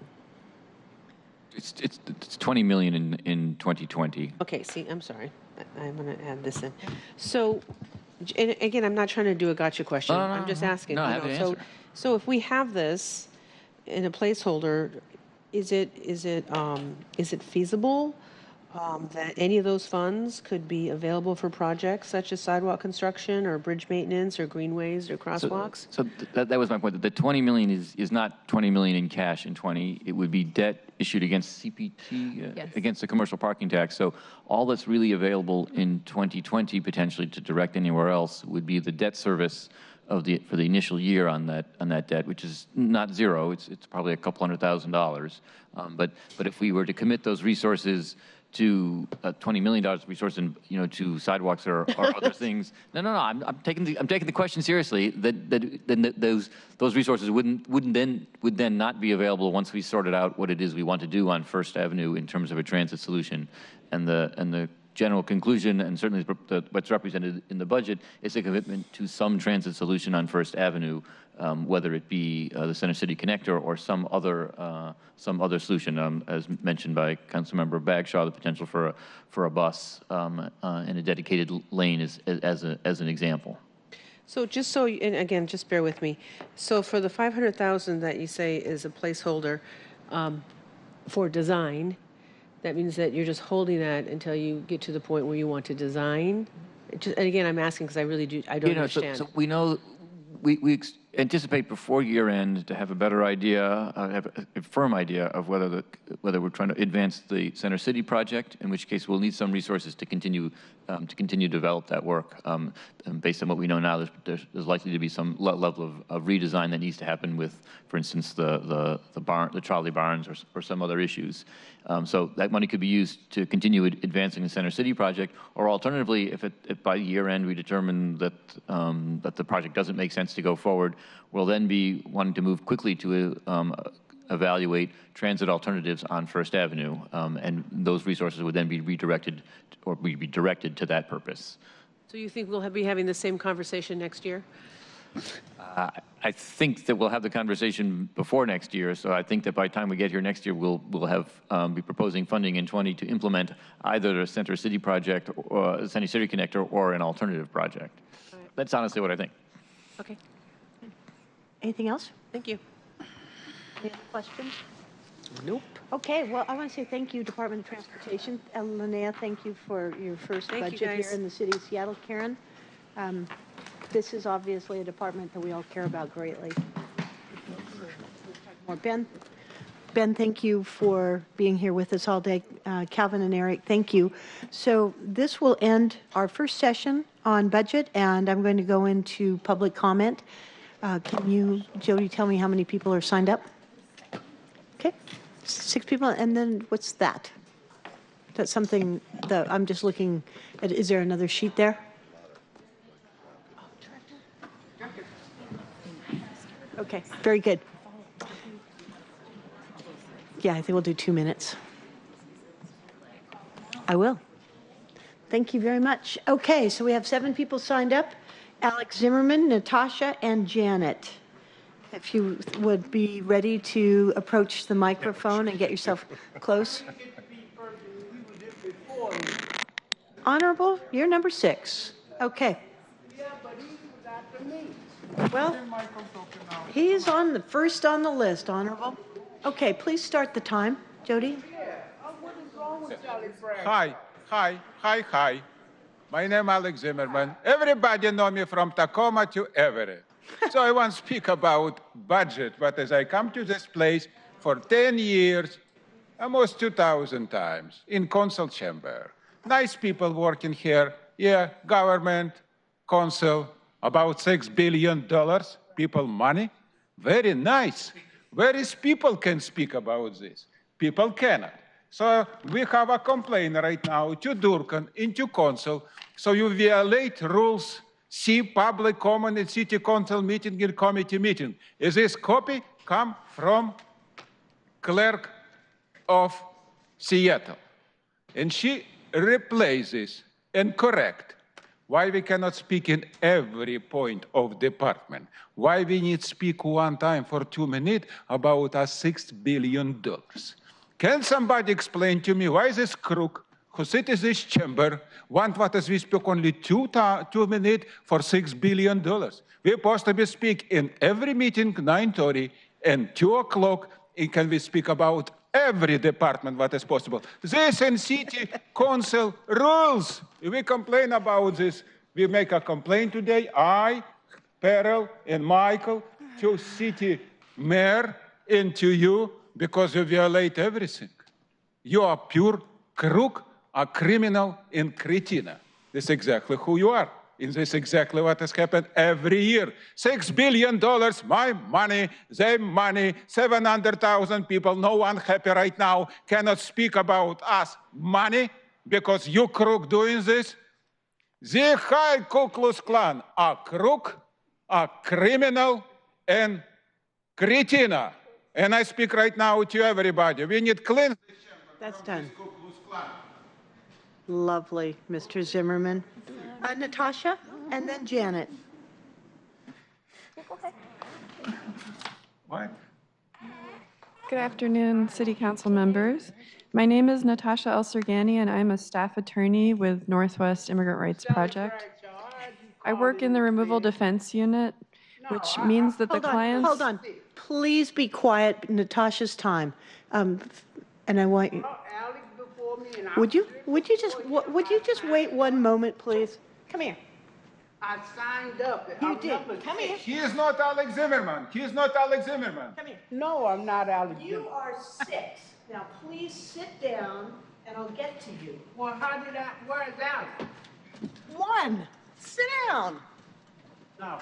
It's 20 million in 2020.
Okay, see, I'm sorry. I'm going to add this in. So, and again, I'm not trying to do a gotcha question.
No,
I'm just asking.
No, I have the answer.
So if we have this in a placeholder, is it feasible that any of those funds could be available for projects such as sidewalk construction or bridge maintenance or greenways or crosswalks?
So that was my point. That the 20 million is not 20 million in cash in 20. It would be debt issued against CPT,
Yes.
against the commercial parking tax. So all that's really available in 2020 potentially to direct anywhere else would be the debt service for the initial year on that debt, which is not zero. It's probably a couple $100,000. But if we were to commit those resources to $20 million resource and to sidewalks or other things. No. I'm taking the question seriously. That those resources would then not be available once we sorted out what it is we want to do on First Avenue in terms of a transit solution. And the general conclusion, and certainly what's represented in the budget, is a commitment to some transit solution on First Avenue, whether it be the Center City Connector or some other solution. As mentioned by Councilmember Bagshaw, the potential for a bus in a dedicated lane as an example.
So and again, just bear with me. So for the 500,000 that you say is a placeholder for design, that means that you're just holding that until you get to the point where you want to design. And again, I'm asking because I don't understand.
So we know we anticipate before year end to have a better idea, have a firm idea of whether we're trying to advance the Center City project, in which case we'll need some resources to continue to develop that work. And based on what we know now, there's likely to be some level of redesign that needs to happen with, for instance, the trolley barns or some other issues. So that money could be used to continue advancing the Center City project, or alternatively, if by year end we determine that the project doesn't make sense to go forward, we'll then be wanting to move quickly to evaluate transit alternatives on First Avenue, and those resources would then be redirected or be directed to that purpose.
So you think we'll be having the same conversation next year?
I think that we'll have the conversation before next year. So I think that by the time we get here next year, we'll be proposing funding in 20 to implement either a Center City project or a Center City Connector or an alternative project. Right. That's honestly what I think.
Okay.
Anything else?
Thank you.
Any other questions?
Nope.
Okay, well, I want to say thank you, Department of Transportation. Linnea, thank you for your first budget here in the city of Seattle. Karen, this is obviously a department that we all care about greatly. More. Ben, thank you for being here with us all day. Calvin and Eric, thank you. So this will end our first session on budget, and I'm going to go into public comment. Can you, Jody, tell me how many people are signed up? Okay, 6 people, and then what's that? That's something that I'm just looking at. Is there another sheet there? Okay, very good. Yeah, I think we'll do 2 minutes. I will. Thank you very much. Okay, so we have 7 people signed up. Alex Zimmerman, Natasha, and Janet. If you would be ready to approach the microphone and get yourself close. Honorable, you're number 6. Okay. Well, he is on the first on the list, Honorable. Okay, please start the time, Jody.
Hi.
My name is Alex Zimmerman. Everybody know me from Tacoma to Everett. So I want to speak about budget, but as I come to this place for 10 years, almost 2,000 times in council chamber. Nice people working here. Yeah, government, council, about $6 billion, people money. Very nice. Where is people can speak about this? People cannot. So we have a complaint right now to Durkan, into council, so you violate rules, see public comment in city council meeting and committee meeting. Is this copy come from clerk of Seattle? And she replaces and correct. Why we cannot speak in every point of department? Why we need speak one time for 2 minutes about our $6 billion? Can somebody explain to me why this crook who sit in this chamber want what as we speak only 2 minutes for $6 billion? We're supposed to be speak in every meeting 9:30 and 2 o'clock, and can we speak about every department what is possible. This in city council rules. We complain about this. We make a complaint today, I, Peril, and Michael, to city mayor and to you, because you violate everything. You are pure crook, a criminal, and cretina. This is exactly who you are. And this is exactly what has happened every year. $6 billion, my money, their money, 700,000 people, no one happy right now, cannot speak about us money because you crook doing this. The high Ku Klux Klan are crook, a criminal, and cretina. And I speak right now to everybody. We need clean.
That's done. Lovely, Mr. Zimmerman. Natasha, and then Janet.
What?
Good afternoon, City Council members. My name is Natasha El-Sergani, and I'm a staff attorney with Northwest Immigrant Rights Project. I work in the Removal Defense Unit, which means that the clients...
Hold on. Please be quiet. Natasha's time. And I want you... Would you just wait one moment, please? Come here.
I signed up.
You did. Come here.
He is not Alex Zimmerman. He is not Alex Zimmerman.
Come here.
No, I'm not Alex.
You are 6. Now, please sit down, and I'll get to you.
Well, where's Alex?
1. Sit down.
No.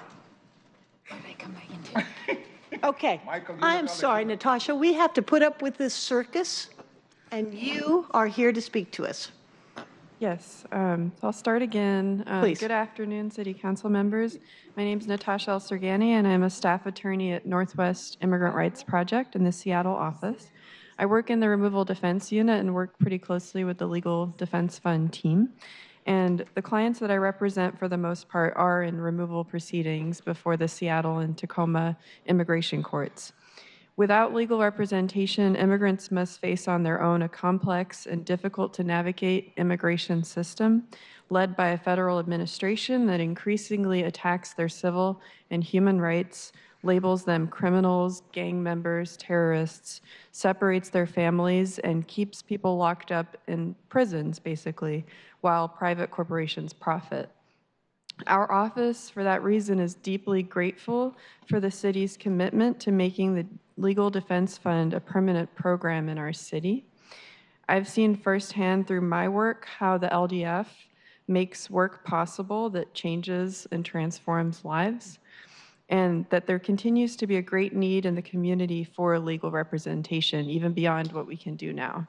Okay. I am sorry, Natasha. We have to put up with this circus, and you are here to speak to us.
Yes, so I'll start again.
Please.
Good afternoon, City Council members. My name is Natasha El-Sergani, and I'm a staff attorney at Northwest Immigrant Rights Project in the Seattle office. I work in the Removal Defense Unit and work pretty closely with the Legal Defense Fund team. And the clients that I represent for the most part are in removal proceedings before the Seattle and Tacoma immigration courts. Without legal representation, immigrants must face on their own a complex and difficult to navigate immigration system led by a federal administration that increasingly attacks their civil and human rights, labels them criminals, gang members, terrorists, separates their families, and keeps people locked up in prisons, basically, while private corporations profit. Our office, for that reason, is deeply grateful for the city's commitment to making the Legal Defense Fund a permanent program in our city. I've seen firsthand through my work how the LDF makes work possible that changes and transforms lives, and that there continues to be a great need in the community for legal representation, even beyond what we can do now.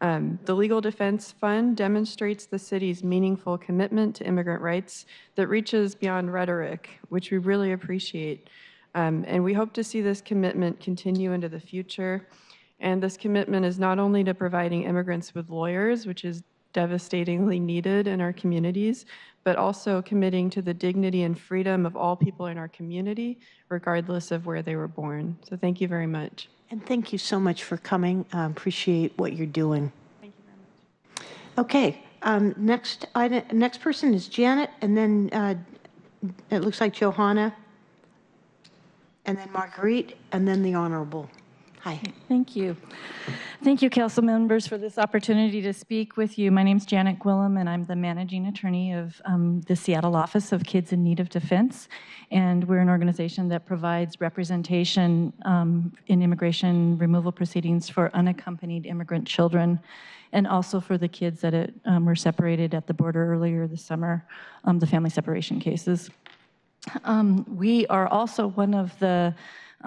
The Legal Defense Fund demonstrates the city's meaningful commitment to immigrant rights that reaches beyond rhetoric, which we really appreciate. And we hope to see this commitment continue into the future. And this commitment is not only to providing immigrants with lawyers, which is devastatingly needed in our communities, but also committing to the dignity and freedom of all people in our community, regardless of where they were born. So thank you very much.
And thank you so much for coming. Appreciate what you're doing.
Thank you very much.
Okay, next person is Janet, and then it looks like Johanna, and then Marguerite, and then the Honorable. Hi.
Thank you. Thank you, council members, for this opportunity to speak with you. My name is Janet Gwillem, and I'm the managing attorney of the Seattle Office of Kids in Need of Defense. And we're an organization that provides representation in immigration removal proceedings for unaccompanied immigrant children, and also for the kids that were separated at the border earlier this summer, the family separation cases. We are also one of the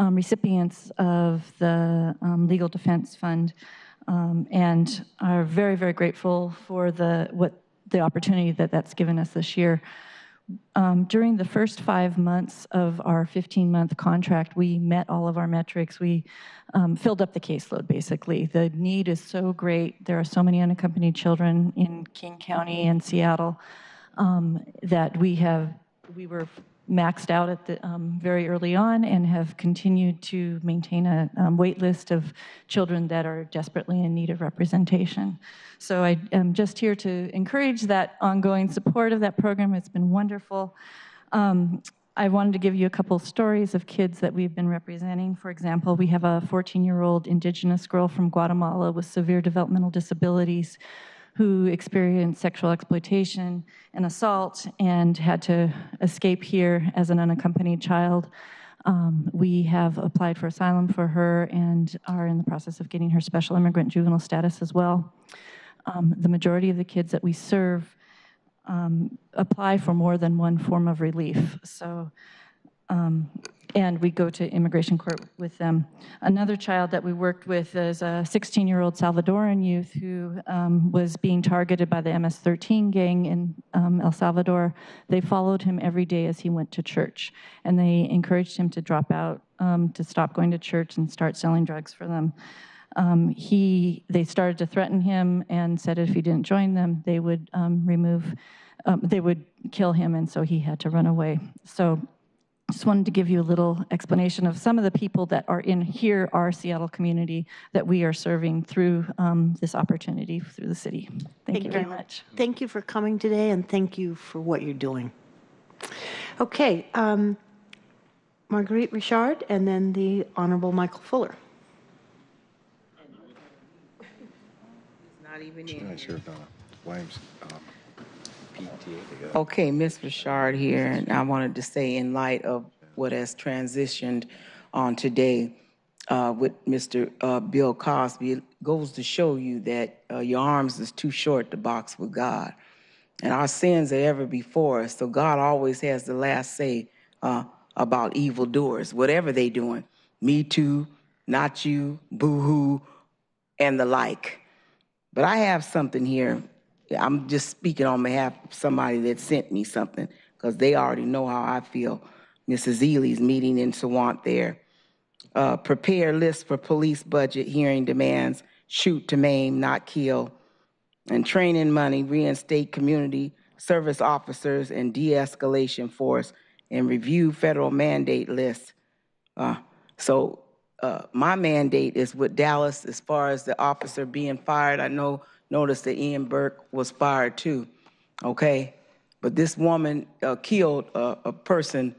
recipients of the Legal Defense Fund, and are very, very grateful for the opportunity that's given us this year. During the first 5 months of our 15-month contract, we met all of our metrics. We filled up the caseload, basically. The need is so great. There are so many unaccompanied children in King County and Seattle that we were maxed out at the very early on and have continued to maintain a wait list of children that are desperately in need of representation. So I am just here to encourage that ongoing support of that program. It's been wonderful. I wanted to give you a couple stories of kids that we've been representing. For example, we have a 14-year-old indigenous girl from Guatemala with severe developmental disabilities who experienced sexual exploitation and assault and had to escape here as an unaccompanied child. We have applied for asylum for her and are in the process of getting her special immigrant juvenile status as well. The majority of the kids that we serve apply for more than one form of relief. So, and we go to immigration court with them. Another child that we worked with is a 16-year-old Salvadoran youth who was being targeted by the MS-13 gang in El Salvador. They followed him every day as he went to church, and they encouraged him to drop out, to stop going to church and start selling drugs for them. They started to threaten him and said if he didn't join them, they would they would kill him, and so he had to run away. So just wanted to give you a little explanation of some of the people that are in here, our Seattle community, that we are serving through this opportunity through the city. Thank you very much.
Thank you for coming today, and thank you for what you're doing. Okay, Marguerite Richard, and then the Honorable Michael Fuller.
Not even in.
PTA.
Okay, Ms. Richard here, and I wanted to say in light of what has transitioned on today with Mr. Bill Cosby, it goes to show you that your arms is too short to box with God. And our sins are ever before us, so God always has the last say about evildoers, whatever they doing. Me too, not you, boo-hoo, and the like. But I have something here. I'm just speaking on behalf of somebody that sent me something because they already know how I feel. Mrs. Ely's meeting in Sawant there. Prepare list for police budget, hearing demands, shoot to maim, not kill, and training money, reinstate community service officers and de-escalation force, and review federal mandate list. So my mandate is with Dallas as far as the officer being fired. I noticed that Ian Burke was fired too, okay? But this woman killed a person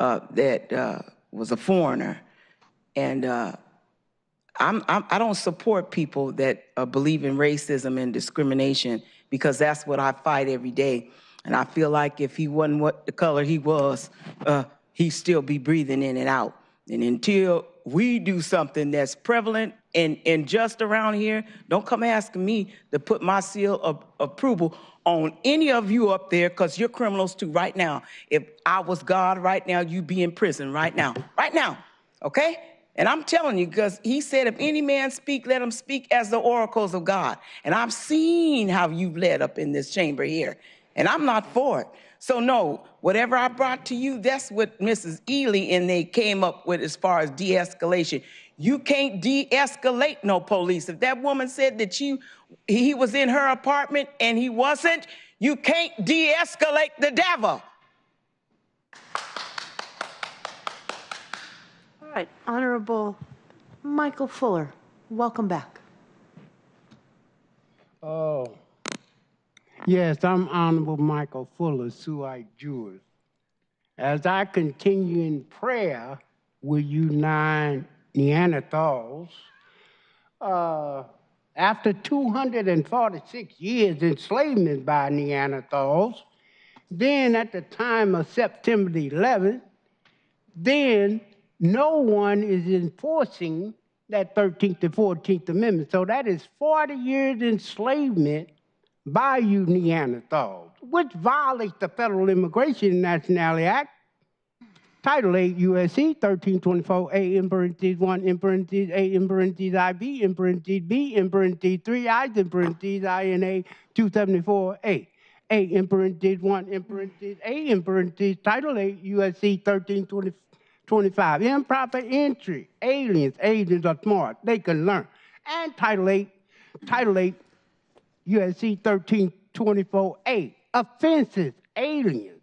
that was a foreigner. And I don't support people that believe in racism and discrimination because that's what I fight every day. And I feel like if he wasn't what the color he was, he'd still be breathing in and out. And until we do something that's prevalent and just around here, don't come asking me to put my seal of approval on any of you up there because you're criminals too right now. If I was God right now, you'd be in prison right now, okay? And I'm telling you, because he said, if any man speak, let him speak as the oracles of God. And I've seen how you've led up in this chamber here, and I'm not for it. So no, whatever I brought to you, that's what Mrs. Ely and they came up with as far as de-escalation. You can't de-escalate no police. If that woman said that he was in her apartment and he wasn't, you can't de-escalate the devil.
All right, Honorable Michael Fuller, welcome back.
Oh, yes, I'm Honorable Michael Fuller, Suite Jewers. As I continue in prayer with you 9 Neanderthals. After 246 years enslavement by Neanderthals, then at the time of September the 11th, then no one is enforcing that 13th and 14th Amendment. So that is 40 years enslavement by you Neanderthals, which violates the Federal Immigration and Nationality Act, Title 8 U.S.C. 1324A in parentheses 1 in parentheses A in parentheses IB in parentheses B in parentheses 3 I's in parentheses INA 274A. A in parentheses 1 in parentheses A in parentheses Title 8 U.S.C. 1325. Improper entry. Aliens are smart. They can learn. And Title 8 U.S.C. 1324A. Offenses. Aliens.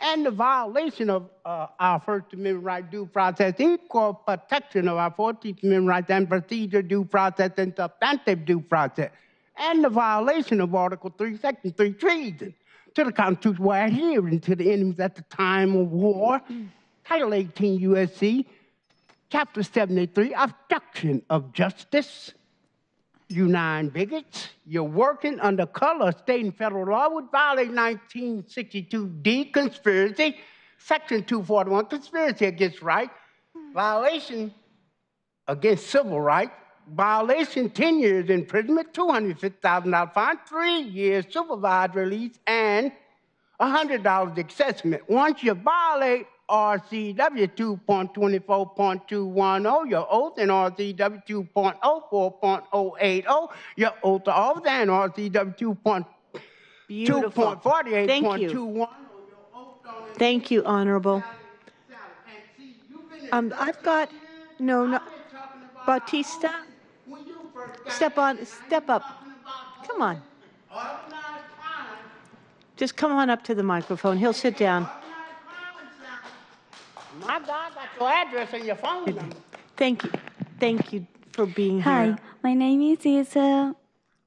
And the violation of our First Amendment right due process, equal protection of our 14th Amendment rights and procedure due process and substantive due process, and the violation of Article 3, Section 3, treason to the Constitution while adhering to the enemies at the time of war. Title 18 U.S.C., Chapter 73, obstruction of justice. You nine bigots, you're working under color of state and federal law would violate 1962D, conspiracy, Section 241, conspiracy against right, violation against civil rights, violation 10 years imprisonment, $250,000 fine, 3 years supervised release, and $100 assessment. Once you violate RCW 2.24.210, your oath, and RCW 2.04.080, your oath of office, and RCW 2.48.21.
Thank you, Honorable. I've got, no, Bautista, step up. Come on. Just come on up to the microphone. He'll sit down.
My God, that's your address and your phone number.
Thank you. Thank you for being here.
Hi, my name is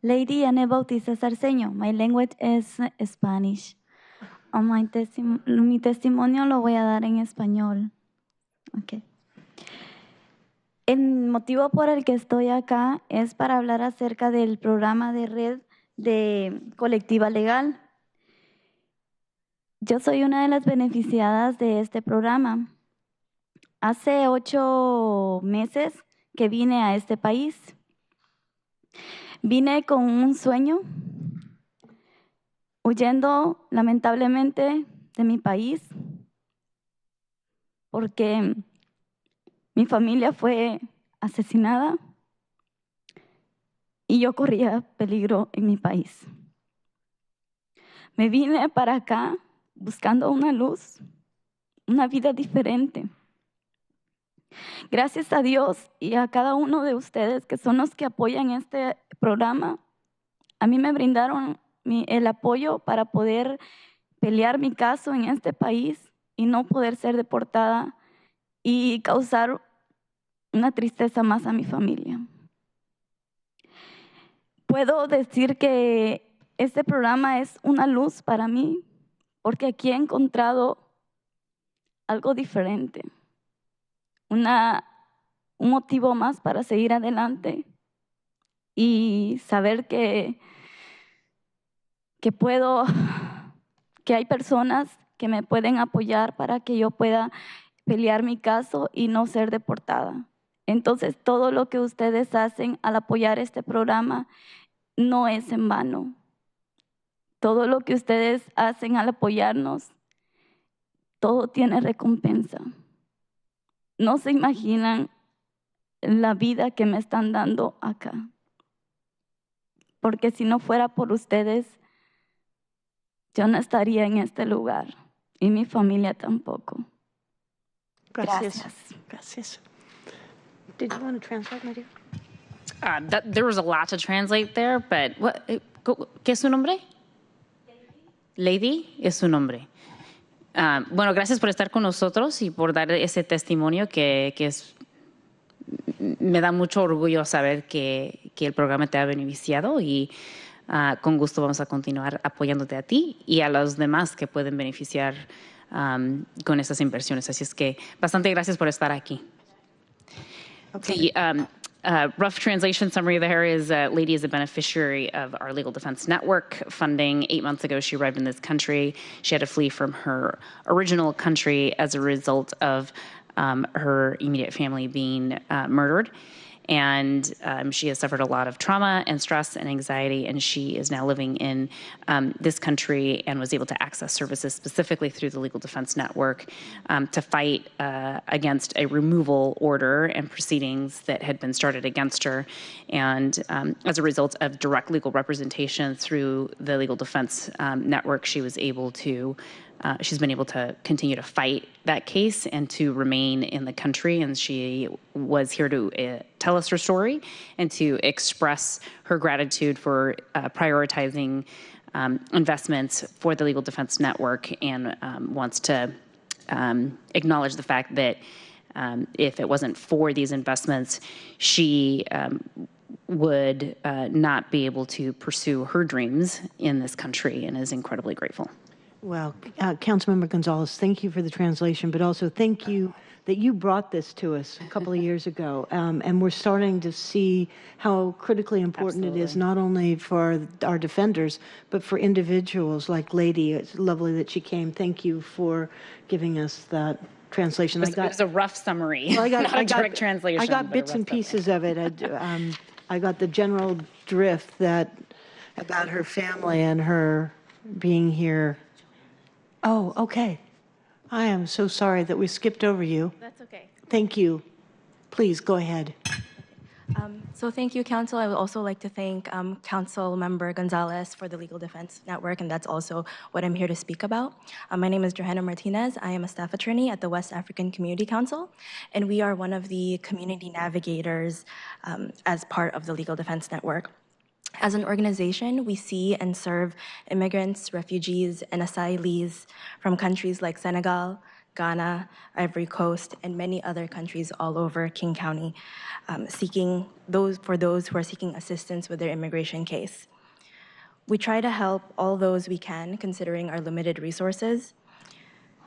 Lady Ana Bautista Sarceño. My language is Spanish. Mi testimonio lo voy a dar en español. Okay. El motivo por el que estoy acá es para hablar acerca del programa de red de colectiva legal. Yo soy una de las beneficiadas de este programa. Hace 8 meses que vine a este país. Vine con un sueño, huyendo lamentablemente de mi país, porque mi familia fue asesinada y yo corría peligro en mi país. Me vine para acá buscando una luz, una vida diferente. Gracias a Dios y a cada uno de ustedes que son los que apoyan este programa, a mí me brindaron el apoyo para poder pelear mi caso en este país y no poder ser deportada y causar una tristeza más a mi familia. Puedo decir que este programa es una luz para mí porque aquí he encontrado algo diferente. Un motivo más para seguir adelante y saber que hay personas que me pueden apoyar para que yo pueda pelear mi caso y no ser deportada. Entonces, todo lo que ustedes hacen al apoyar este programa no es en vano. Todo lo que ustedes hacen al apoyarnos, todo tiene recompensa. No se imaginan la vida que me están dando acá. Porque si no fuera por ustedes, yo no estaría en este lugar y mi familia tampoco.
Gracias. Gracias. Did you want to translate, my dear?
There was a lot to translate there, but ¿qué es su nombre? Lady es su nombre. Bueno, gracias por estar con nosotros y por dar ese testimonio que me da mucho orgullo saber que el programa te ha beneficiado y con gusto vamos a continuar apoyándote a ti y a los demás que pueden beneficiar con estas inversiones. Así es que bastante gracias por estar aquí. The rough translation summary there is Lady is a beneficiary of our legal defense network funding. 8 months ago, she arrived in this country. She had to flee from her original country as a result of her immediate family being murdered. And she has suffered a lot of trauma and stress and anxiety, and she is now living in this country and was able to access services specifically through the Legal Defense Network to fight against a removal order and proceedings that had been started against her. And as a result of direct legal representation through the Legal Defense Network, she was able to she's been able to continue to fight that case and to remain in the country. And she was here to tell us her story and to express her gratitude for prioritizing investments for the Legal Defense Network, and wants to acknowledge the fact that if it wasn't for these investments, she would not be able to pursue her dreams in this country, and is incredibly grateful.
Well, Councilmember Gonzalez, thank you for the translation, but also thank you that you brought this to us a couple of years ago. And we're starting to see how critically important it is, not only for our defenders, but for individuals like Lady. It's lovely that she came. Thank you for giving us that translation.
It was a rough summary,
well,
not a direct translation.
I got bits and pieces of it. I got the general drift about her family and her being here. Oh, okay. I am so sorry that we skipped over you.
That's okay.
Thank you. Please go ahead.
So thank you, Council. I would also like to thank Council Member Gonzalez for the Legal Defense Network, and that's also what I'm here to speak about. My name is Johanna Martinez. I am a staff attorney at the West African Community Council, and we are one of the community navigators as part of the Legal Defense Network. As an organization, we see and serve immigrants, refugees, and asylees from countries like Senegal, Ghana, Ivory Coast, and many other countries all over King County, for those who are seeking assistance with their immigration case. We try to help all those we can, considering our limited resources.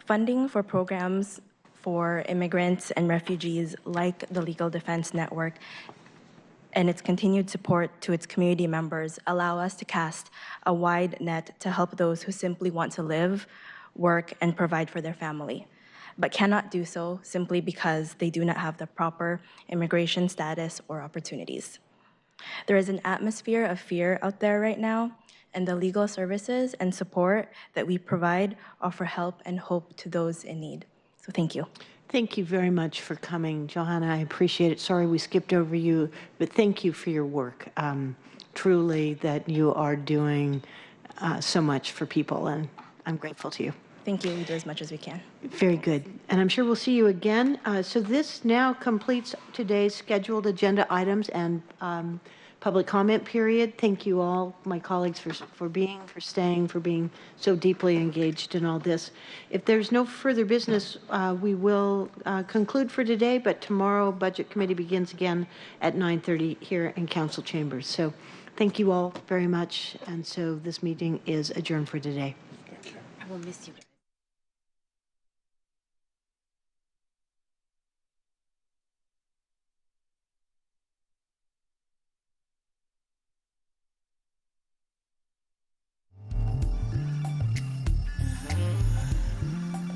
Funding for programs for immigrants and refugees like the Legal Defense Network and its continued support to its community members allow us to cast a wide net to help those who simply want to live, work, and provide for their family, but cannot do so simply because they do not have the proper immigration status or opportunities. There is an atmosphere of fear out there right now, and the legal services and support that we provide offer help and hope to those in need. So thank you.
Thank you very much for coming, Johanna. I appreciate it. Sorry we skipped over you, but thank you for your work. Truly that you are doing so much for people, and I'm grateful to you.
Thank you. We do as much as we can.
Very good. And I'm sure we'll see you again. So this now completes today's scheduled agenda items and public comment period. Thank you all, my colleagues, for staying, for being so deeply engaged in all this. If there's no further business, we will conclude for today, but tomorrow Budget Committee begins again at 9:30 here in Council Chambers. So thank you all very much. And so this meeting is adjourned for today.
I will miss you.